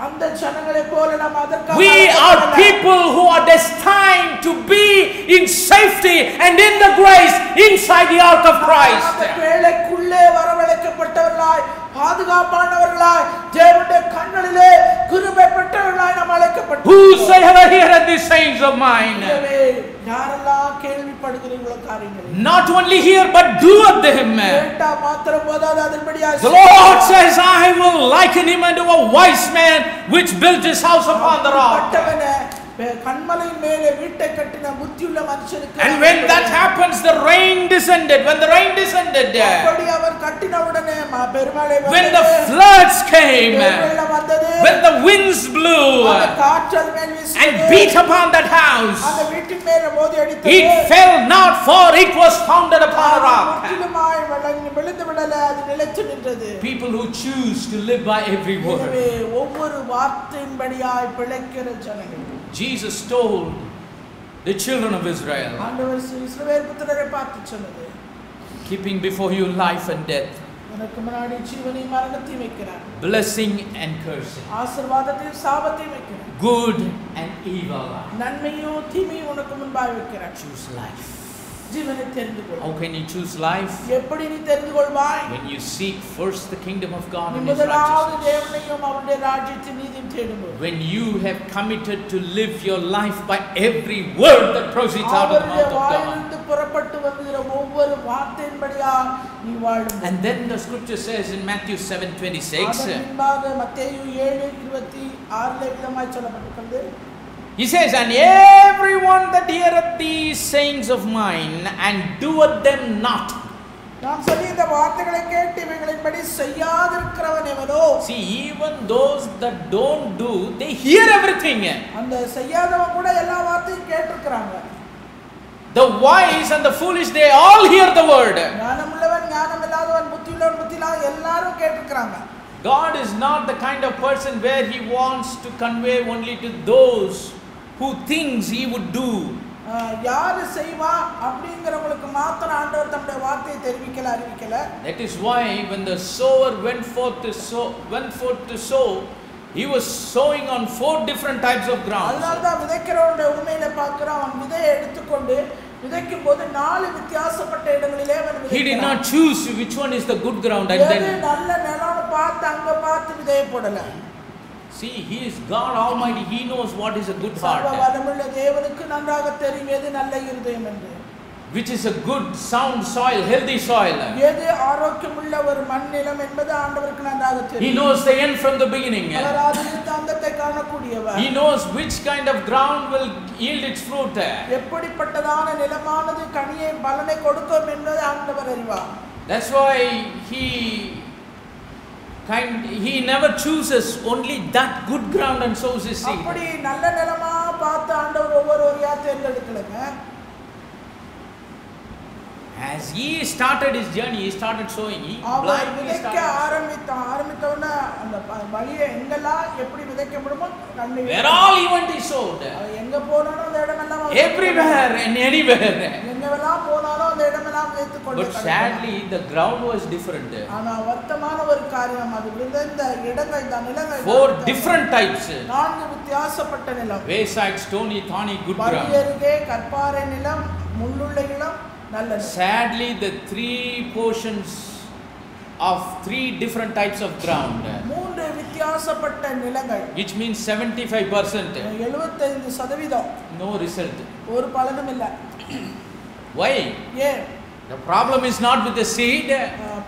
அந்த ஜனங்களை போல நாம் அதற்காக We are people who are destined to be in safety and in the grace inside the ark of Christ. அந்த பேழைக்குள்ளே வரவழைக்கப்பட்டவர்களாய் பாதுகாப்பானவர்களாய் தேவனுடைய கண்களிலே கிருபை பெற்றவர்களாய் நாம் அழைக்கப்பட்டோம். Whosoever heareth these sayings of mine, யாரெல்லாம் கேள்விப்படுகிறீர்களோ காரியங்களை not only hear but doeth them. கேட்டா மாத்திரம் போதாது, அதன்படியாய் The Lord says, I will liken him unto a wise man which built his house upon the rock. கண்மலையின் மேலே வீட்டை கட்டின புத்தியுள்ள மனுஷனுக்கு. And when that happens, the rain descended. When the rain descended, அப்படி அவர் கட்டின உடனே பெருமழை வந்தது. when the floods came, வெள்ளம் வந்தது. when the winds blew காற்று அது மேல் வீசியது. and beat upon that house, அந்த வீட்டின் மேலே மோதி அடித்தது. it fell not, for it was founded upon a rock. முற்றிலுமாய் விழுந்து விடல, அது நிலைத்து நின்றது. People who choose to live by every word. ஒவ்வொரு வார்த்தையின்படியாய் பிழைக்கிற ஜனங்கள். Jesus told the children of Israel, ஆண்டவர் இஸ்ரவேல் புத்திரரை பார்த்து சொன்னது, keeping before you life and death, உனக்கு முன்னாடி ஜீவனையும் மரணத்தையும் வைக்கிறார், blessing and cursing, ஆசீர்வாதத்தையும் சாபத்தையும் வைக்கிறார், good and evil. நன்மையும் தீமையும் உனக்கு முன்பாய் வைக்கிறார். Choose life. ஜீவனை தெரிந்து கொள். How can you choose life? எப்படி நீ தெரிந்து கொள்வாய்? When you seek first the kingdom of God and His முதலாவது righteousness. தேவனையும் அவருடைய ராஜ்யத்தின் நீதியும் தேடுங்கள். When you have committed to live your life by every word that proceeds out of the mouth of God. வாயிலிருந்து புறப்பட்டு வருகிற ஒவ்வொரு வார்த்தையின்படியா நீ வாழும். And then the scripture says in Matthew 7:26, அதன்பாக மத்தேயு 7:26 விதமாய் சொல்லப்பட்டிருக்கிறது. He says, and everyone that heareth these sayings of mine and doeth them not. நாம் சொல்லி இந்த வார்த்தைகளை கேட்டு இவைகளின்படி செய்யாதிருக்கிறவன் எவனோ. See, even those that don't do, they hear everything. அந்த செய்யாதவன் கூட எல்லா வார்த்தையும் கேட்டிருக்கிறாங்க. The wise and the foolish, they all hear the word. ஞானமுள்ளவன் ஞானமில்லாதவன் புத்தியுள்ளவன் புத்தியில்லாதவன் எல்லாரும் கேட்டிருக்கிறாங்க. God is not the kind of person where He wants to convey only to those who thinks He would do. யாரு செய்வா அப்படிங்கறவங்களுக்கு மாத்திரம் ஆண்டவர் தம்முடைய வார்த்தையை தெரிவிக்கல அறிவிக்கல. That is why when the sower went forth to sow, he was sowing on 4 different types of ground. அதனால தான் விதைக்கிறவனுடைய உண்மையில பார்க்கறோம், அவன் விதையை எடுத்துக்கொண்டு விதைக்கும் போது 4 வித்தியாசப்பட்ட இடங்களிலே அவன் விதைக்கிறான். He did not choose which one is the good ground and then நல்ல நிலம்னு பார்த்து அங்க பார்த்து விதையை போடல. See, he is God Almighty. He knows what is a good heart. சர்வ வல்லமையுள்ள தேவனுக்கு நன்றாக தெரியும் எது நல்ல இருதயம் என்று. Which is a good sound soil, healthy soil. எது ஆரோக்கியமுள்ள ஒரு மண் நிலம் என்பது ஆண்டவருக்கு நன்றாக தெரியும். He knows the end from the beginning. Our ஆதியிலிருந்து அந்தத்தை காணக்கூடியவர். He knows which kind of ground will yield its fruit. எப்படிப்பட்டதான நிலமானது கனியை பலனை கொடுக்கும் என்பது ஆண்டவர் அறிவார். That's why he never chooses only that good ground and sows his seed. அப்படி நல்ல நிலமா பார்த்து ஆண்டவர் ஒவ்வொருவரையா தேர்ந்தெடுக்கலங்க. As he started his journey, he started sowing. He blindly ஆரம்பித்தவன அந்த வழியை எங்கெல்லாம் எப்படி விதைக்க முடியுமோ where all he went, he sowed. எங்க போனாலும் அந்த இடமெல்லாம் Everywhere and anywhere. எங்கெல்லாம் போனாலும் அந்த இடமெல்லாம் விதைத்துக் கொண்டு. But sadly, the ground was different. ஆனா வருத்தமான ஒரு காரியம் அது விழுந்த இடங்கள் இந்த நிலங்கள் 4 different types. 4 வித்தியாசப்பட்ட நிலம். Wayside, stony, thorny, good ground. வழியருகே கற்பாறை நிலம், முள்ளுள்ள நிலம். Sadly, the 3 portions of 3 different types of ground, 3 வித்தியாசப்பட்ட நிலங்கள், which means 75%, 75% no result, ஒரு பலனும் இல்ல. Why? The problem is not with the seed.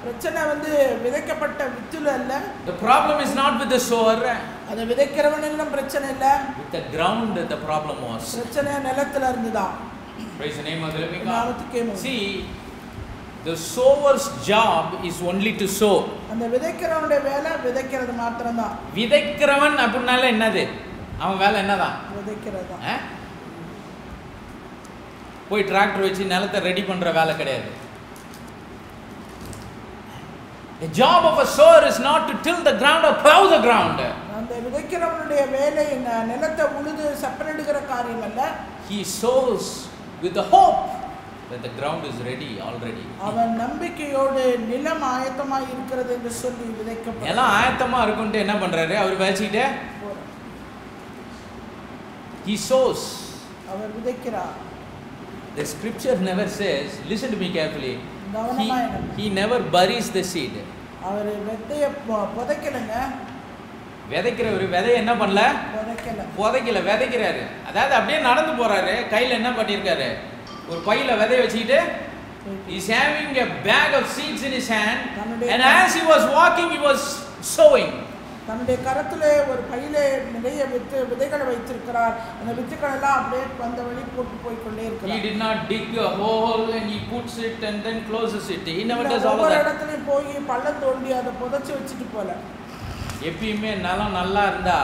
பிரச்சனை வந்து விதைக்கப்பட்ட வித்துல இல்ல. The problem is not with the sower. அத விதைக்கிறவனிடம் பிரச்சனை இல்ல. With the ground the problem was. பிரச்சனை நிலத்துல இருந்துதான். Praise the name of the living God. See, the sower's job is only to sow. அந்த விதைக்கிறவனுடைய வேலை விதைக்கிறது மாத்திரம்தான். விதைக்கிறவன் அப்படினால என்னது? அவன் வேலை என்னதான்? விதைக்கிறதுதான். போய் டிராக்டர் வச்சு நிலத்தை ரெடி பண்ற வேலை கிடையாது. The job of a sower is not to till the ground or plow the ground. அந்த விதைக்கிறவனுடைய வேலை நிலத்தை உழுது சப்பனிடுகிற காரியம் அல்ல. He sows with the hope that the ground is ready already. அவன் நம்பிக்கையோடு நிலம் ஆயத்தமா இருக்கிறது என்று சொல்லி விதைக்கப்படுறான். எல்லாம் ஆயத்தமா இருக்குன்னு என்ன பண்றாரு? அவர் விதைச்சிட்டே he sows. Our விதைக்கிறார். The scripture never says, listen to me carefully, he never buries the seed. அவர் விதையை புதைக்கலங்க. விதைக்கிறவர் விதையை என்ன பண்ணல? புதைக்கல, விதைக்கிறாரு. அதாவது அப்படியே நடந்து போறாரு. கையில என்ன பண்ணிருக்காரு? ஒரு பையில விதை வச்சிட்டு he's having a bag of seeds in his hand, and as he was walking he was sowing. தன்னுடைய கரத்திலே ஒரு பையிலே நிறைய விதைகளை வைத்திருக்கிறார். அந்த வித்துக்கள் எல்லாம் அப்படியே வந்த வழி போட்டு போய் கொண்டே இருக்கிறார். He did not dig a hole and he puts it and then closes it. He never does all of that. ஒவ்வொரு இடத்துலயும் போய் பள்ளம் தோண்டி அதை புதைச்சு வச்சுட்டு போல. எப்பயுமே நிலம் நல்லா இருந்தா,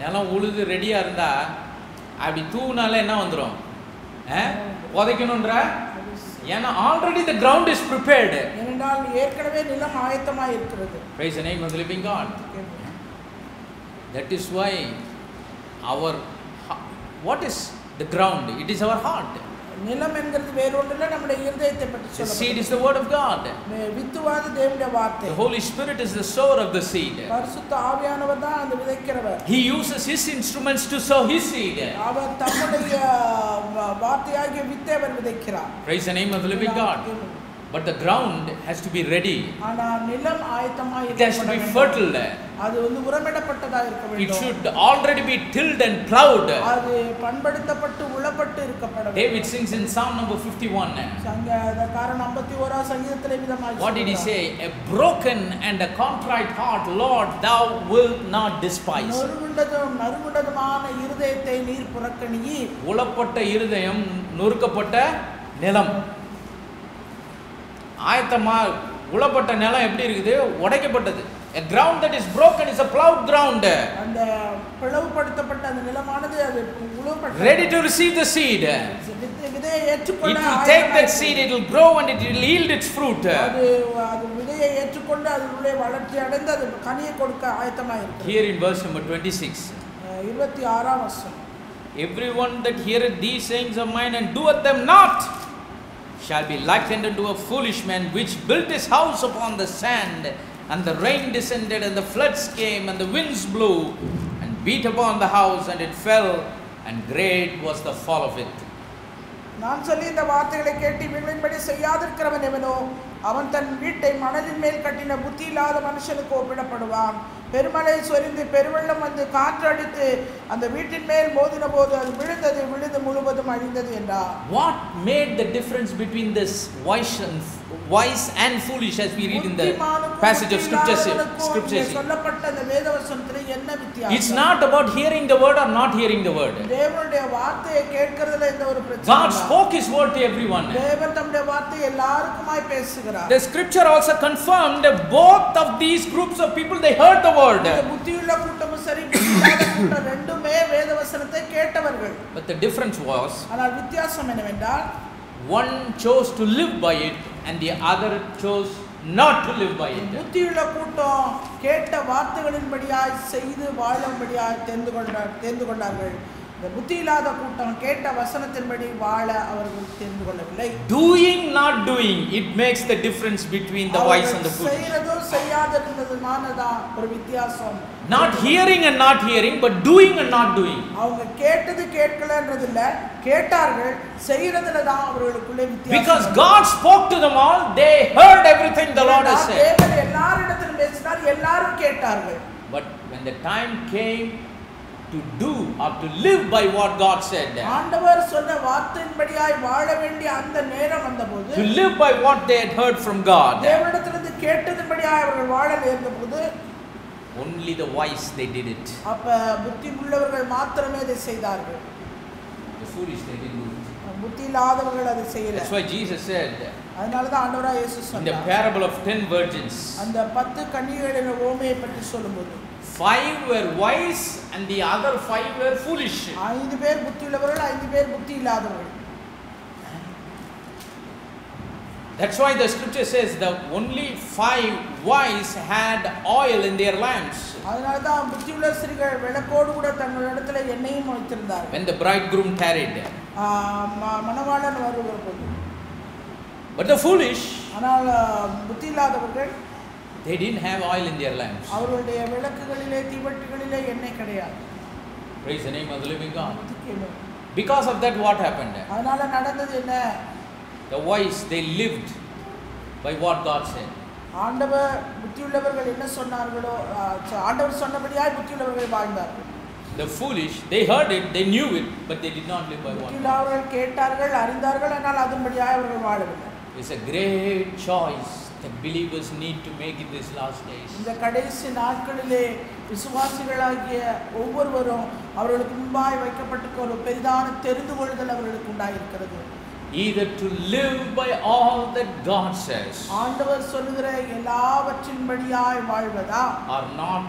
நிலம் உழுது ரெடியா இருந்தா, அப்படி தூவுனால என்ன வந்துரும்? புதைக்கணும்ன்ற ஏன்னா already the ground is prepared. ஏனென்றால் ஏற்கனவே நிலம் ஆயத்தமாக இருக்கிறது. Praise the name of the living God. That is why what is the ground? It is our heart. நிலம் என்கிறது வேற ஒன்றில்லை, நம்முடைய இருதயத்தை பற்றி சொல்லுகிறது. The seed is the word of God. வித்துவாது தேவனுடைய வார்த்தை. The Holy Spirit is the sower of the seed. பரிசுத்த ஆவியானவர் தான் அந்த விதைக்கிறவர். He uses his instruments to sow his seed. அவர் தம்முடைய வார்த்தையாகிய வித்தை அவர் விதைக்கிறார். Praise the name of the living God. But the ground has to be ready. ஆனா நிலம் ஆயத்தமா இருக்க வேண்டும். It has to be fertile. அது வந்து உரமிடப்பட்டதா இருக்க வேண்டும். It should already be tilled and plowed. அது பண்படுத்தப்பட்டு உழப்பட்டு இருக்கப்பட வேண்டும். David sings in Psalm number 51. சங்கீதக்காரன் 51 சங்கீதத்திலே விதமாய் What did he say? A broken and a contrite heart, Lord, thou wilt not despise. நறுங்குண்டதுமான இருதயத்தை நீர் புறக்கணியி. உழப்பட்ட இருதயம், நொறுக்கப்பட்ட நிலம். ஆயத்தமா உழப்பட்ட நிலம் எப்படி இருக்குது? உடைக்கப்பட்டது. A ground that is broken is a plowed ground. அந்த பிளவுபடுத்தப்பட்ட அந்த நிலமானது அது உழுவப்பட்டது. Ready to receive the seed. விதையை ஏற்றுக்கொள்ள it will take that seed, it will grow and it will yield its fruit. அது விதையை ஏற்றுக்கொண்டு அதனுடைய வளர்ச்சி அடைந்து அது கனியை கொடுக்க ஆயத்தமாக இருக்கிறது. Here in verse number 26. 26ஆம் வசனம். Everyone that heareth these sayings of mine and doeth them not shall be likened unto a foolish man which built his house upon the sand, and the rain descended and the floods came and the winds blew and beat upon the house, and it fell, and great was the fall of it. நான் சொல்லி இந்த வார்த்தைகளை கேட்டு இவைகளின்படி செய்யாதிருக்கிறவன் எவனோ அவன் தன் வீட்டை மணலின் மேல் கட்டின புத்தி இல்லாத மனுஷனுக்கு ஒப்பிடப்படுவான். பெருமழை சொரிந்து பெருவெள்ளம் வந்து காற்றடித்து அந்த வீட்டின் மேல் மோதின போது அது விழுந்தது, விழுந்து முழுவதும் அழிந்தது என்றார். What made the difference between this wise and foolish as we read in the passage of scriptures? சொல்லப்பட்ட அந்த வேதவசனத்திலே என்ன வித்தியாசம்? It's not about hearing the word or not hearing the word. தேவனுடைய வார்த்தையை கேட்கிறதுல இந்த ஒரு பிரச்சனை. God spoke his word to everyone. தேவன் தம்முடைய வார்த்தையை எல்லாருக்குமாய் பேசுகிறார். The scripture also confirmed that both of these groups of people, they heard the word. புத்தியுள்ள கூட்டமும் சரி புத்தியில்லாத கூட்டம் ரெண்டுமே வேதவசனத்தை கேட்டவர்கள். But the difference was, ஆனால் வித்தியாசம் என்னவென்றால், one chose to live by it and the other chose not to live by it. புத்தியுள்ள கூட்டம் கேட்ட வார்த்தைகளின்படியாய் செய்து வாழும்படியாய் தெரிந்து கொண்டார்கள். இந்த புத்தியில்லாத கூட்டம் கேட்ட வசனத்தின்படி வாழ அவர்கள் தெரிந்து கொள்ளவில்லை. Doing not doing, it makes the difference between the wise and the foolish. செய்யறதோ செய்யாதிருந்ததுமானதான் ஒரு வித்தியாசம். Not hearing and not hearing, but doing and not doing. அவங்க கேட்டது கேட்கலன்றது இல்ல, கேட்டார்கள் செய்யறதுல தான் அவர்களுக்குள்ள வித்தியாசம். Because God spoke to them all, they heard everything the Lord has said. தேவன் எல்லாரிடத்திலும் பேசினார், எல்லாரும் கேட்டார்கள். But when the time came to do or to live by what God said, ஆண்டவர் சொன்ன வார்த்தையின்படியாய் வாழ வேண்டிய அந்த நேரம் வந்தபோது, to live by what they had heard from God, தேவனிடத்திலிருந்து கேட்டதின்படியாய் அவர்கள் வாழ நேர்ந்தபோது, only the wise they did it. அப்ப புத்தி உள்ளவர்கள் மாத்திரமே அதை செய்தார்கள். The foolish they didn't do it. புத்தி இல்லாதவர்கள் அதை செய்யல. That's why Jesus said, அதனால தான் ஆண்டவராகிய இயேசு in சொன்னார், the parable of 10 virgins, அந்த 10 கன்னிகைகளின் உவமையை பற்றி சொல்லும்போது, 5 were wise and the other 5 were foolish. 5 பேர் புத்தி உள்ளவர்கள், 5 பேர் புத்தி இல்லாதவர்கள். That's why the scripture says that only 5 wise had oil in their lamps. அதனால தான் புத்தி உள்ள ஸ்திரீகள் விளக்கோடு கூட தங்களிடத்துல எண்ணெயும் வைத்திருந்தார்கள். When the bridegroom tarried. மணவாளன் வருகிற போது. But the foolish, ஆனால் புத்தி இல்லாதவர்கள், they didn't have oil in their lamps. அவர்களுடைய விளக்குகளிலே தீவட்டிகளிலே எண்ணெய் கிடையாது. Praise the name of the living God. Because of that, what happened? அதனால நடந்தது என்ன? The wise, they lived by what God said. ஆண்டவர் புத்தியுள்ளவர்கள் என்ன சொன்னார்களோ, ஆண்டவர் சொன்னபடியாய் புத்தியுள்ளவர்கள் வாழ்ந்தார்கள். The foolish, they heard it, they knew it, but they did not live by what. புத்தியுள்ளவர்கள் கேட்டார்கள், அறிந்தார்கள், ஆனால் அதன்படியாய் அவர்கள் வாழவில்லை. It's a great choice that believers need to make in these last days. இந்த கடைசி நாட்களிலே விசுவாசிகளாகிய ஒவ்வொருவரும் அவர்களுக்கு முன்பாய் வைக்கப்பட்டிருக்கிற ஒரு பெரிதான தெரிந்து கொள்ளுதல் அவர்களுக்கு உண்டாயிருக்கிறது. Either to live by all that God says, ஆண்டவர் சொல்லுகிற எல்லாவற்றின்படியாய் வாழ்வதா, or not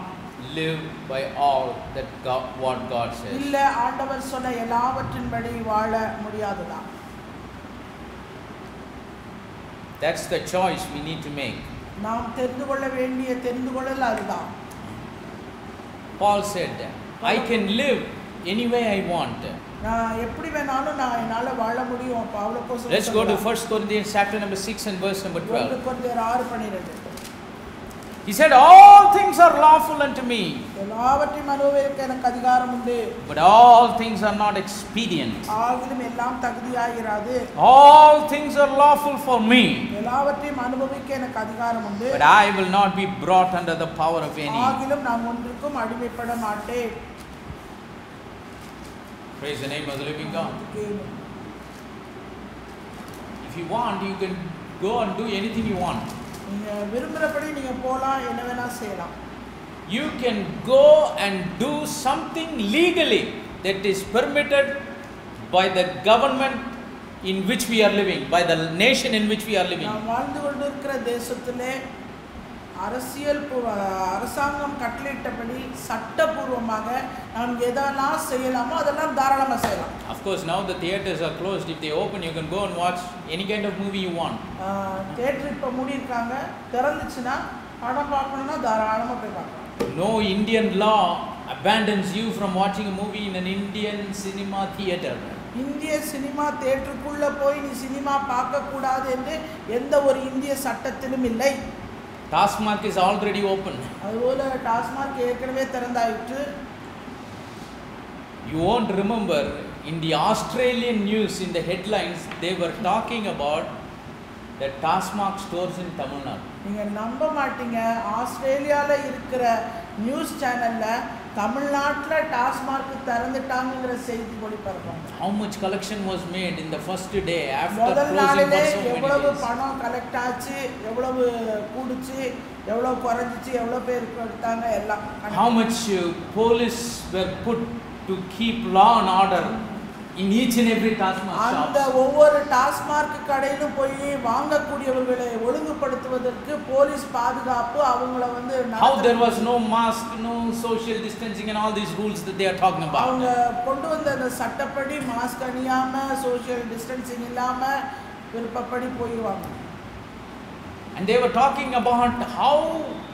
live by all that what God says. இல்ல ஆண்டவர் சொன்ன எல்லாவற்றின்படி வாழ முடியாததா. That's the choice we need to make. நாம் தெரிந்து கொள்ள வேண்டிய தெரிந்து கொள்ளல் அதுதான். Paul said, I can live any way I want. நான் எப்படி வேணாலும் நான் என்னால வாழ முடியும். Pavul Let's go to 1 Corinthians chapter number 6 and verse number 12. 1 கொரிந்தியர் 6:12. He said, all things are lawful unto me, எல்லாவற்றையும் அனுபவிக்க எனக்கு அதிகாரம் உண்டு. but all things are not expedient. ஆகிலும் எல்லாம் தகுதியாயிராது. All things are lawful for me, எல்லாவற்றையும் அனுபவிக்க எனக்கு அதிகாரம் உண்டு. but I will not be brought under the power of any. ஆகிலும் நான் ஒன்றுக்கும் அடிமைப்பட மாட்டேன். Praise the name of the living God. If you want, you can go and do anything you want. நீங்க விரும்புறபடி நீங்க போலாம், என்ன வேணா செய்யலாம். You can go and do something legally that is permitted by the government in which we are living, by the nation in which we are living. நாம் வாழ்ந்து கொண்டிருக்கிற தேசத்திலே அரசாங்கம் கட்டளையிட்டபடி சட்டபூர்வமாக நாம் எதெல்லாம் செய்யலாமோ அதெல்லாம் தாராளமா செய்யலாம். Of course, now the theaters are closed. If they open, you can go and watch any kind of movie you want. Theatre இப்ப மூடி இருக்காங்க. திறந்துச்சுனா படம் பார்க்கணும்னா தாராளமா போய் பார்க்கலாம். No Indian law abandons you from watching a movie in an Indian cinema theater. இந்திய cinema தியேட்டருக்குள்ள போய் நீ சினிமா பார்க்க கூடாது என்று எந்த ஒரு இந்திய சட்டத்திலும் இல்லை. Taskmark is already open. அதுபோல டாஸ்மார்க் ஏற்கனவே திறந்தாயிற்று. You won't remember In the Australian news, in the headlines, they were talking about the TASMAC stores in Tamil Nadu. நீங்க நம்ப மாட்டீங்க, ஆஸ்திரேலியால இருக்கிற நியூஸ் சேனல்ல தமிழ்நாட்டுல டாஸ்மார்க் திறந்துட்டாங்கங்கற செய்தி ஒளிபரப்பாங்க. How much collection was made in the first day after முதல் closing நாளிலே for so many எவ்வளவு days? பணம் கலெக்ட் ஆச்சு, எவ்வளவு கூடுச்சு, எவ்வளவு குறைஞ்சிச்சு, எவ்வளவு பேருக்கு எடுத்தாங்க எல்லாம். How much police were put to keep law and order in each and every TASMAC shop? அந்த ஒவ்வொரு டாஸ்மார்க் கடையிலும் போய் வாங்கக்கூடியவர்களை ஒழுங்குபடுத்துவதற்கு போலீஸ் பாதுகாப்பு அவங்கள வந்து How there was no mask, no social distancing and all these rules that they are talking about. அவங்க கொண்டு வந்த அந்த சட்டப்படி மாஸ்க் அணியாம சோஷியல் டிஸ்டன்சிங் இல்லாம விருப்பப்படி போயிடுவாங்க. And they were talking about how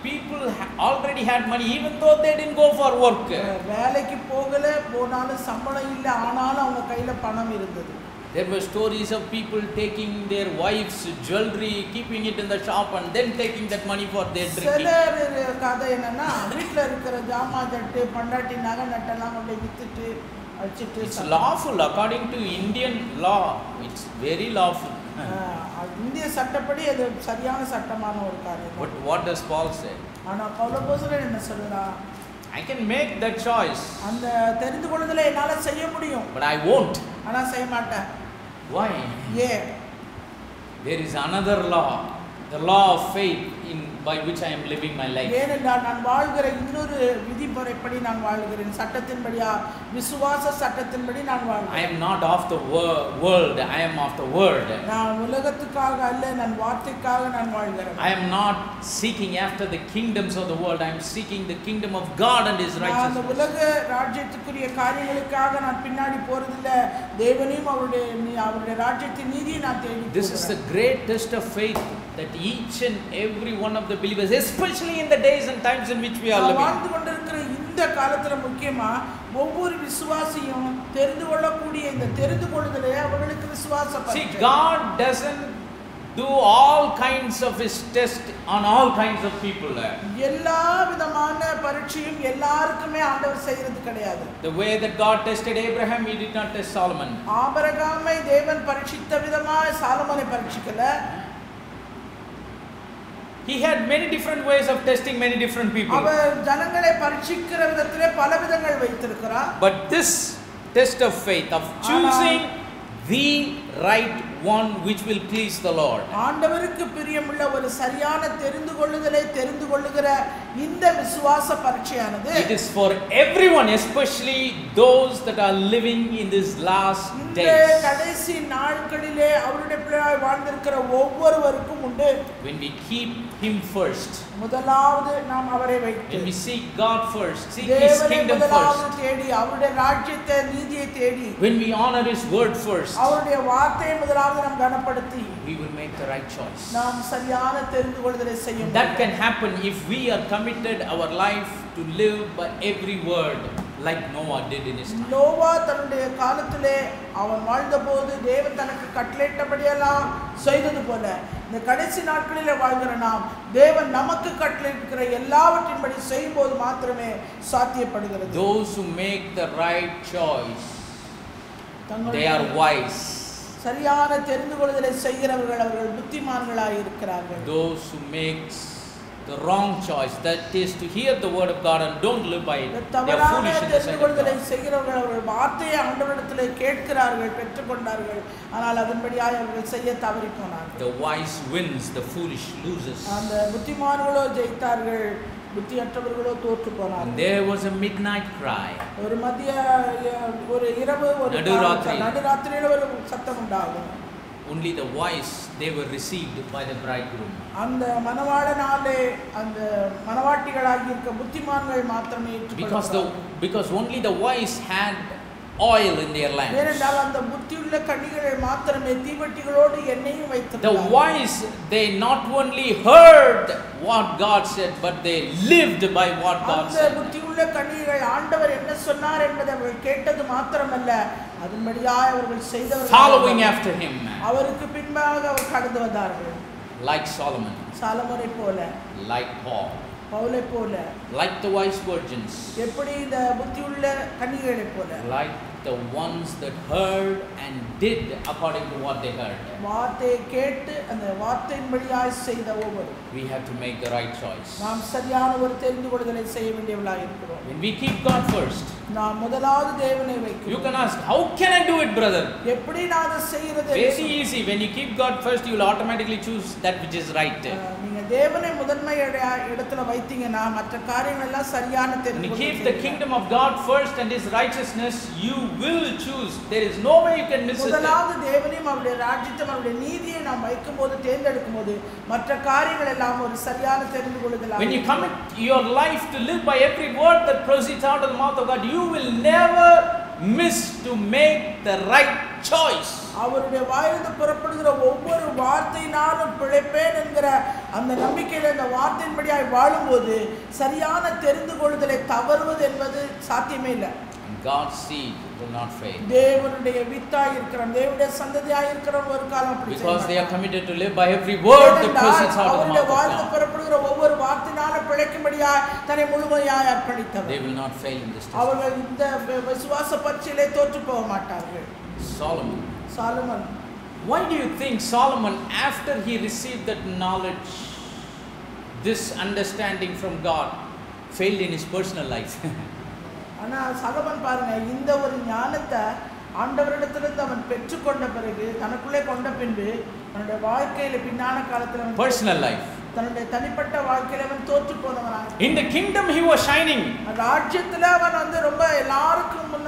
people already had money even though they didn't go for work. வேலைக்கு போகல, போனாலும் சம்பளம் இல்ல, ஆனாலும் அவங்க கையில பணம் இருந்தது. There were stories of people taking their wives' jewelry, keeping it in the shop and then taking that money for their drinking. சில கதை என்னன்னா, வீட்ல இருக்கிற ஜாமா ஜட்டு பண்டாட்டி நகை நட்டெல்லாம் கொண்டு வித்துட்டு அடிச்சிட்டு. It's lawful according to Indian law. It's very lawful. இந்திய சட்டப்படி அது சரியான சட்டமான ஒரு காரியம். But what does Paul say? ஆனா பவுலோஸ் என்ன சொல்றா? I can make that choice. அந்த தெரிந்து கொள்ளுதலை என்னால செய்ய முடியும். But I won't. ஆனா செய்ய மாட்டேன். Why? ஏன்? There is another law, the law of faith by which I am living my life. ஏனென்றால் நான் வாழ்கிற இன்னொரு விதிமுறைப்படி நான் வாழ்கிறேன். சட்டத்தின்படியா, விசுவாச சட்டத்தின்படி நான் வாழ்கிறேன். I am not of the world, I am of the word. நான் உலகத்துக்காக அல்ல, நான் வார்த்தைக்காக நான் வாழ்கிறேன். I am not seeking after the kingdoms of the world, I am seeking the kingdom of God and his righteousness. அந்த உலக ராஜ்யத்துக்குரிய காரியங்களுக்காக நான் பின்னாடி போறதில்ல, தேவனையும் அவருடைய ராஜ்யத்தின் நீதியை நான் தேடி போகிறேன். This is the great test of faith that each and every one of the believers, especially in the days and times in which we are living, வாழ்ந்து கொண்டிருக்கிற இந்த காலத்துல முக்கியமா ஒவ்வொரு விசுவாசியும் தெரிந்து கொள்ளக்கூடிய இந்த தெரிந்து கொள்ளுதலே அவர்களுக்கு விசுவாச பரீட்சை. See, God doesn't do all kinds of his test on all kinds of people. எல்லா விதமான பரீட்சையும் எல்லாருக்குமே ஆண்டவர் செய்யறது கிடையாது. The way that God tested Abraham, he did not test Solomon. ஆபிரகாமை தேவன் பரீட்சித்த விதமாக சாலமோனை பரீட்சிக்கல. He had many different ways of testing many different people. அவர் ஜனங்களை பரீட்சிக்கிற விதத்திலே பல விதங்கள் வைத்திருக்கிறார். But this test of faith, of choosing the right one which will please the Lord, ஆண்டவருக்கு பிரியமுள்ள ஒரு சரியான தெரிந்து கொள்ளுதலை தெரிந்து கொள்ளுகிற இந்த விசுவாச பரீட்சையானது, it is for everyone, especially those that are living in these last days. இந்த கடைசி நாட்களிலே அவருடைய பிள்ளையாய் வாழ்ந்திருக்கிற ஒவ்வொருவருக்கும் உண்டு. When we keep him first, முதலாவது நாம் அவரை வைத்து, when we seek God first, seek his தேவனை kingdom முதலாவது first, தேடி அவருடைய ராஜ்யத்தை நீதியை தேடி, when we honor his word first, அவருடைய வார்த்தையை முதலாவது நாம் கனப்படுத்தி, we will make the right choice. நாம் சரியான தெரிந்து கொள்ளுதலை செய்ய முடியும். That can happen if we are committed our life to live by every word like Noah did in his time. Noah தன்னுடைய காலத்திலே அவன் வாழ்ந்தபோது தேவன் தனக்கு கட்டளையிட்டபடியெல்லாம் செய்தது போல இந்த கடைசி நாட்களிலே வாழ்கிற நாம் தேவன் நமக்கு கட்டளையிட்டிருக்கிற எல்லாவற்றின்படி செய்யும்போது மாத்திரமே சாத்தியப்படுகிறது. Those who make the right choice, they are wise. சரியான தெரிந்து கொள்ளுதலை செய்கிறவர்கள் அவர்கள் புத்திமான்களாய் இருக்கிறார்கள். Those who makes the wrong choice, that is to hear the word of God and don't live by it, they are foolish in the sight of God. செய்கிறவர்கள் அவர்கள் வார்த்தையை ஆண்டவரிடத்திலே கேட்கிறார்கள், பெற்றுக்கொண்டார்கள், ஆனால் அதன்படியாய் அவர்கள் செய்ய தவறி போனார்கள். The wise wins, the foolish loses. அந்த புத்திமான்களோ ஜெயித்தார்கள், புத்தியற்றவர்களோ தோற்று போனார்கள். There was a midnight cry. ஒரு மதிய ஒரு இரவு ஒரு நடுராத்திரியில ஒரு சத்தம் உண்டாகும். Only the wise, they were received by the bridegroom. அந்த மணவாளனாலே அந்த மணவாட்டிகளாகி இருக்க புத்திமான்கள் மாத்திரமே ஏற்றுக்கொள்ளப்பட்டார்கள். Because only the wise had oil in their lamps. ஏனென்றால் அந்த புத்தியுள்ள கன்னிகள் மாத்திரமே தீவட்டிகளோடு எண்ணெயும் வைத்திருந்தார்கள். The wise, they not only heard what God said, but they lived by what God said. அந்த புத்தியுள்ள கன்னிகள் ஆண்டவர் என்ன சொன்னார் என்பதை அவர்கள் கேட்டது மாத்திரமல்ல, அதன்படியாய் அவர்கள் செய்தவர்கள், following after him, அவருக்கு பின்பாக அவர் கடந்து வந்தார்கள். like Solomon, சாலமோனை போல, like Paul, பவுலை போல, like the wise virgins, எப்படி இந்த புத்தியுள்ள கன்னிகளை போல, like the ones that heard and did according to what they heard. வார்த்தையை கேட்டு அந்த வார்த்தையின்படியாய் செய்த ஒவ்வொரு We have to make the right choice. நாம் சரியான ஒரு தெரிந்து கொள்ளுதலை செய்ய வேண்டியவர்களாக இருக்கிறோம். When we keep God first, நாம் முதலாவது தேவனை வைக்கிறோம். you can ask, how can I do it, brother? எப்படி நான் அதை செய்யறது? Very easy. When you keep God first, you will automatically choose that which is right. நீங்க தேவனை முதன்மை இடத்துல வைத்தீங்கன்னா மற்ற காரியங்கள் எல்லாம் சரியான தெரிந்து When you keep the kingdom of God first and his righteousness, you will choose. There is no way you can miss it. முதலாவது தேவனையும் அவருடைய ராஜ்யத்தையும் அவருடைய நீதியை நாம் வைக்கும்போது தேர்ந்தெடுக்கும்போது மற்ற காரியங்கள் எல்லாம் ஒரு சரியான தெரிந்து கொள்ளுதலாக. When you commit your life to live by every word that proceeds out of the mouth of God, you will never miss to make the right choice. அவருடைய வாயிலிருந்து புறப்படுகிற ஒவ்வொரு வார்த்தையினாலும் பிழைப்பேன் என்கிற அந்த நம்பிக்கையில அந்த வார்த்தையின்படியாய் வாழும்போது சரியான தெரிந்து கொள்ளுதலை தவறுவது என்பது சாத்தியமே இல்லை. God's seed will not fail. தேவனுடைய வித்தாய் இருக்கிற தேவனுடைய சந்ததியாய் இருக்கிற ஒரு காலம் அப்படி Because they are committed to live by every word that proceeds out of the அவருடைய mouth of வாயிலிருந்து God. புறப்படுகிற ஒவ்வொரு வார்த்தையினாலும் பிழைக்கும்படியாய் தன்னை முழுமையாய் அர்ப்பணித்தவர். They will not fail in this test. அவர்கள் இந்த விசுவாச பரீட்சையிலே தோற்று போக மாட்டார்கள். Solomon. Why do you think Solomon, after he received that knowledge, this understanding from God, failed in his personal life? ஆனா சாலமன் பாருங்க இந்த ஒரு ஞானத்தை ஆண்டவரிடத்திலிருந்து அவன் பெற்றுக்கொண்ட பிறகு தனக்குள்ளே கொண்ட பின்பு அவனுடைய வாழ்க்கையில பின்னான காலத்துல personal life, தன்னுடைய தனிப்பட்ட வாழ்க்கையில அவன் தோற்று போனவனாக. In the kingdom he was shining. ராஜ்யத்துல அவன் வந்து ரொம்ப எல்லாருக்கும் முன்னாடி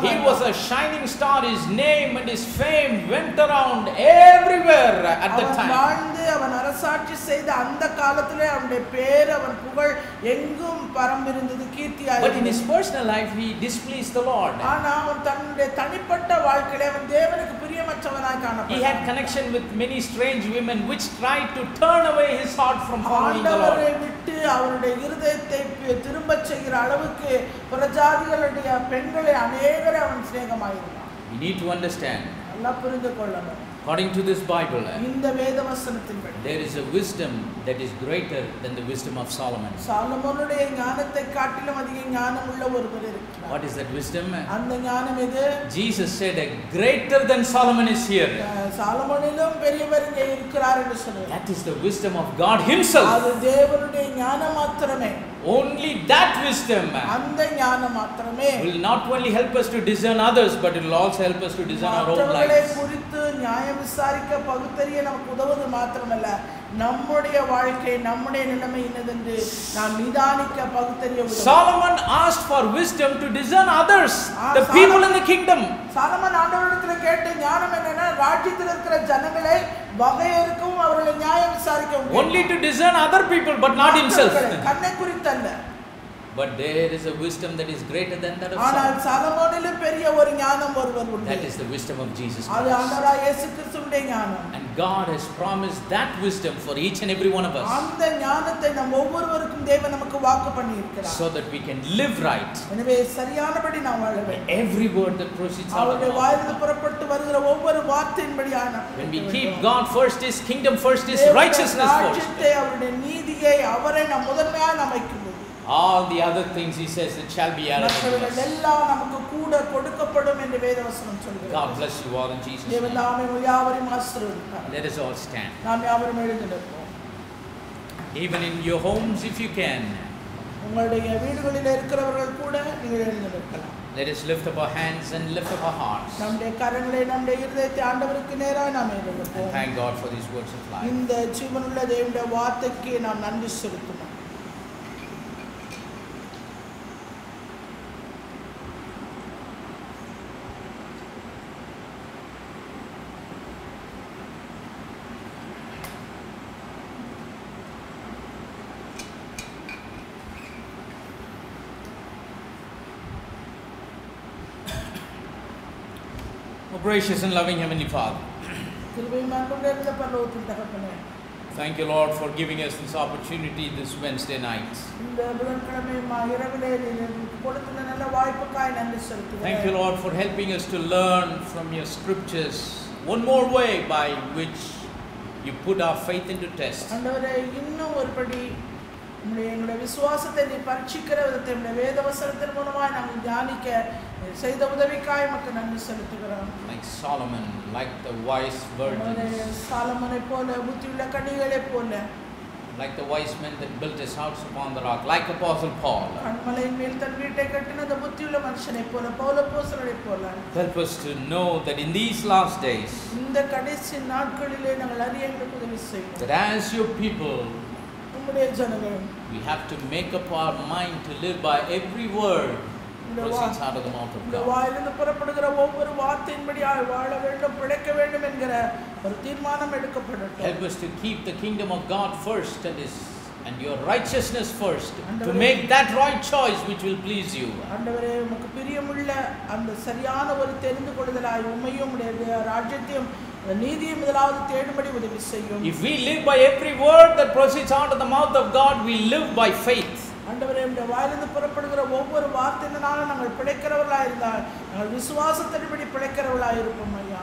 He was a shining star. His name and his fame went around everywhere at that time. அவன் வாழ்ந்து அவன் அரசாட்சி செய்த அந்த காலத்திலே அவனுடைய பேர் அவன் புகழ் எங்கும் பரம்பிருந்தது, கீர்த்தியாய். But in his personal life he displeased the Lord. ஆனா அவன் தன்னுடைய தனிப்பட்ட வாழ்க்கையில அவன் தேவனுக்கு பிரியமற்றவனாய் காணப்பட்டான். He had connection with many strange women which tried to turn away his heart from following the Lord. ஆண்டவரை விட்டு அவருடைய இருதயத்தை திரும்ப செய்கிற அளவுக்கு பிரஜாதிகளுடைய பெண்களை அநேகரை அவன் சிநேகமாயிருந்தான். We need to understand. நல்லா புரிந்து கொள்ளணும். According to this Bible, இந்த வேதவசனத்தின்படி there is a wisdom that is greater than the wisdom of Solomon. சாலமோனுடைய ஞானத்தை காட்டிலும் அதிக ஞானம் உள்ள ஒருவர் இருக்கிறார். What is that wisdom? அந்த ஞானம் எது? Jesus said, a greater than Solomon is here. சாலமோனிலும் பெரியவர் இங்கே இருக்கிறார் என்று சொன்னார். That is the wisdom of God himself. அது தேவனுடைய ஞானம் மாத்திரமே. Only that wisdom அந்த ஞானம் மாத்திரமே will not only help us to discern others, but it will also help us to discern our own மற்றவர்களை lives. குறித்து நியாயம் விசாரிக்க பகுத்தறிய நமக்கு உதவுவது மாத்திரமல்ல, நம்முடைய வாழ்க்கை நம்முடைய நிலைமை என்னதென்று நாம் நிதானிக்க பகுத்தறிய உதவும். Solomon asked for wisdom to discern others, the people in the kingdom. Solomon ஆண்டவரிடத்தில் கேட்ட ஞானம் என்னன்னா, ராஜ்யத்தில் இருக்கிற ஜனங்களை வகையறுக்கவும் அவர்களை நியாயம் விசாரிக்கவும். Only to discern other people but not himself. கண்ணை குறித்தல்ல. But there is a wisdom that is greater than that of ஆனால் Solomon. சாலமோனிலும் பெரிய ஒரு ஞானம் ஒருவர் உண்டு. That is the wisdom of Jesus அது Christ. ஆண்டவராகிய இயேசு கிறிஸ்துவின் ஞானம். And God has promised that wisdom for each and every one of us, அந்த ஞானத்தை நம் ஒவ்வொருவருக்கும் தேவன் நமக்கு வாக்கு பண்ணி இருக்கிறார். so that we can live right. எனவே சரியானபடி நாம் வாழ வேண்டும். Every word that proceeds out of அவருடைய our வாயிலிருந்து mouth. புறப்பட்டு வருகிற ஒவ்வொரு வார்த்தையின்படியான When we keep God first, his kingdom first, his righteousness first, ராஜ்யத்தை அவருடைய நீதியை அவரை நாம் முதன்மையாக நாம் வைக்கும்போது all the other things he says it shall be added unto மற்றவைகள் us. எல்லாம் நமக்கு கூட கொடுக்கப்படும் என்று வேதவசனம் சொல்கிறது. God bless you all in Jesus' தேவன் name. நாமே யாவரையும் ஆசீர்வதிப்பார். Let us all stand. நாம் யாவரும் எழுந்து நிற்போம். Even in your homes if you can. உங்களுடைய வீடுகளில் இருக்கிறவர்கள் கூட நீங்கள் எழுந்து நிற்கலாம். Let us lift up our hands and lift up our hearts. நம்முடைய கரங்களை நம்முடைய இருதயத்தை ஆண்டவருக்கு நேராக நாம் எழுப்போம். Thank God for these words of life. இந்த ஜீவனுள்ள தேவனுடைய வார்த்தைக்கு நாம் நன்றி செலுத்துவோம். Oh, gracious and loving Heavenly Father, thank you, Lord, for giving us this opportunity this Wednesday night. Thank you, Lord, for helping us to learn from your scriptures one more way by which you put our faith into test. எங்களுடைய விசுவாசத்தை நீ பரீட்சிக்கிற விதத்தை வேதவசனத்தின் மூலமாக நாங்கள் தியானிக்க செய்த உதவிக்காய் உமக்கு நன்றி செலுத்துகிறோம். Like Solomon, like the wise virgins, சாலமோனை போல புத்தியுள்ள கன்னிகளை போல, like the wise men that built his house upon the rock, like Apostle Paul. கன்மலையின் மேல் தன் வீட்டை கட்டின அந்த புத்தியுள்ள மனுஷனை போல, பவுல் அப்போஸ்தலனை போல. Help us to know that in these last days, இந்த கடைசி நாட்களிலே நாங்கள் அறிய எங்களுக்கு உதவி செய்யும். that as your people, உம்முடைய ஜனங்கள், we have to make up our mind to live by every word proceeds out of the mouth of இந்த God. வாயிலிருந்து புறப்படுகிற ஒவ்வொரு வார்த்தையின்படியாய் வாழ வேண்டும், பிழைக்க வேண்டும் என்கிற ஒரு தீர்மானம் எடுக்கப்படட்டும். Help us to keep the kingdom of God first and your righteousness first, to make that right choice which will please you. ஆண்டவரே, உமக்கு பிரியமுள்ள அந்த சரியான ஒரு தெரிந்து கொள்ளுதலாய் உம்மையும் உம்முடைய ராஜ்யத்தையும் நீதியும் முதலாவது தேடும்படி உதவி செய்யும். If we live by every word that proceeds out of the mouth of God, we live by faith. ஆண்டவரே, உம்முடைய வாயிலிருந்து புறப்படுகிற ஒவ்வொரு வார்த்தையினால நாங்கள் பிழைக்கிறவர்களாய் இருந்தால் நாங்கள் விசுவாசத்தின்படி பிழைக்கிறவர்களாய் இருப்போம் ஐயா.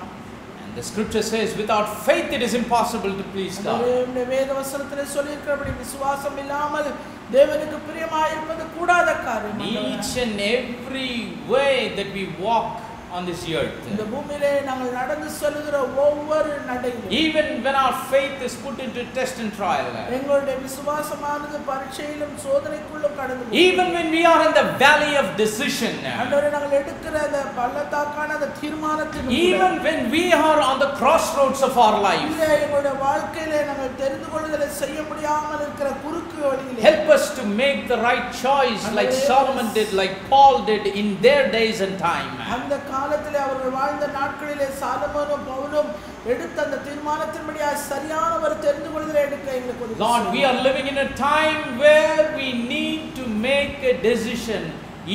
And the scripture says, without faith it is impossible to please God. உம்முடைய வேத வசனத்திலே சொல்லியிருக்கிறபடி விசுவாசம் இல்லாமல் தேவனுக்கு பிரியமாய் இருப்பது கூடாத காரியம். Each and every way that we walk on this earth, இந்த பூமியிலே நாங்கள் நடந்து செல்லுகிற ஒவ்வொரு நடையிலும், even when our faith is put into test and trial, எங்களுடைய விசுவாசமானது பரீட்சையிலும் சோதனைக்குள்ளும் கடந்து போகும். even when we are in the valley of decision, ஆண்டவரே, நாங்கள் எடுக்கிற அந்த பள்ளத்தாக்கான அந்த தீர்மானத்தின் even when we are on the crossroads of our life, எங்களுடைய வாழ்க்கையிலே நாங்கள் தெரிந்து கொள்ளுதலை செய்ய முடியாமல் இருக்கிற குறுக்கு வழியிலே, help us to make the right choice like Solomon did, like Paul did in their days and time. அந்த காலத்திலே அவர்கள் வாழ்ந்த நாட்களிலே சாலமோனும் பவுலும் எடுத்த அந்த தீர்மானத்தின்படியாக சரியான ஒரு தெரிந்து கொள்ளுதலை எடுக்க எங்களுக்கு உதவி God, செய்யும். we are living in a time where we need to make a decision,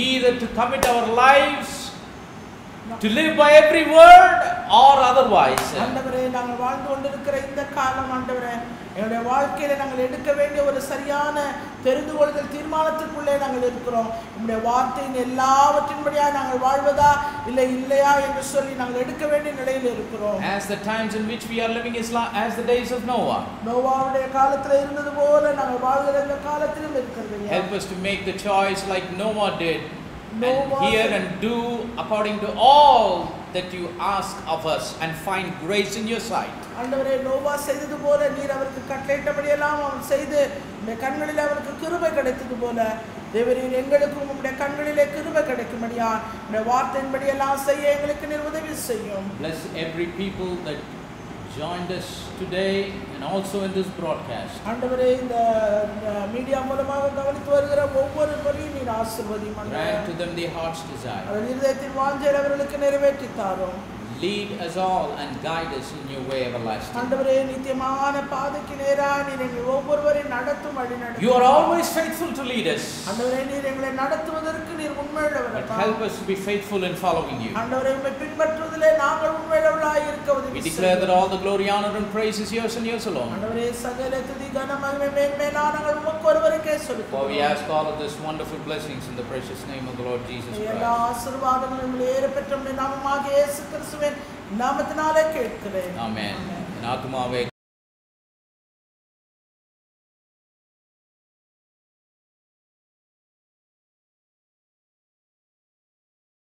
either to commit our lives to live by every word or otherwise. ஆண்டவரே, நாங்கள் வாழ்ந்து கொண்டிருக்கிற இந்த காலம் ஆண்டவரே, எங்களுடைய வாழ்க்கையில நாங்கள் எடுக்க வேண்டிய ஒரு சரியான தெரிந்து கொள்ளுதல் தீர்மானத்திற்குள்ளே நாங்கள் இருக்கிறோம். உம்முடைய வார்த்தையின் எல்லாவற்றின்படியாக நாங்கள் வாழ்வதா இல்லையா என்று சொல்லி நாங்கள் எடுக்க வேண்டிய நிலையில் இருக்கிறோம். As the times in which we are living is as the days of Noah. நோவாவுடைய காலத்தில் இருந்தது போல நாங்கள் வாழ்கிற இந்த காலத்திலும் இருக்கிறது. Help us to make the choice like Noah did, and hear and do according to all that you ask of us, and find grace in your sight. ஆண்டவரே, நோவா செய்தது போல நீர் அவருக்கு கட்டளையிட்டபடியெல்லாம் அவன் செய்து உம்முடைய கண்களில் அவருக்கு கிருபை கிடைத்தது போல தேவரீர் எங்களுக்கும் உம்முடைய கண்களிலே கிருபை கிடைக்கும்படியா உம்முடைய வார்த்தையின்படியெல்லாம் செய்ய எங்களுக்கு நீர் உதவி செய்யும். Bless every people that joined us today and also in this broadcast. ஆண்டவரே, இந்த மீடியா மூலமாக கவனித்து வருகிற ஒவ்வொருவரையும் நீர் ஆசீர்வதியும். Grant to them their heart's desire. அவர்கள் இருதயத்தின் வாஞ்சையை அவர்களுக்கு நிறைவேற்றி தாரும். Lead us all and guide us in your way everlasting. ஆண்டவரே, நித்தியமான பாதைக்கு நேராக நீர் எங்களை ஒவ்வொருவரையும் நடத்தும் வழி நடத்தும். You are always faithful to lead us. ஆண்டவரே, நீர் எங்களை நடத்துவதற்கு நீர் உண்மையுள்ளவர். But help us to be faithful in following you. ஆண்டவரே, உம்மை பின்பற்றுவதிலே நாங்கள் உண்மையுள்ளவர்களாய் இருக்க உதவி We செய்யும். declare that all the glory, honor and praise is yours and yours alone. ஆண்டவரே, சகல துதி கன மகிமை மேன்மையெல்லாம் நாங்கள் உமக்கு ஒருவருக்கே For we செலுத்துகிறோம். ask all of this wonderful blessings in the precious name of the Lord Jesus எல்லா Christ. ஆசீர்வாதங்களும் ஏறப்பெற்ற நாமமாகிய இயேசு கிறிஸ்துவின் நாமத்தினாலே கேட்கிறேன். Amen. In Atmave